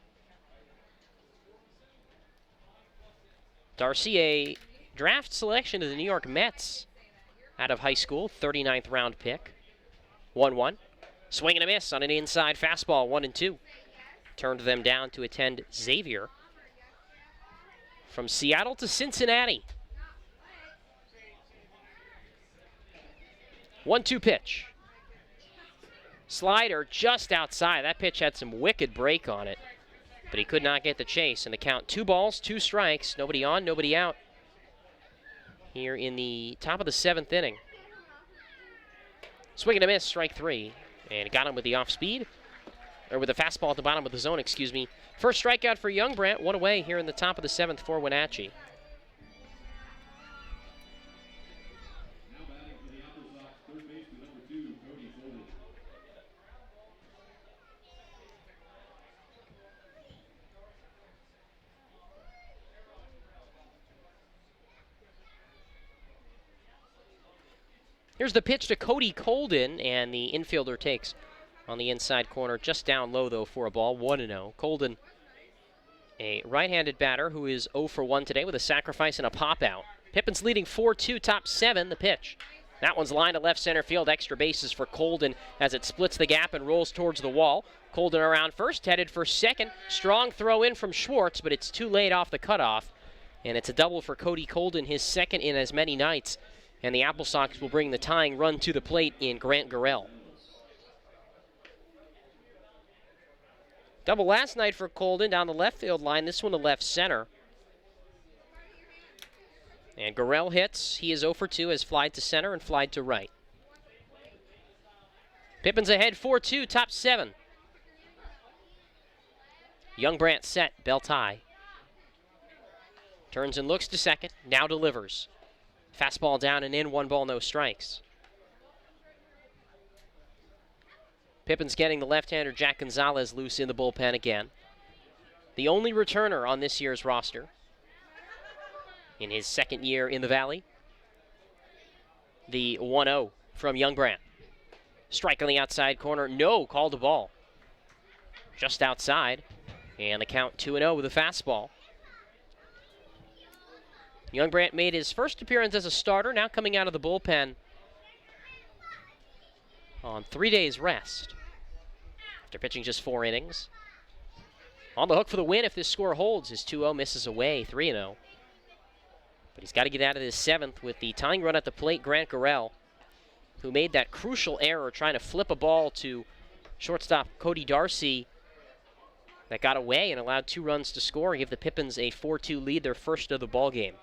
Darcy, a draft selection of the New York Mets out of high school, 39th round pick. 1-1. Swing and a miss on an inside fastball, 1-2. Turned them down to attend Xavier. From Seattle to Cincinnati. 1-2 pitch. Slider just outside. That pitch had some wicked break on it, but he could not get the chase. And the count, 2 balls, 2 strikes. Nobody on, nobody out here in the top of the 7th inning. Swing and a miss, strike 3. And got him with the off speed, or with a fastball at the bottom of the zone, excuse me. First strikeout for Young Brant, 1 away here in the top of the 7th for Wenatchee. Now batting for the Applesox, third baseman number 2, Cody Foley. Here's the pitch to Cody Colden, and the infielder takes on the inside corner, just down low, though, for a ball, 1-0. Colden, a right-handed batter who is 0 for 1 today with a sacrifice and a pop-out. Pippins leading 4-2, top 7, the pitch. That one's lined to left center field, extra bases for Colden as it splits the gap and rolls towards the wall. Colden around first, headed for second. Strong throw in from Schwartz, but it's too late off the cutoff. And it's a double for Cody Colden, his second in as many nights. And the Applesox will bring the tying run to the plate in Grant Gurrell. Double last night for Colden down the left field line, this one to left center. And Gurrell hits. He is 0 for 2, has flied to center and flied to right. Pippins ahead 4-2, top 7. Young Brant set, belt high. Turns and looks to second, now delivers. Fastball down and in, 1 ball, no strikes. Pippins getting the left-hander Jack Gonzalez loose in the bullpen again. The only returner on this year's roster in his second year in the Valley. The 1-0 from Young Brant. Strike on the outside corner, no, called a ball. Just outside, and the count 2-0 with a fastball. Young Brant made his first appearance as a starter, now coming out of the bullpen on 3 days rest after pitching just 4 innings. On the hook for the win if this score holds. His 2-0 misses away, 3-0. But he's got to get out of this 7th with the tying run at the plate, Grant Gurrell, who made that crucial error trying to flip a ball to shortstop Cody Darcy that got away and allowed 2 runs to score and give the Pippins a 4-2 lead, their first of the ball game.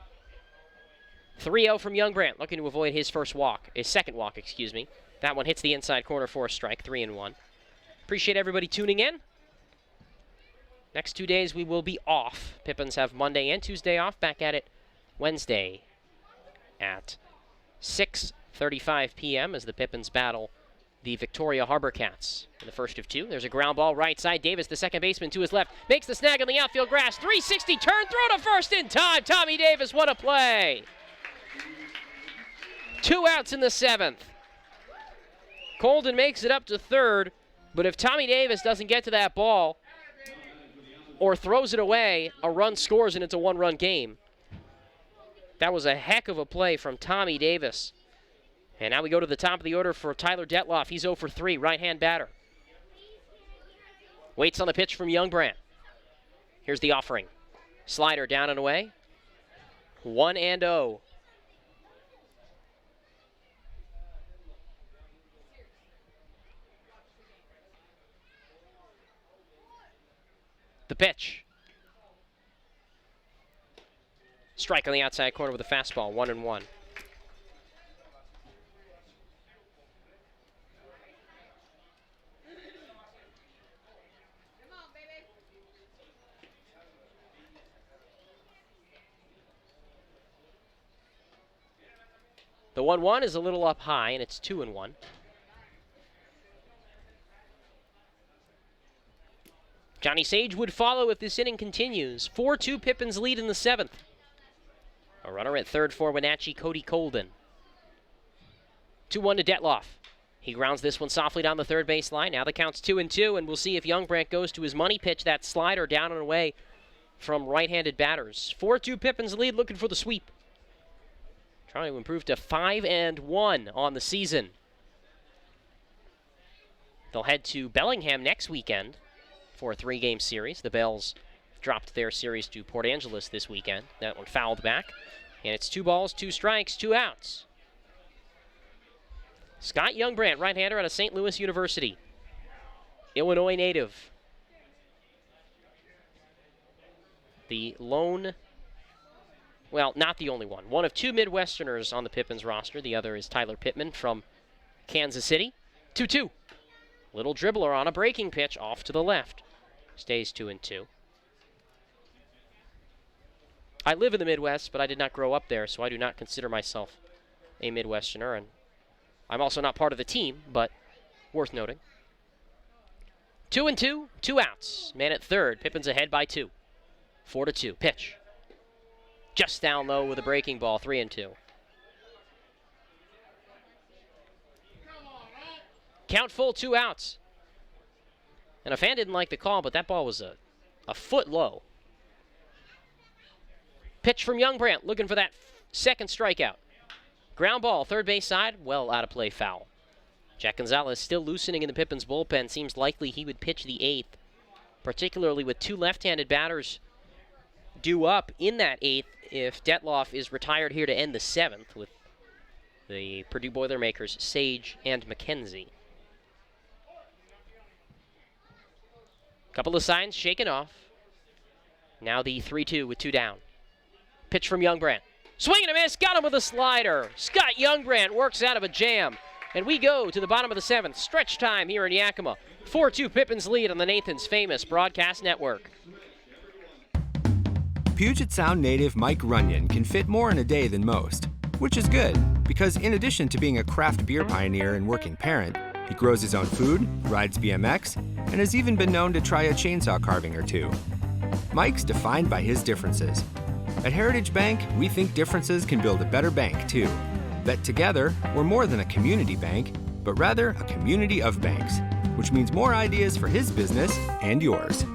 3-0 from Young Brant, looking to avoid his second walk, excuse me. That one hits the inside corner for a strike, 3-1. Appreciate everybody tuning in. Next 2 days we will be off. Pippins have Monday and Tuesday off, back at it Wednesday at 6:35 p.m. as the Pippins battle the Victoria Harbor Cats. In the first of 2, there's a ground ball right side. Davis, the second baseman, to his left, makes the snag on the outfield grass. 360 turn, throw to first in time. Tommy Davis, what a play. 2 outs in the 7th. Colden makes it up to third, but if Tommy Davis doesn't get to that ball or throws it away, a run scores and it's a 1-run game. That was a heck of a play from Tommy Davis. And now we go to the top of the order for Tyler Detloff. He's 0 for 3, right-hand batter. Waits on the pitch from Young Brant. Here's the offering. Slider down and away. 1-0. The pitch. Strike on the outside corner with a fastball, 1-1. The 1-1 is a little up high, and it's 2-1. Johnny Sage would follow if this inning continues. 4-2 Pippins lead in the 7th. A runner at third for Wenatchee, Cody Colden. 2-1 to Detloff. He grounds this one softly down the third base line. Now the count's 2-2, and we'll see if Youngbrandt goes to his money pitch, that slider down and away from right-handed batters. 4-2 Pippins lead, looking for the sweep. Trying to improve to 5-1 on the season. They'll head to Bellingham next weekend for a 3-game series. The Bells dropped their series to Port Angeles this weekend. That one fouled back. And it's 2 balls, 2 strikes, 2 outs. Scott Youngbrandt, right-hander out of St. Louis University. Illinois native. The lone, well, not the only one. One of 2 Midwesterners on the Pippins roster. The other is Tyler Pittman from Kansas City. 2-2. Little dribbler on a breaking pitch off to the left. Stays 2-2. I live in the Midwest, but I did not grow up there, so I do not consider myself a Midwesterner, and I'm also not part of the team, but worth noting. 2-2, 2 outs. Man at third. Pippins ahead by 2. 4-2. Pitch. Just down low with a breaking ball. 3-2. Count full, 2 outs. And a fan didn't like the call, but that ball was a foot low. Pitch from Youngbrandt, looking for that second strikeout. Ground ball, third base side, well out of play, foul. Jack Gonzalez still loosening in the Pippins bullpen. Seems likely he would pitch the 8th, particularly with 2 left-handed batters due up in that 8th if Detloff is retired here to end the 7th with the Purdue Boilermakers, Sage and McKenzie. Couple of signs shaken off. Now the 3-2 with 2 down. Pitch from Youngbrandt. Swing and a miss, got him with a slider. Scott Youngbrandt works out of a jam. And we go to the bottom of the 7th. Stretch time here in Yakima. 4-2 Pippins lead on the Nathan's Famous Broadcast Network. Puget Sound native Mike Runyon can fit more in a day than most, which is good, because in addition to being a craft beer pioneer and working parent, he grows his own food, rides BMX, and has even been known to try a chainsaw carving or 2. Mike's defined by his differences. At Heritage Bank, we think differences can build a better bank, too. That together, we're more than a community bank, but rather a community of banks, which means more ideas for his business and yours.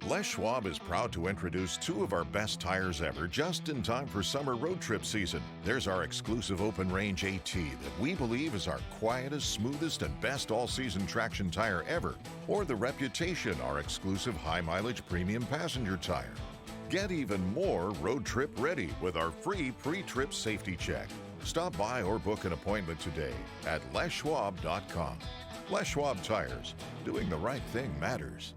Les Schwab is proud to introduce 2 of our best tires ever just in time for summer road trip season. There's our exclusive open range AT that we believe is our quietest, smoothest, and best all-season traction tire ever. Or the Reputation, our exclusive high-mileage premium passenger tire. Get even more road trip ready with our free pre-trip safety check. Stop by or book an appointment today at leschwab.com. Les Schwab Tires. Doing the right thing matters.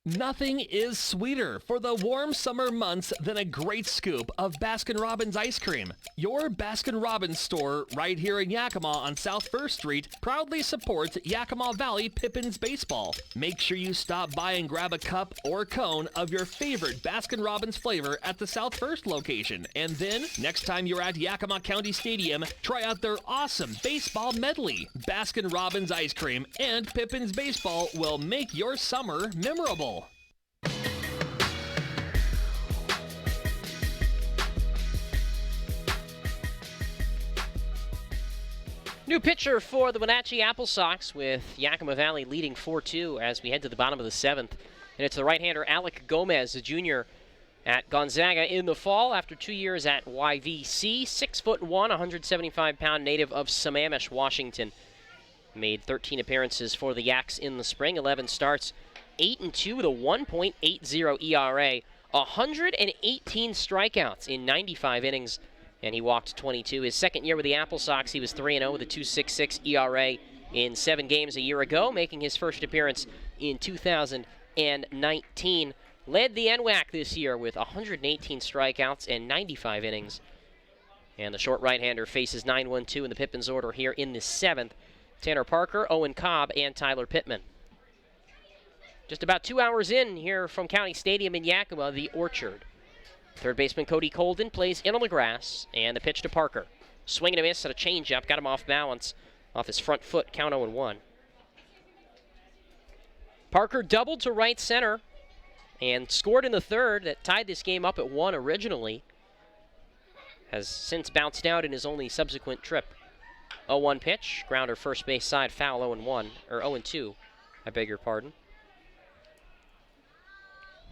Nothing is sweeter for the warm summer months than a great scoop of Baskin-Robbins ice cream. Your Baskin-Robbins store right here in Yakima on South 1st Street proudly supports Yakima Valley Pippins Baseball. Make sure you stop by and grab a cup or cone of your favorite Baskin-Robbins flavor at the South 1st location. And then, next time you're at Yakima County Stadium, try out their awesome baseball medley. Baskin-Robbins ice cream and Pippins Baseball will make your summer memorable. New pitcher for the Wenatchee Applesox, with Yakima Valley leading 4-2 as we head to the bottom of the 7th. And it's the right-hander Alec Gomez, a junior at Gonzaga in the fall after 2 years at YVC. 6'1", 175-pound native of Sammamish, Washington. Made 13 appearances for the Yaks in the spring, 11 starts, 8-2 with a 1.80 ERA, 118 strikeouts in 95 innings. And he walked 22. His second year with the Applesox, he was 3-0 with a 2.66 ERA in 7 games a year ago, making his first appearance in 2019. Led the NWAC this year with 118 strikeouts and 95 innings. And the short right-hander faces 9-1-2 in the Pippins order here in the 7th. Tanner Parker, Owen Cobb, and Tyler Pittman. Just about 2 hours in here from County Stadium in Yakima, the Orchard. Third baseman Cody Colden plays in on the grass, and the pitch to Parker. Swing and a miss at a changeup, got him off balance, off his front foot, count 0-1. Parker doubled to right center, and scored in the third that tied this game up at 1 originally. Has since bounced out in his only subsequent trip. 0-1 pitch, grounder first base side, foul 0-1, or 0-2, I beg your pardon.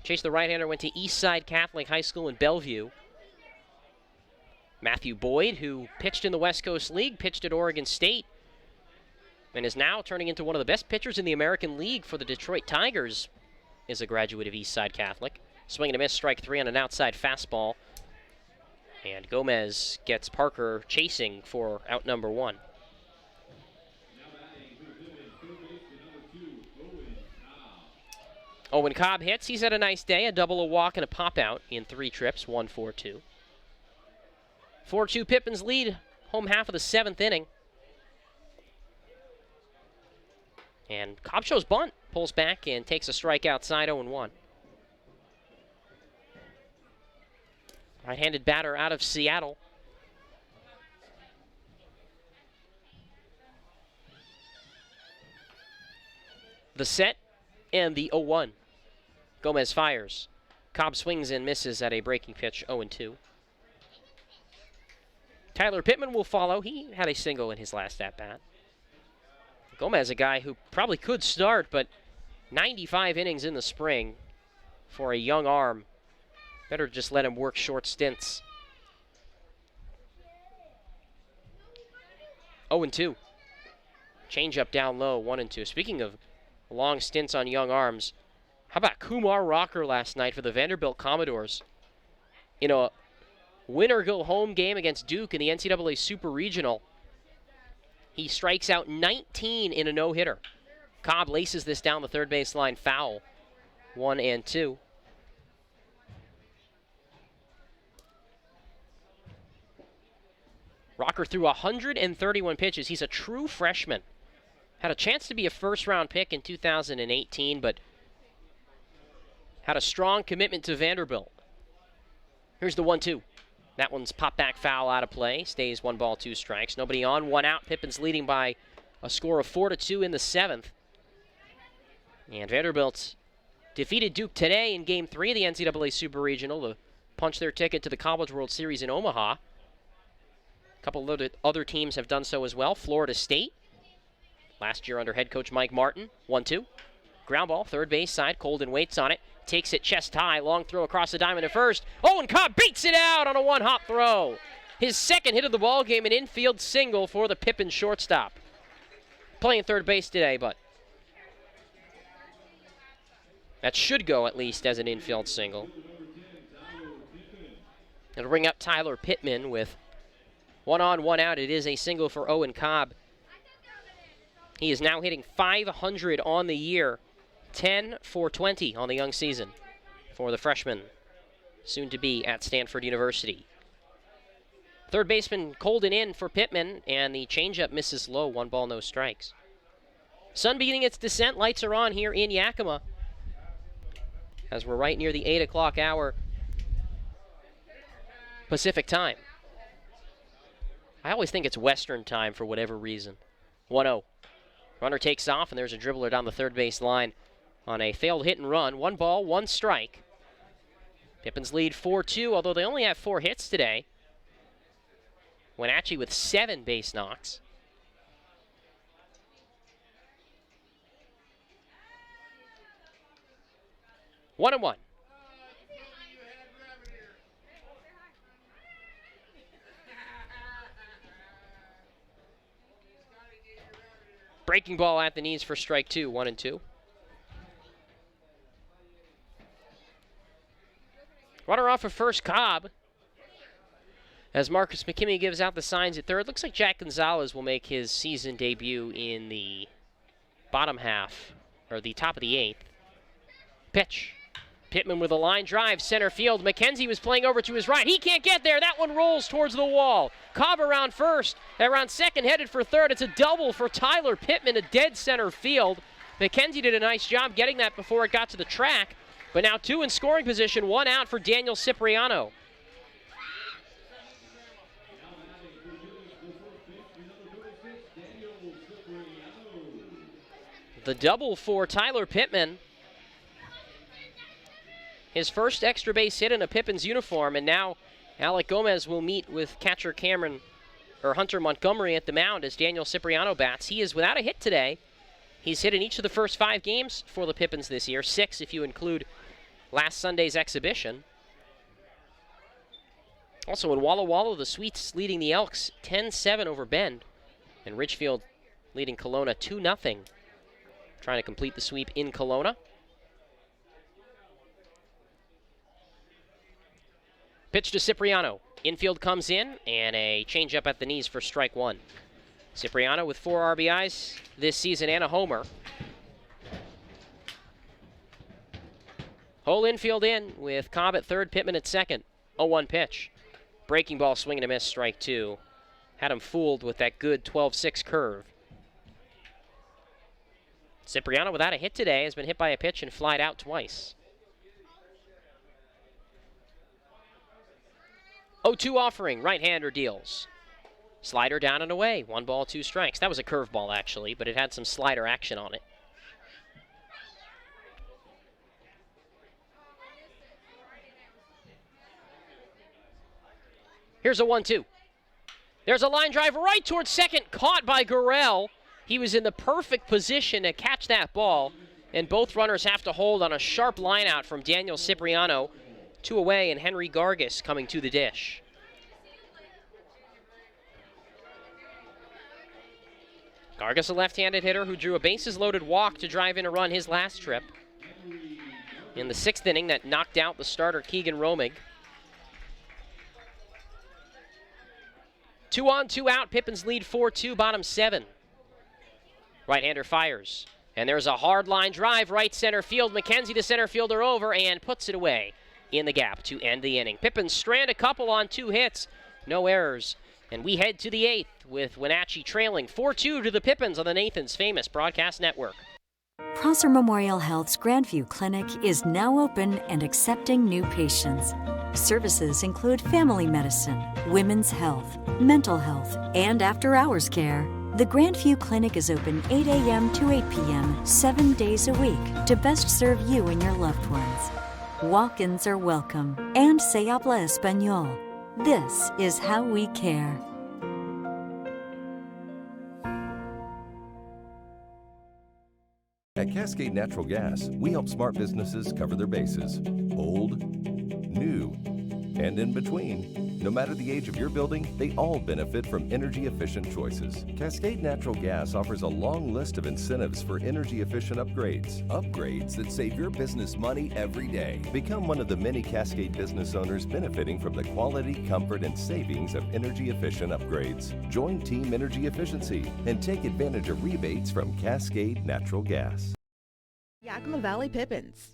Chase, the right-hander, went to Eastside Catholic High School in Bellevue. Matthew Boyd, who pitched in the West Coast League, pitched at Oregon State, and is now turning into one of the best pitchers in the American League for the Detroit Tigers, is a graduate of Eastside Catholic. Swing and a miss, strike 3 on an outside fastball. And Gomez gets Parker chasing for out number 1. Owen Cobb hits. He's had a nice day. A double, a walk, and a pop-out in 3 trips. 1-4-2. 4-2 Pippins lead. Home half of the 7th inning. And Cobb shows bunt. Pulls back and takes a strike outside. 0-1. Right-handed batter out of Seattle. The set and the 0-1. Gomez fires. Cobb swings and misses at a breaking pitch, 0-2. Tyler Pittman will follow. He had a single in his last at-bat. Gomez, a guy who probably could start, but 95 innings in the spring for a young arm. Better just let him work short stints. 0-2. Change-up down low, 1-2. Speaking of long stints on young arms, how about Kumar Rocker last night for the Vanderbilt Commodores? In a win-or-go-home game against Duke in the NCAA Super Regional, he strikes out 19 in a no-hitter. Cobb laces this down the third baseline foul. 1-2. Rocker threw 131 pitches. He's a true freshman. Had a chance to be a first-round pick in 2018, but had a strong commitment to Vanderbilt. Here's the 1-2. That one's popped back foul out of play. Stays 1 ball, 2 strikes. Nobody on, 1 out. Pippins leading by a score of 4-2 in the 7th. And Vanderbilt defeated Duke today in Game 3 of the NCAA Super Regional to punch their ticket to the College World Series in Omaha. A couple of other teams have done so as well. Florida State, last year under head coach Mike Martin. 1-2. Ground ball, third base side. Colden waits on it. Takes it chest high. Long throw across the diamond to first. Owen Cobb beats it out on a 1-hop throw. His second hit of the ball game, an infield single for the Pippin shortstop. Playing third base today, but that should go at least as an infield single. It'll bring up Tyler Pittman with 1 on, 1 out. It is a single for Owen Cobb. He is now hitting .500 on the year. 10 for 20 on the young season for the freshman, soon to be at Stanford University. Third baseman Colden in for Pittman, and the changeup misses low. 1 ball, no strikes. Sun beginning its descent. Lights are on here in Yakima as we're right near the 8 o'clock hour Pacific time. I always think it's Western time for whatever reason. 1-0. Runner takes off, and there's a dribbler down the third base line on a failed hit and run. 1 ball, 1 strike. Pippins lead 4-2, although they only have 4 hits today. Wenatchee with 7 base knocks. One and 1. Breaking ball at the knees for strike 2, 1-2. Runner off for first, Cobb. As Marcus McKimmey gives out the signs at third. Looks like Jack Gonzalez will make his season debut in the bottom half, or the top of the 8th. Pitch. Pittman with a line drive, center field. McKenzie was playing over to his right. He can't get there. That one rolls towards the wall. Cobb around first, around second, headed for third. It's a double for Tyler Pittman, a dead center field. McKenzie did a nice job getting that before it got to the track. But now 2 in scoring position, 1 out for Daniel Cipriano. The double for Tyler Pittman. his first extra base hit in a Pippins uniform, and now Alec Gomez will meet with catcher Hunter Montgomery at the mound as Daniel Cipriano bats. He is without a hit today. He's hit in each of the first 5 games for the Pippins this year, 6 if you include last Sunday's exhibition. Also in Walla Walla, the Sweets leading the Elks 10-7 over Bend, and Ridgefield leading Kelowna 2-0. Trying to complete the sweep in Kelowna. Pitch to Cipriano. Infield comes in, and a changeup at the knees for strike 1. Cipriano with 4 RBIs this season and a homer. Whole infield in with Cobb at third, Pittman at second. 0-1 pitch. Breaking ball, swing and a miss, strike 2. Had him fooled with that good 12-6 curve. Cipriano without a hit today, has been hit by a pitch and flied out twice. 0-2 offering, right-hander deals. Slider down and away, 1 ball, 2 strikes. That was a curveball actually, but it had some slider action on it. Here's a 1-2. There's a line drive right towards second, caught by Gurrell. He was in the perfect position to catch that ball, and both runners have to hold on a sharp line out from Daniel Cipriano. 2 away, and Henry Gargis coming to the dish. Gargis, a left-handed hitter who drew a bases-loaded walk to drive in a run his last trip. In the 6th inning, that knocked out the starter Keegan Romig. 2 on, 2 out. Pippins lead 4-2, bottom 7. Right-hander fires. And there's a hard line drive, right center field. McKenzie, the center fielder, over and puts it away in the gap to end the inning. Pippins strand a couple on 2 hits. No errors. And we head to the 8th with Wenatchee trailing 4-2 to the Pippins on the Nathan's Famous Broadcast Network. Prosser Memorial Health's Grandview Clinic is now open and accepting new patients. Services include family medicine, women's health, mental health, and after-hours care. The Grandview Clinic is open 8 a.m. to 8 p.m. 7 days a week to best serve you and your loved ones. Walk-ins are welcome, and se habla español. This is how we care. At Cascade Natural Gas, we help smart businesses cover their bases. Old, new, and in between. No matter the age of your building, they all benefit from energy-efficient choices. Cascade Natural Gas offers a long list of incentives for energy-efficient upgrades. Upgrades that save your business money every day. Become one of the many Cascade business owners benefiting from the quality, comfort, and savings of energy-efficient upgrades. Join Team Energy Efficiency and take advantage of rebates from Cascade Natural Gas. Yakima Valley Pippins.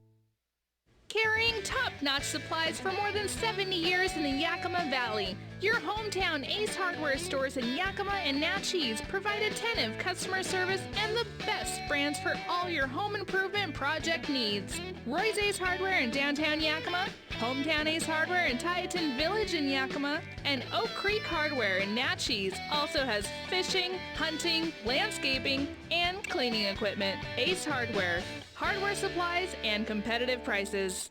Carrying top-notch supplies for more than 70 years in the Yakima Valley. Your hometown Ace Hardware stores in Yakima and Natchez provide attentive customer service and the best brands for all your home improvement project needs. Roy's Ace Hardware in downtown Yakima, Hometown Ace Hardware in Tieton Village in Yakima, and Oak Creek Hardware in Natchez also has fishing, hunting, landscaping, and cleaning equipment. Ace Hardware. Hardware supplies and competitive prices.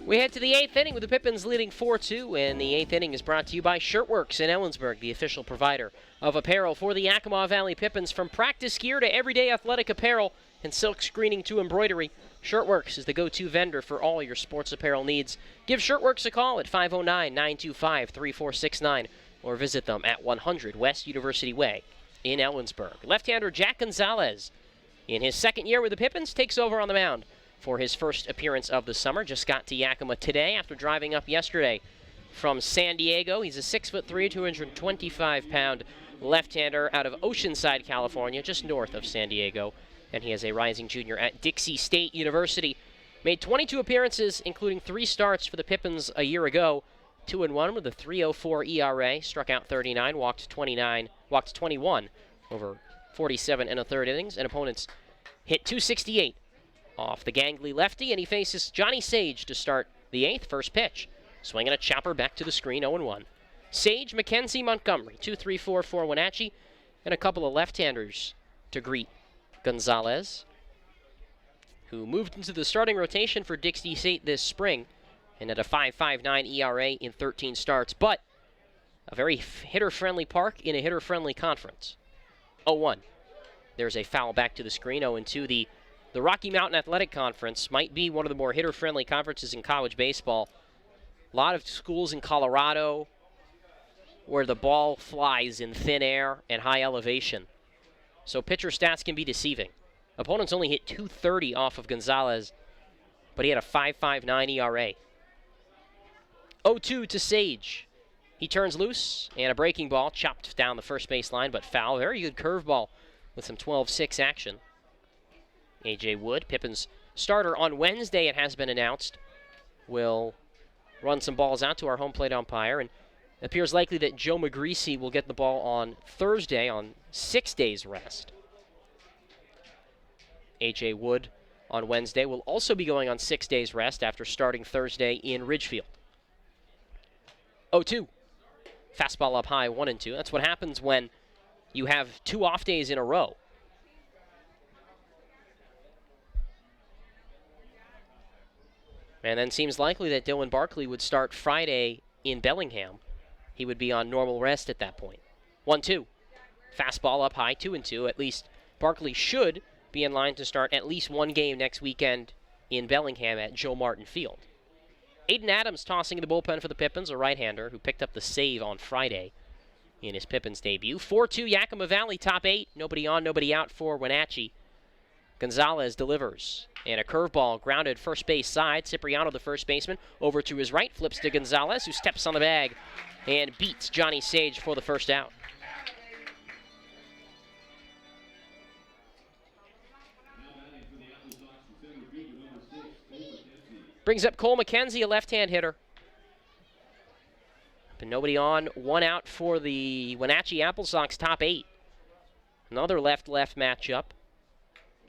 We head to the 8th inning with the Pippins leading 4-2, and the 8th inning is brought to you by Shirtworks in Ellensburg, the official provider of apparel for the Yakima Valley Pippins. From practice gear to everyday athletic apparel and silk screening to embroidery, Shirtworks is the go-to vendor for all your sports apparel needs. Give Shirtworks a call at 509-925-3469 or visit them at 100 West University Way in Ellensburg. Left-hander Jack Gonzalez, in his 2nd year with the Pippins, takes over on the mound for his first appearance of the summer. Just got to Yakima today after driving up yesterday from San Diego. He's a 6'3", 225-pound left-hander out of Oceanside, California, just north of San Diego. And he is a rising junior at Dixie State University. Made 22 appearances, including 3 starts for the Pippins a year ago. 2-1 with a 3.04 ERA, struck out 39, walked 21 over 47 and a third innings, and opponents hit 268 off the gangly lefty, and he faces Johnny Sage to start the 8th. First pitch, swinging a chopper back to the screen, 0-1. Sage, McKenzie, Montgomery, 2-3-4 for Wenatchee, and a couple of left-handers to greet Gonzalez, who moved into the starting rotation for Dixie State this spring and had a 5.59 ERA in 13 starts, but a very hitter-friendly park in a hitter-friendly conference. 0-1. There's a foul back to the screen. 0-2. The Rocky Mountain Athletic Conference might be one of the more hitter-friendly conferences in college baseball. A lot of schools in Colorado where the ball flies in thin air and high elevation. So pitcher stats can be deceiving. Opponents only hit .230 off of Gonzalez, but he had a 5.59 ERA. 0-2 to Sage. He turns loose, and a breaking ball chopped down the first base line, but foul. Very good curveball with some 12-6 action. A.J. Wood, Pippins starter on Wednesday, it has been announced, will run some balls out to our home plate umpire, and it appears likely that Joe McGreasy will get the ball on Thursday on 6 days rest. A.J. Wood on Wednesday will also be going on 6 days rest after starting Thursday in Ridgefield. 0-2. Fastball up high, 1-2. That's what happens when you have 2 off days in a row. And then seems likely that Dylan Barkley would start Friday in Bellingham. He would be on normal rest at that point. 1-2. Fastball up high, 2-2. At least Barkley should be in line to start at least one game next weekend in Bellingham at Joe Martin Field. Aiden Adams tossing in the bullpen for the Pippins, a right-hander who picked up the save on Friday in his Pippins debut. 4-2 Yakima Valley, top 8. Nobody on, nobody out for Wenatchee. Gonzalez delivers. And a curveball grounded first base side. Cipriano, the first baseman, over to his right. Flips to Gonzalez, who steps on the bag and beats Johnny Sage for the first out. Brings up Cole McKenzie, a left-hand hitter. But nobody on, 1 out for the Wenatchee Applesox, top 8. Another left-left matchup.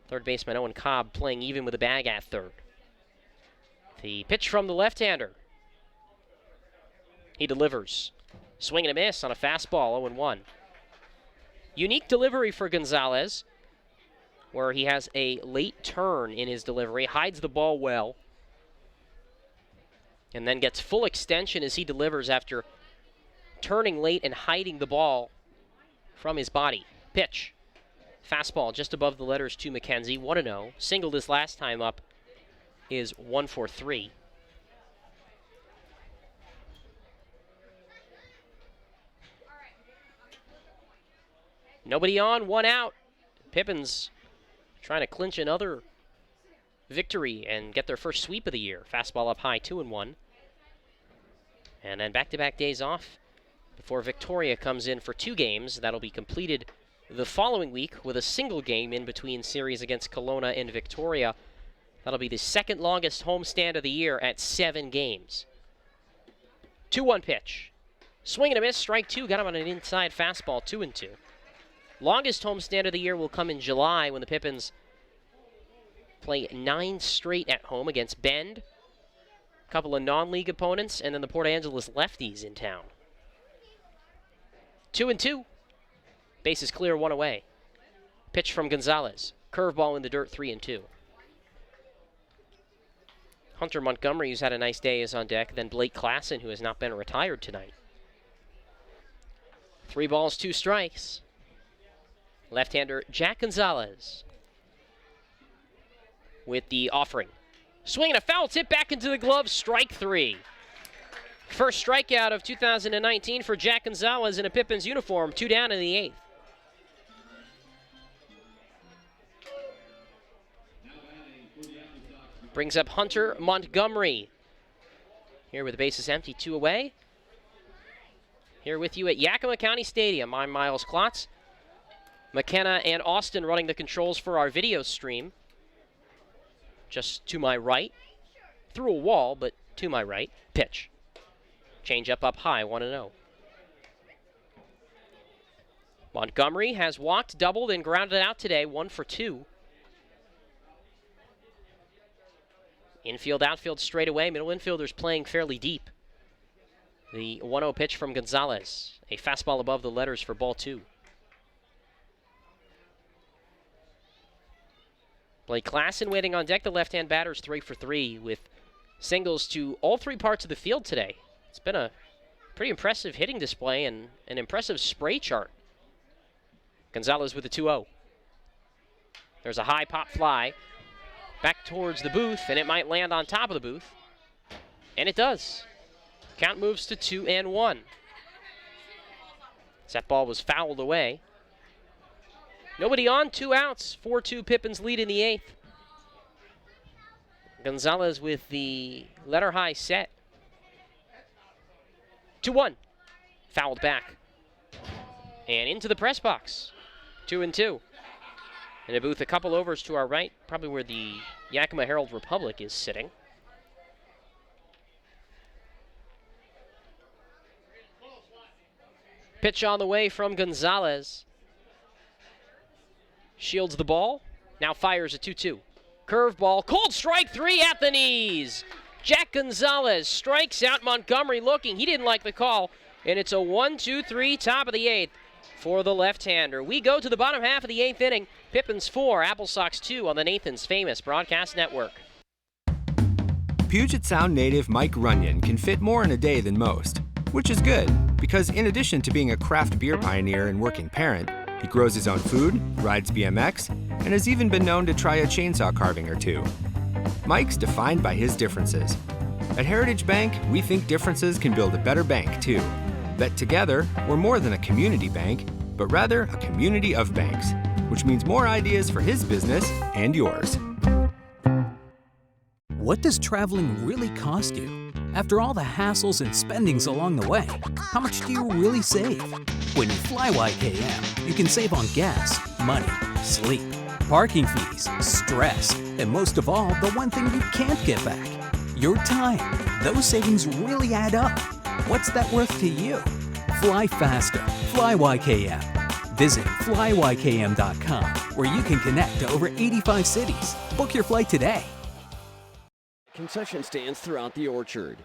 Third baseman Owen Cobb playing even with the bag at third. The pitch from the left-hander. He delivers. Swing and a miss on a fastball, 0-1. Unique delivery for Gonzalez, where he has a late turn in his delivery, hides the ball well, and then gets full extension as he delivers after turning late and hiding the ball from his body. Pitch. Fastball just above the letters to McKenzie, 1-0. Singled his last time up is 1-for-3. Nobody on, 1 out. Pippins trying to clinch another victory and get their first sweep of the year. Fastball up high, 2-1. And then back-to-back days off before Victoria comes in for 2 games. That'll be completed the following week with a single game in between series against Kelowna and Victoria. That'll be the second longest homestand of the year at 7 games. 2-1 pitch. Swing and a miss, strike 2. Got him on an inside fastball, 2-2. Longest homestand of the year will come in July when the Pippins play 9 straight at home against Bend, a couple of non-league opponents, and then the Port Angeles lefties in town. 2-2. Bases clear, 1 away. Pitch from Gonzalez. Curveball in the dirt, 3-2. Hunter Montgomery, who's had a nice day, is on deck. Then Blake Klassen, who has not been retired tonight. 3 balls, 2 strikes. Left-hander Jack Gonzalez with the offering. Swing and a foul tip back into the glove, strike 3. First strikeout of 2019 for Jack Gonzalez in a Pippins uniform, 2 down in the 8th. Brings up Hunter Montgomery. Here with the bases empty, 2 away. Here with you at Yakima County Stadium, I'm Miles Klotz. McKenna and Austin running the controls for our video stream. Just to my right. Through a wall, but to my right. Pitch. Change up high, 1-0. Montgomery has walked, doubled, and grounded out today, 1 for 2. Infield, outfield straight away. Middle infielders playing fairly deep. The 1-0 pitch from Gonzalez. A fastball above the letters for ball 2. Blake Klassen waiting on deck. The left-hand batter's 3 for 3 with singles to all three parts of the field today. It's been a pretty impressive hitting display and an impressive spray chart. Gonzalez with a 2-0. There's a high pop fly back towards the booth, and it might land on top of the booth. And it does. Count moves to 2-1. That ball was fouled away. Nobody on, 2 outs. 4-2 Pippins lead in the 8th. Gonzalez with the letter high set. 2-1. Fouled back. And into the press box. 2-2. In a booth a couple overs to our right, probably where the Yakima Herald Republic is sitting. Pitch on the way from Gonzalez. Shields the ball. Now fires a 2-2. Curveball. Cold strike 3 at the knees. Jack Gonzalez strikes out Montgomery looking. He didn't like the call. And it's a 1-2-3 top of the 8th for the left-hander. We go to the bottom half of the 8th inning. Pippins 4, Applesox 2 on the Nathan's Famous Broadcast Network. Puget Sound native Mike Runyon can fit more in a day than most, which is good because in addition to being a craft beer pioneer and working parent, he grows his own food, rides BMX, and has even been known to try a chainsaw carving or two. Mike's defined by his differences. At Heritage Bank, we think differences can build a better bank too. That together, we're more than a community bank, but rather a community of banks, which means more ideas for his business and yours. What does traveling really cost you? After all the hassles and spendings along the way, how much do you really save? When you fly YKM, you can save on gas, money, sleep, parking fees, stress, and most of all, the one thing you can't get back, your time. Those savings really add up. What's that worth to you? Fly faster. Fly YKM. Visit flyykm.com, where you can connect to over 85 cities. Book your flight today. Concession stands throughout the orchard.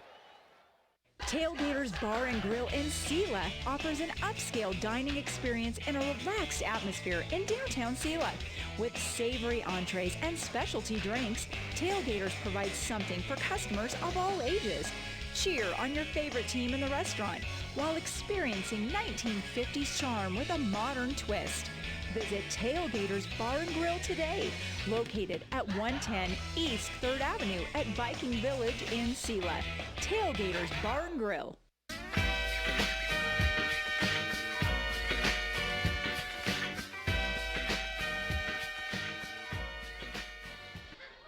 Tailgaters Bar and Grill in Sela offers an upscale dining experience in a relaxed atmosphere in downtown Sela. With savory entrees and specialty drinks, Tailgaters provides something for customers of all ages. Cheer on your favorite team in the restaurant while experiencing 1950s charm with a modern twist. Visit Tailgaters Bar and Grill today, located at 110 East 3rd Avenue at Viking Village in Sela. Tailgaters Bar and Grill.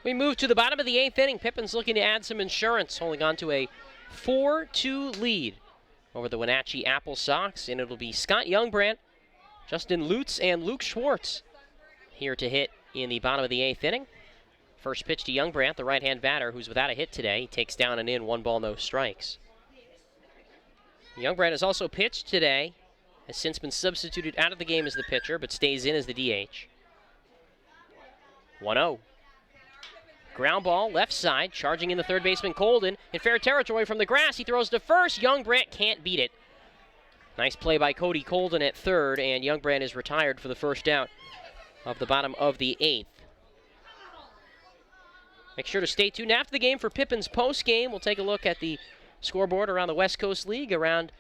We move to the bottom of the 8th inning. Pippins looking to add some insurance, holding on to a 4-2 lead over the Wenatchee Applesox, and it'll be Scott Youngbrand, Justin Lutz, and Luke Schwartz here to hit in the bottom of the 8th inning. First pitch to Youngbrand, the right-hand batter, who's without a hit today. He takes down and in, 1 ball, no strikes. Youngbrand has also pitched today, has since been substituted out of the game as the pitcher, but stays in as the DH. 1-0. Ground ball, left side, charging in the third baseman Colden. In fair territory from the grass, he throws to first. Youngbrand can't beat it. Nice play by Cody Colden at third, and Youngbrand is retired for the first out of the bottom of the 8th. Make sure to stay tuned after the game for Pippins postgame. We'll take a look at the scoreboard around the West Coast League, around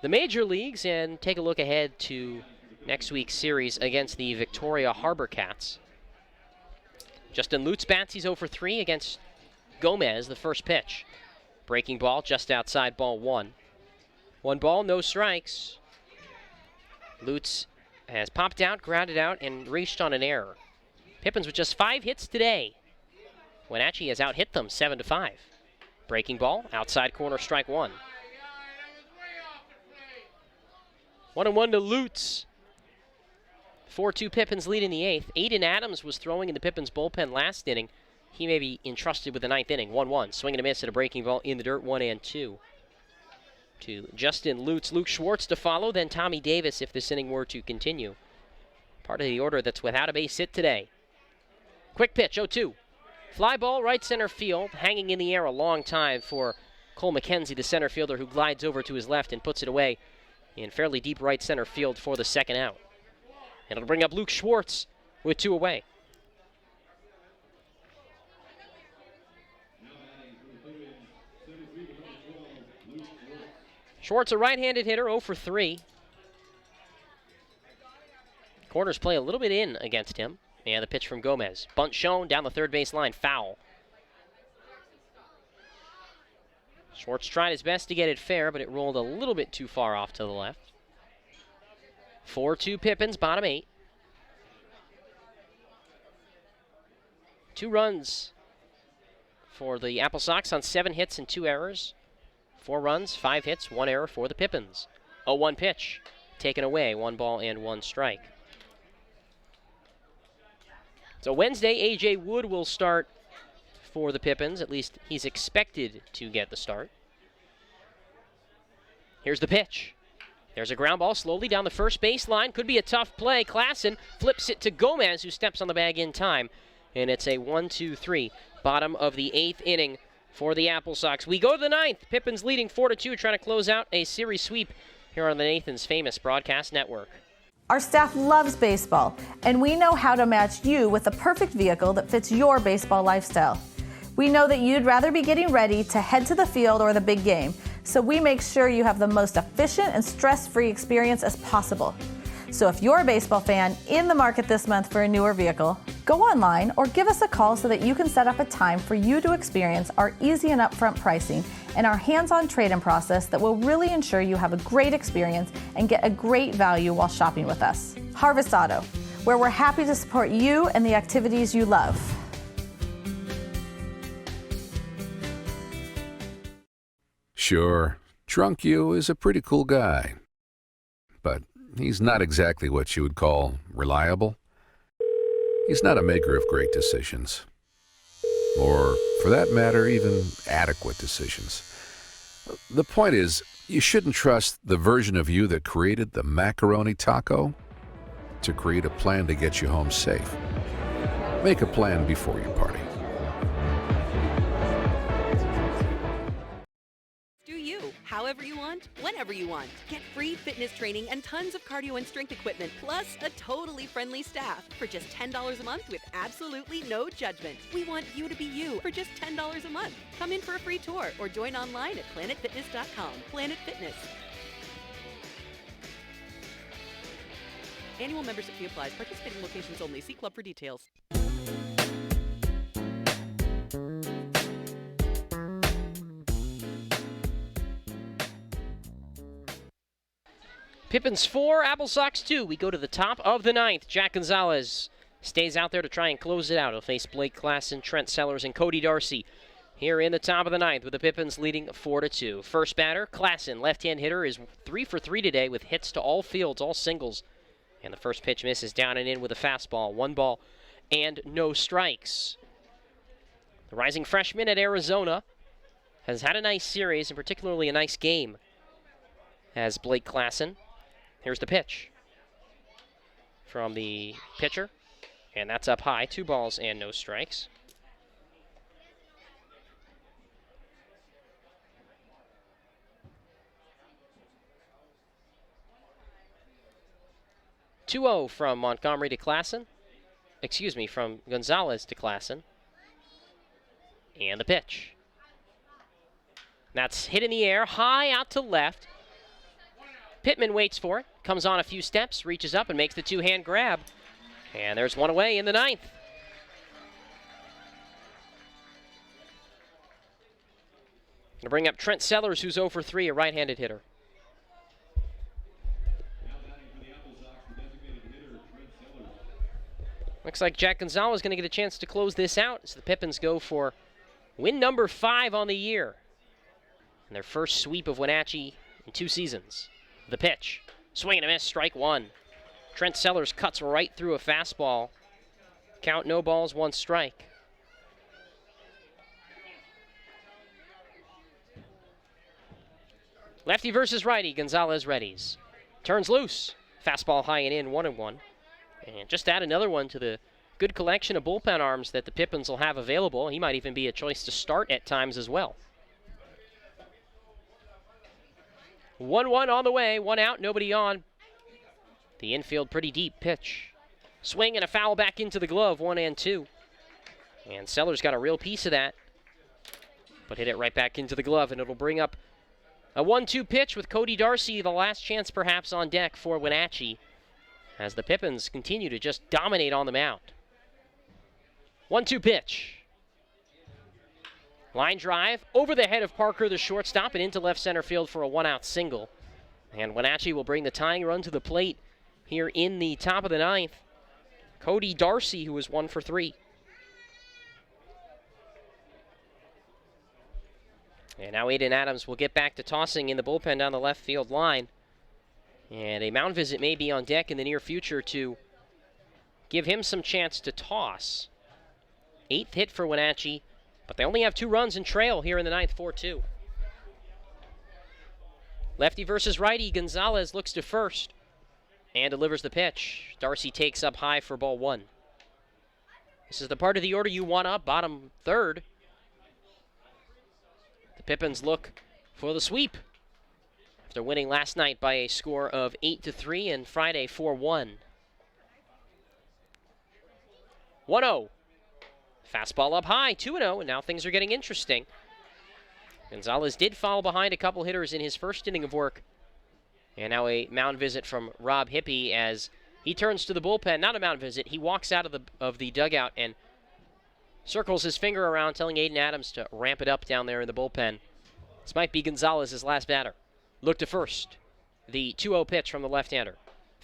the major leagues, and take a look ahead to next week's series against the Victoria Harbor Cats. Justin Lutz bats, he's 0 for 3 against Gomez, the first pitch. Breaking ball just outside, ball 1. 1 ball, no strikes. Lutz has popped out, grounded out, and reached on an error. Pippins with just 5 hits today. Wenatchee has out-hit them 7-5. Breaking ball, outside corner, strike 1. 1-1 to Lutz. 4-2 Pippins lead in the 8th. Aiden Adams was throwing in the Pippins bullpen last inning. He may be entrusted with the 9th inning. 1-1. Swing and a miss at a breaking ball in the dirt. 1-2. To Justin Lutz. Luke Schwartz to follow, then Tommy Davis if this inning were to continue. Part of the order that's without a base hit today. Quick pitch, 0-2. Fly ball, right center field. Hanging in the air a long time for Cole McKenzie, the center fielder, who glides over to his left and puts it away in fairly deep right center field for the second out. And it'll bring up Luke Schwartz with 2 away. Schwartz, a right-handed hitter, 0 for 3. Corners play a little bit in against him. And the pitch from Gomez. Bunt shown down the third base line, foul. Schwartz tried his best to get it fair, but it rolled a little bit too far off to the left. 4-2 Pippins, bottom 8. 2 runs for the Applesox on 7 hits and 2 errors. 4 runs, 5 hits, 1 error for the Pippins. 0-1 pitch, taken away, 1 ball and 1 strike. So Wednesday, A.J. Wood will start for the Pippins. At least he's expected to get the start. Here's the pitch. There's a ground ball slowly down the first baseline. Could be a tough play. Klassen flips it to Gomez, who steps on the bag in time. And it's a 1-2-3, bottom of the 8th inning for the Applesox. We go to the 9th. Pippins leading 4-2, trying to close out a series sweep here on the Nathan's Famous Broadcast Network. Our staff loves baseball, and we know how to match you with the perfect vehicle that fits your baseball lifestyle. We know that you'd rather be getting ready to head to the field or the big game, so we make sure you have the most efficient and stress-free experience as possible. So if you're a baseball fan in the market this month for a newer vehicle, go online or give us a call so that you can set up a time for you to experience our easy and upfront pricing and our hands-on trade-in process that will really ensure you have a great experience and get a great value while shopping with us. Harvest Auto, where we're happy to support you and the activities you love. Sure, Drunk You is a pretty cool guy, but he's not exactly what you would call reliable. He's not a maker of great decisions, or, for that matter, even adequate decisions. The point is, you shouldn't trust the version of you that created the macaroni taco to create a plan to get you home safe. Make a plan before you party. However you want, whenever you want. Get free fitness training and tons of cardio and strength equipment, plus a totally friendly staff for just $10 a month with absolutely no judgment. We want you to be you for just $10 a month. Come in for a free tour or join online at planetfitness.com. Planet Fitness. Annual membership fee applies. Participating locations only. See club for details. Pippins 4, Applesox 2. We go to the top of the 9th. Jack Gonzalez stays out there to try and close it out. He'll face Blake Klassen, Trent Sellers, and Cody Darcy here in the top of the 9th with the Pippins leading 4-2. First batter, Klassen, left-hand hitter, is 3 for 3 today with hits to all fields, all singles. And the first pitch misses down and in with a fastball. 1 ball and no strikes. The rising freshman at Arizona has had a nice series, and particularly a nice game, as Blake Klassen. Here's the pitch from the pitcher, and that's up high. 2 balls and no strikes. (2-0) from Montgomery to Klassen. Excuse me, from Gonzalez to Klassen. And the pitch. That's hit in the air, high out to left. Pittman waits for it, comes on a few steps, reaches up and makes the 2-hand grab. And there's 1 away in the 9th. Gonna bring up Trent Sellers, who's 0 for 3, a right-handed hitter. Looks like Jack Gonzalez is going to get a chance to close this out as the Pippins go for win number 5 on the year. And their first sweep of Wenatchee in 2 seasons. The pitch. Swing and a miss, strike 1. Trent Sellers cuts right through a fastball. Count no balls, 1 strike. Lefty versus righty, Gonzalez readies. Turns loose. Fastball high and in, 1-1. And just add another one to the good collection of bullpen arms that the Pippins will have available. He might even be a choice to start at times as well. 1-1 on the way, 1 out, nobody on. The infield pretty deep pitch. Swing and a foul back into the glove, 1-2. And Sellers got a real piece of that, but hit it right back into the glove, and it'll bring up A 1-2 pitch with Cody Darcy, the last chance perhaps on deck for Wenatchee, as the Pippins continue to just dominate on the mound. 1-2 pitch. Line drive over the head of Parker, the shortstop, and into left center field for a 1-out single. And Wenatchee will bring the tying run to the plate here in the top of the ninth. Cody Darcy, who was 1 for 3. And now Aiden Adams will get back to tossing in the bullpen down the left field line. And a mound visit may be on deck in the near future to give him some chance to toss. 8th hit for Wenatchee, but they only have 2 runs in trail here in the ninth, 4-2. Lefty versus righty. Gonzalez looks to first and delivers the pitch. Darcy takes up high for ball 1. This is the part of the order you want up, bottom third. The Pippins look for the sweep after winning last night by a score of 8-3 and Friday 4-1. 1-0. Fastball up high, 2-0, and now things are getting interesting. Gonzalez did fall behind a couple hitters in his first inning of work. And now a mound visit from Rob Hippie as he turns to the bullpen. Not a mound visit. He walks out of the dugout and circles his finger around, telling Aiden Adams to ramp it up down there in the bullpen. This might be Gonzalez's last batter. Look to first. The 2-0 pitch from the left-hander.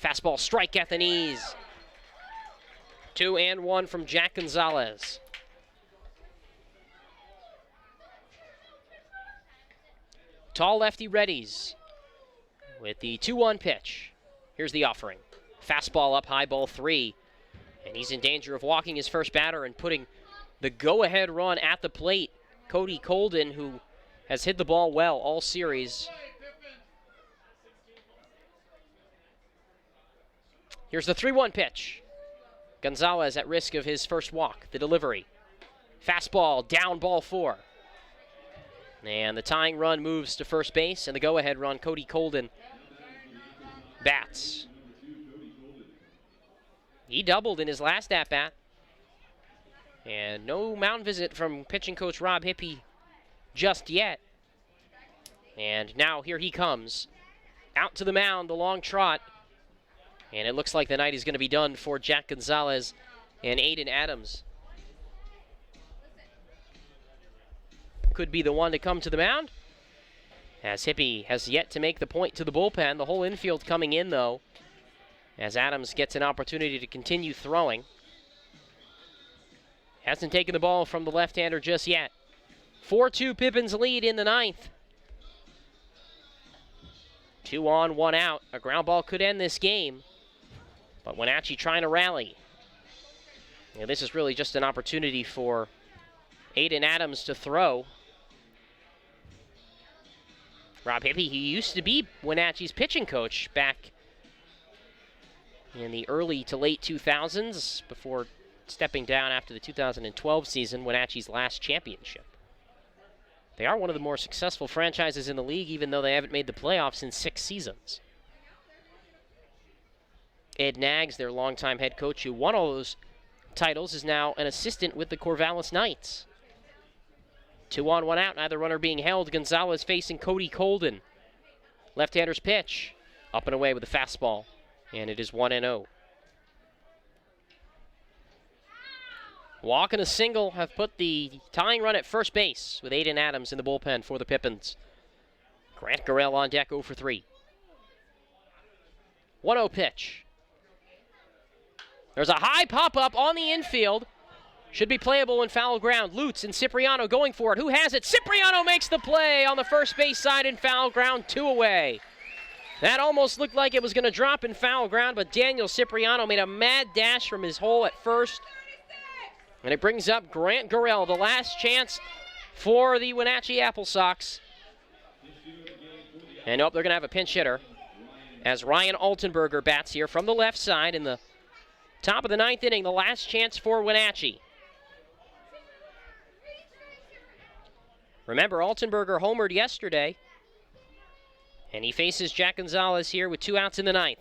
Fastball strike at the knees. 2-1 from Jack Gonzalez. Tall lefty readies with the 2-1 pitch. Here's the offering. Fastball up high, ball 3. And he's in danger of walking his first batter and putting the go-ahead run at the plate. Cody Colden, who has hit the ball well all series. Here's the 3-1 pitch. Gonzalez at risk of his first walk. The delivery. Fastball down, ball 4. And the tying run moves to first base, and the go-ahead run, Cody Colden bats. He doubled in his last at-bat. And no mound visit from pitching coach Rob Hippie just yet. And now here he comes. Out to the mound, the long trot. And it looks like the night is going to be done for Jack Gonzalez and Aiden Adams. Could be the one to come to the mound, as Hippie has yet to make the point to the bullpen. The whole infield coming in, though, as Adams gets an opportunity to continue throwing. Hasn't taken the ball from the left-hander just yet. 4-2 Pippins lead in the ninth. 2 on, 1 out. A ground ball could end this game, but Wenatchee trying to rally. And this is really just an opportunity for Aiden Adams to throw. Rob Hippie, he used to be Wenatchee's pitching coach back in the early to late 2000s before stepping down after the 2012 season, Wenatchee's last championship. They are one of the more successful franchises in the league, even though they haven't made the playoffs in 6 seasons. Ed Naggs, their longtime head coach who won all those titles, is now an assistant with the Corvallis Knights. 2 on, 1 out, neither runner being held. Gonzalez facing Cody Colden. Left-hander's pitch. Up and away with a fastball. And it is 1-0. Walk and a single have put the tying run at first base with Aiden Adams in the bullpen for the Pippins. Grant Garrell on deck, 0 for 3. 1-0 pitch. There's a high pop-up on the infield. Should be playable in foul ground. Lutz and Cipriano going for it. Who has it? Cipriano makes the play on the first base side in foul ground, 2 away. That almost looked like it was going to drop in foul ground, but Daniel Cipriano made a mad dash from his hole at first. And it brings up Grant Garrell, the last chance for the Wenatchee Applesox. And nope, they're going to have a pinch hitter as Ryan Altenberger bats here from the left side in the top of the 9th inning, the last chance for Wenatchee. Remember, Altenberger homered yesterday, and he faces Jack Gonzalez here with 2 outs in the 9th.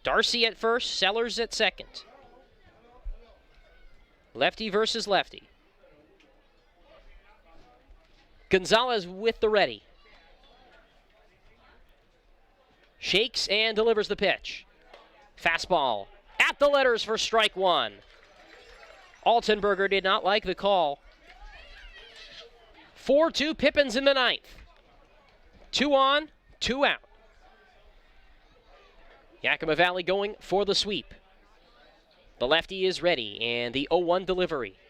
Darcy at first, Sellers at second. Lefty versus lefty. Gonzalez with the ready. Shakes and delivers the pitch. Fastball at the letters for strike one. Altenberger did not like the call. 4-2 Pippins in the ninth. 2 on, 2 out. Yakima Valley going for the sweep. The lefty is ready, and the 0-1 delivery.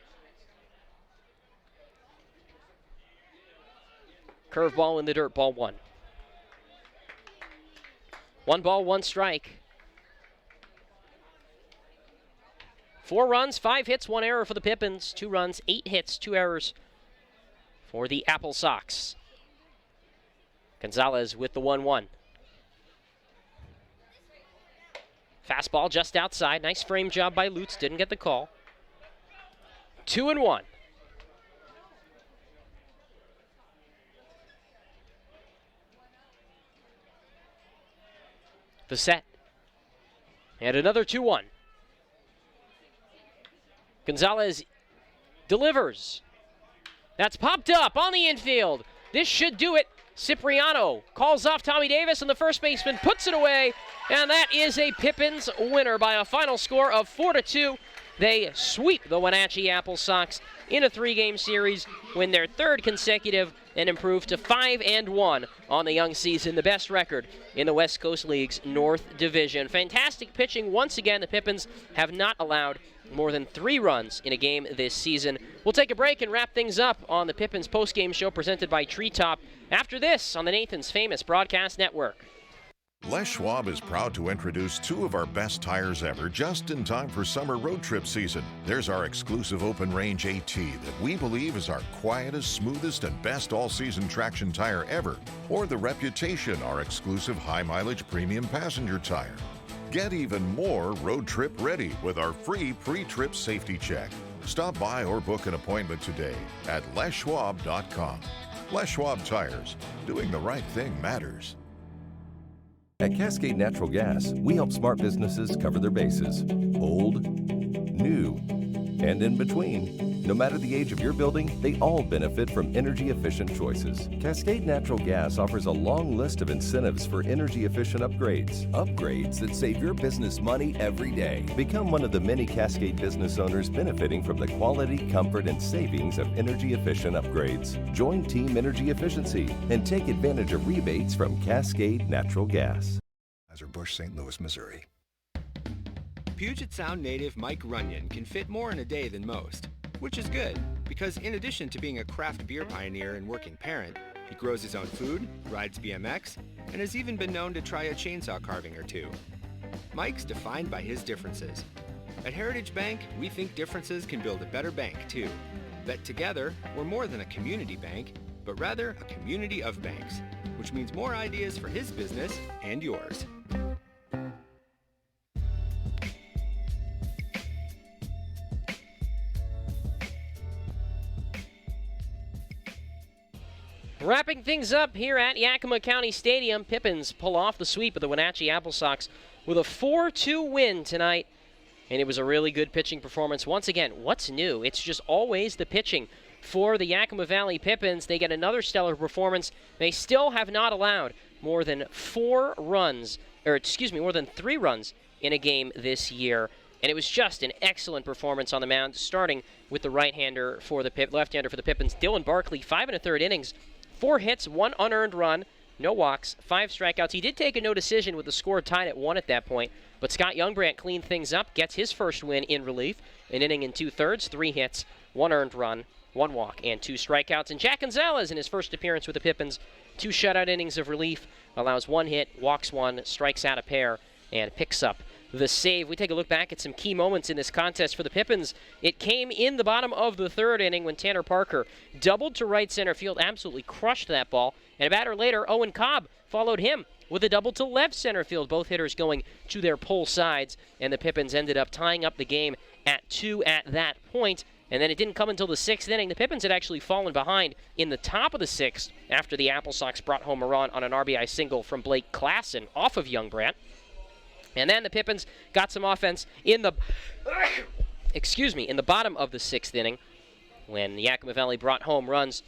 Curveball in the dirt, ball one. 1 ball, 1 strike. 4 runs, 5 hits, 1 error for the Pippins. 2 runs, 8 hits, 2 errors for the Applesox. Gonzalez with the 1-1. Fastball just outside. Nice frame job by Lutz. Didn't get the call. 2-1. The set. And another 2-1. Gonzalez delivers. That's popped up on the infield. This should do it. Cipriano calls off Tommy Davis, and the first baseman puts it away. And that is a Pippins winner by a final score of 4-2. They sweep the Wenatchee Applesox in a 3-game series, win their 3rd consecutive, and improve to 5-1 on the young season, the best record in the West Coast League's North Division. Fantastic pitching once again. The Pippins have not allowed more than 3 runs in a game this season. We'll take a break and wrap things up on the Pippins postgame show presented by Treetop after this on the Nathan's Famous Broadcast Network. Les Schwab is proud to introduce 2 of our best tires ever just in time for summer road trip season. There's our exclusive open range AT that we believe is our quietest, smoothest, and best all-season traction tire ever. Or the Reputation, our exclusive high-mileage premium passenger tire. Get even more road trip ready with our free pre-trip safety check. Stop by or book an appointment today at leschwab.com. Les Schwab Tires. Doing the right thing matters. At Cascade Natural Gas, we help smart businesses cover their bases. Old, new, and in between. No matter the age of your building, they all benefit from energy-efficient choices. Cascade Natural Gas offers a long list of incentives for energy-efficient upgrades. Upgrades that save your business money every day. Become one of the many Cascade business owners benefiting from the quality, comfort, and savings of energy-efficient upgrades. Join Team Energy Efficiency and take advantage of rebates from Cascade Natural Gas. Bush, St. Louis, Missouri. Puget Sound native Mike Runyon can fit more in a day than most, which is good, because in addition to being a craft beer pioneer and working parent, he grows his own food, rides BMX, and has even been known to try a chainsaw carving or 2. Mike's defined by his differences. At Heritage Bank, we think differences can build a better bank, too. That together, we're more than a community bank, but rather a community of banks, which means more ideas for his business and yours. Wrapping things up here at Yakima County Stadium, Pippins pull off the sweep of the Wenatchee Applesox with a 4-2 win tonight. And it was a really good pitching performance. Once again, what's new? It's just always the pitching for the Yakima Valley Pippins. They get another stellar performance. They still have not allowed more than 3 runs in a game this year. And it was just an excellent performance on the mound, starting with the left-hander for the Pippins. Dylan Barkley, 5 1/3 innings, 4 hits, 1 unearned run, no walks, 5 strikeouts. He did take a no decision with the score tied at 1 at that point, but Scott Youngbrandt cleaned things up, gets his first win in relief, an inning and 2/3, 3 hits, 1 earned run, 1 walk, and 2 strikeouts. And Jack Gonzalez, in his first appearance with the Pippins, 2 shutout innings of relief, allows 1 hit, walks 1, strikes out a pair, and picks up the save. We take a look back at some key moments in this contest for the Pippins. It came in the bottom of the 3rd inning when Tanner Parker doubled to right center field, absolutely crushed that ball. And a batter later, Owen Cobb followed him with a double to left center field, both hitters going to their pull sides. And the Pippins ended up tying up the game at 2 at that point. And then it didn't come until the 6th inning. The Pippins had actually fallen behind in the top of the 6th after the Applesox brought home a run on an RBI single from Blake Klassen off of Youngbrandt. And then the Pippins got some offense in the bottom of the 6th inning when Yakima Valley brought home runs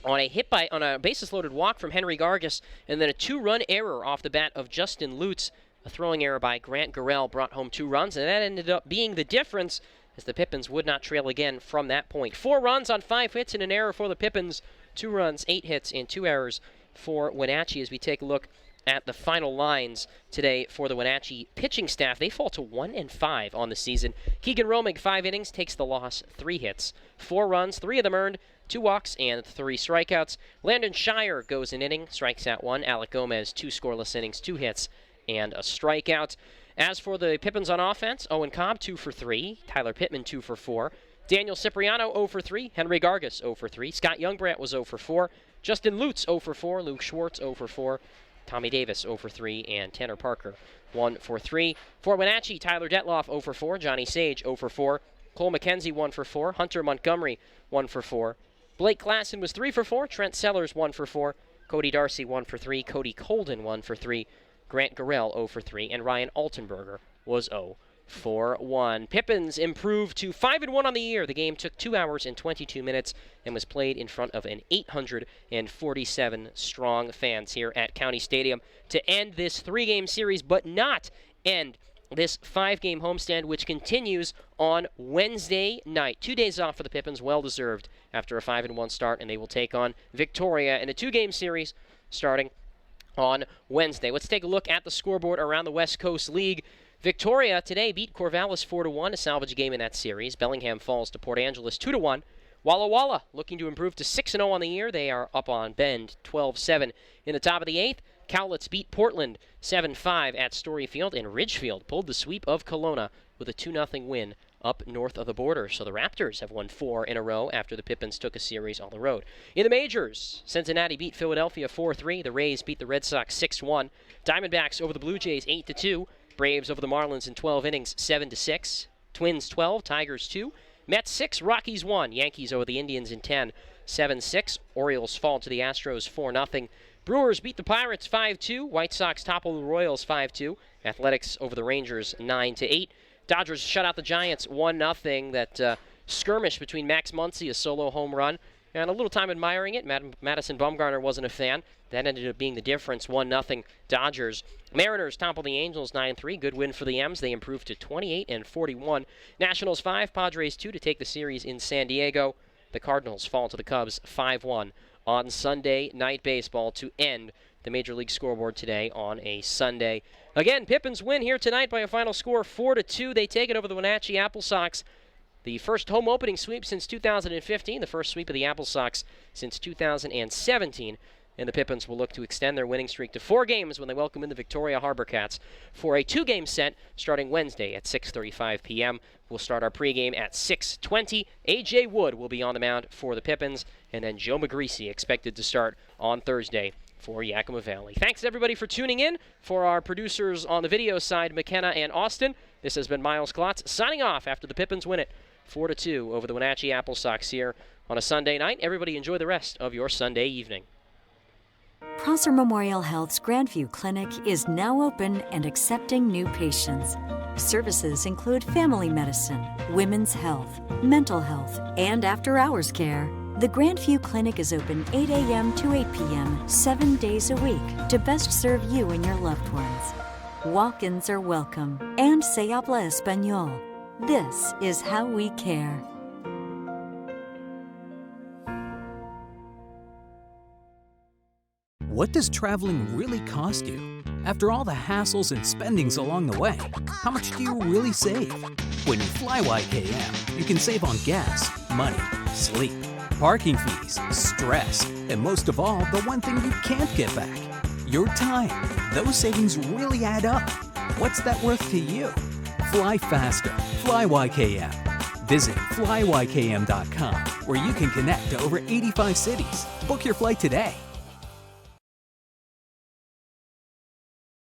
on a bases-loaded walk from Henry Gargis, and then a 2-run error off the bat of Justin Lutz. A throwing error by Grant Garrell brought home 2 runs, and that ended up being the difference as the Pippins would not trail again from that point. 4 runs on 5 hits and an error for the Pippins. 2 runs, 8 hits, and 2 errors for Wenatchee. As we take a look at the final lines today for the Wenatchee pitching staff, they fall to 1-5 on the season. Keegan Romig, 5 innings, takes the loss, 3 hits, 4 runs, 3 of them earned, 2 walks, and 3 strikeouts. Landon Shire goes an inning, strikes out 1. Alec Gomez, 2 scoreless innings, 2 hits, and a strikeout. As for the Pippins on offense, Owen Cobb, 2 for 3. Tyler Pittman, 2 for 4. Daniel Cipriano, 0 for 3. Henry Gargis, 0 for 3. Scott Youngbrandt was 0 for 4. Justin Lutz, 0 for 4. Luke Schwartz, 0 for 4. Tommy Davis, 0 for 3. And Tanner Parker, 1 for 3. For Wenatchee, Tyler Detloff, 0 for 4. Johnny Sage, 0 for 4. Cole McKenzie, 1 for 4. Hunter Montgomery, 1 for 4. Blake Klassen was 3 for 4. Trent Sellers, 1 for 4. Cody Darcy, 1 for 3. Cody Colden, 1 for 3. Grant Garrell, 0 for 3. And Ryan Altenberger was 0 for 1. Pippins improved to 5-1 on the year. The game took 2 hours and 22 minutes and was played in front of an 847 strong fans here at County Stadium to end this 3-game series, but not end this 5-game homestand, which continues on Wednesday night. 2 days off for the Pippins, well-deserved after a 5-1 start, and they will take on Victoria in a 2-game series starting on Wednesday. Let's take a look at the scoreboard around the West Coast League. Victoria today beat Corvallis 4-1 to salvage a game in that series. Bellingham falls to Port Angeles 2-1. Walla Walla looking to improve to 6-0 on the year. They are up on Bend 12-7 in the top of the 8th. Cowlitz beat Portland 7-5 at Storyfield, and Ridgefield pulled the sweep of Kelowna with a 2-0 win up north of the border. So the Raptors have won 4 in a row after the Pippins took a series on the road. In the majors, Cincinnati beat Philadelphia 4-3. The Rays beat the Red Sox 6-1. Diamondbacks over the Blue Jays 8-2. Braves over the Marlins in 12 innings 7-6. Twins 12, Tigers 2. Mets 6, Rockies 1. Yankees over the Indians in 10, 7-6. Orioles fall to the Astros 4-0. Brewers beat the Pirates 5-2. White Sox topple the Royals 5-2. Athletics over the Rangers 9-8. Dodgers shut out the Giants 1-0. That skirmish between Max Muncy, a solo home run, and a little time admiring it. Madison Bumgarner wasn't a fan. That ended up being the difference, 1-0 Dodgers. Mariners topple the Angels 9-3. Good win for the M's. They improved to 28-41. Nationals 5, Padres 2 to take the series in San Diego. The Cardinals fall to the Cubs 5-1 on Sunday Night Baseball to end the Major League scoreboard today on a Sunday. Again, Pippins win here tonight by a final score 4-2. They take it over the Wenatchee Applesox. The first home opening sweep since 2015, the first sweep of the Applesox since 2017. And the Pippins will look to extend their winning streak to 4 games when they welcome in the Victoria Harbor Cats for a 2-game set starting Wednesday at 6:35 p.m. We'll start our pregame at 6:20. A.J. Wood will be on the mound for the Pippins, and then Joe Magrici expected to start on Thursday for Yakima Valley. Thanks, everybody, for tuning in. For our producers on the video side, McKenna and Austin, this has been Miles Klotz signing off after the Pippins win it 4-2 over the Wenatchee Applesox here on a Sunday night. Everybody enjoy the rest of your Sunday evening. Prosser Memorial Health's Grandview Clinic is now open and accepting new patients. Services include family medicine, women's health, mental health, and after-hours care. The Grandview Clinic is open 8 a.m. to 8 p.m. 7 days a week to best serve you and your loved ones. Walk-ins are welcome, and se habla español. This is how we care. What does traveling really cost you? After all the hassles and spendings along the way, how much do you really save? When you fly YKM, you can save on gas, money, sleep, parking fees, stress, and most of all, the one thing you can't get back, your time. Those savings really add up. What's that worth to you? Fly faster. Fly YKM. Visit flyykm.com, where you can connect to over 85 cities. Book your flight today.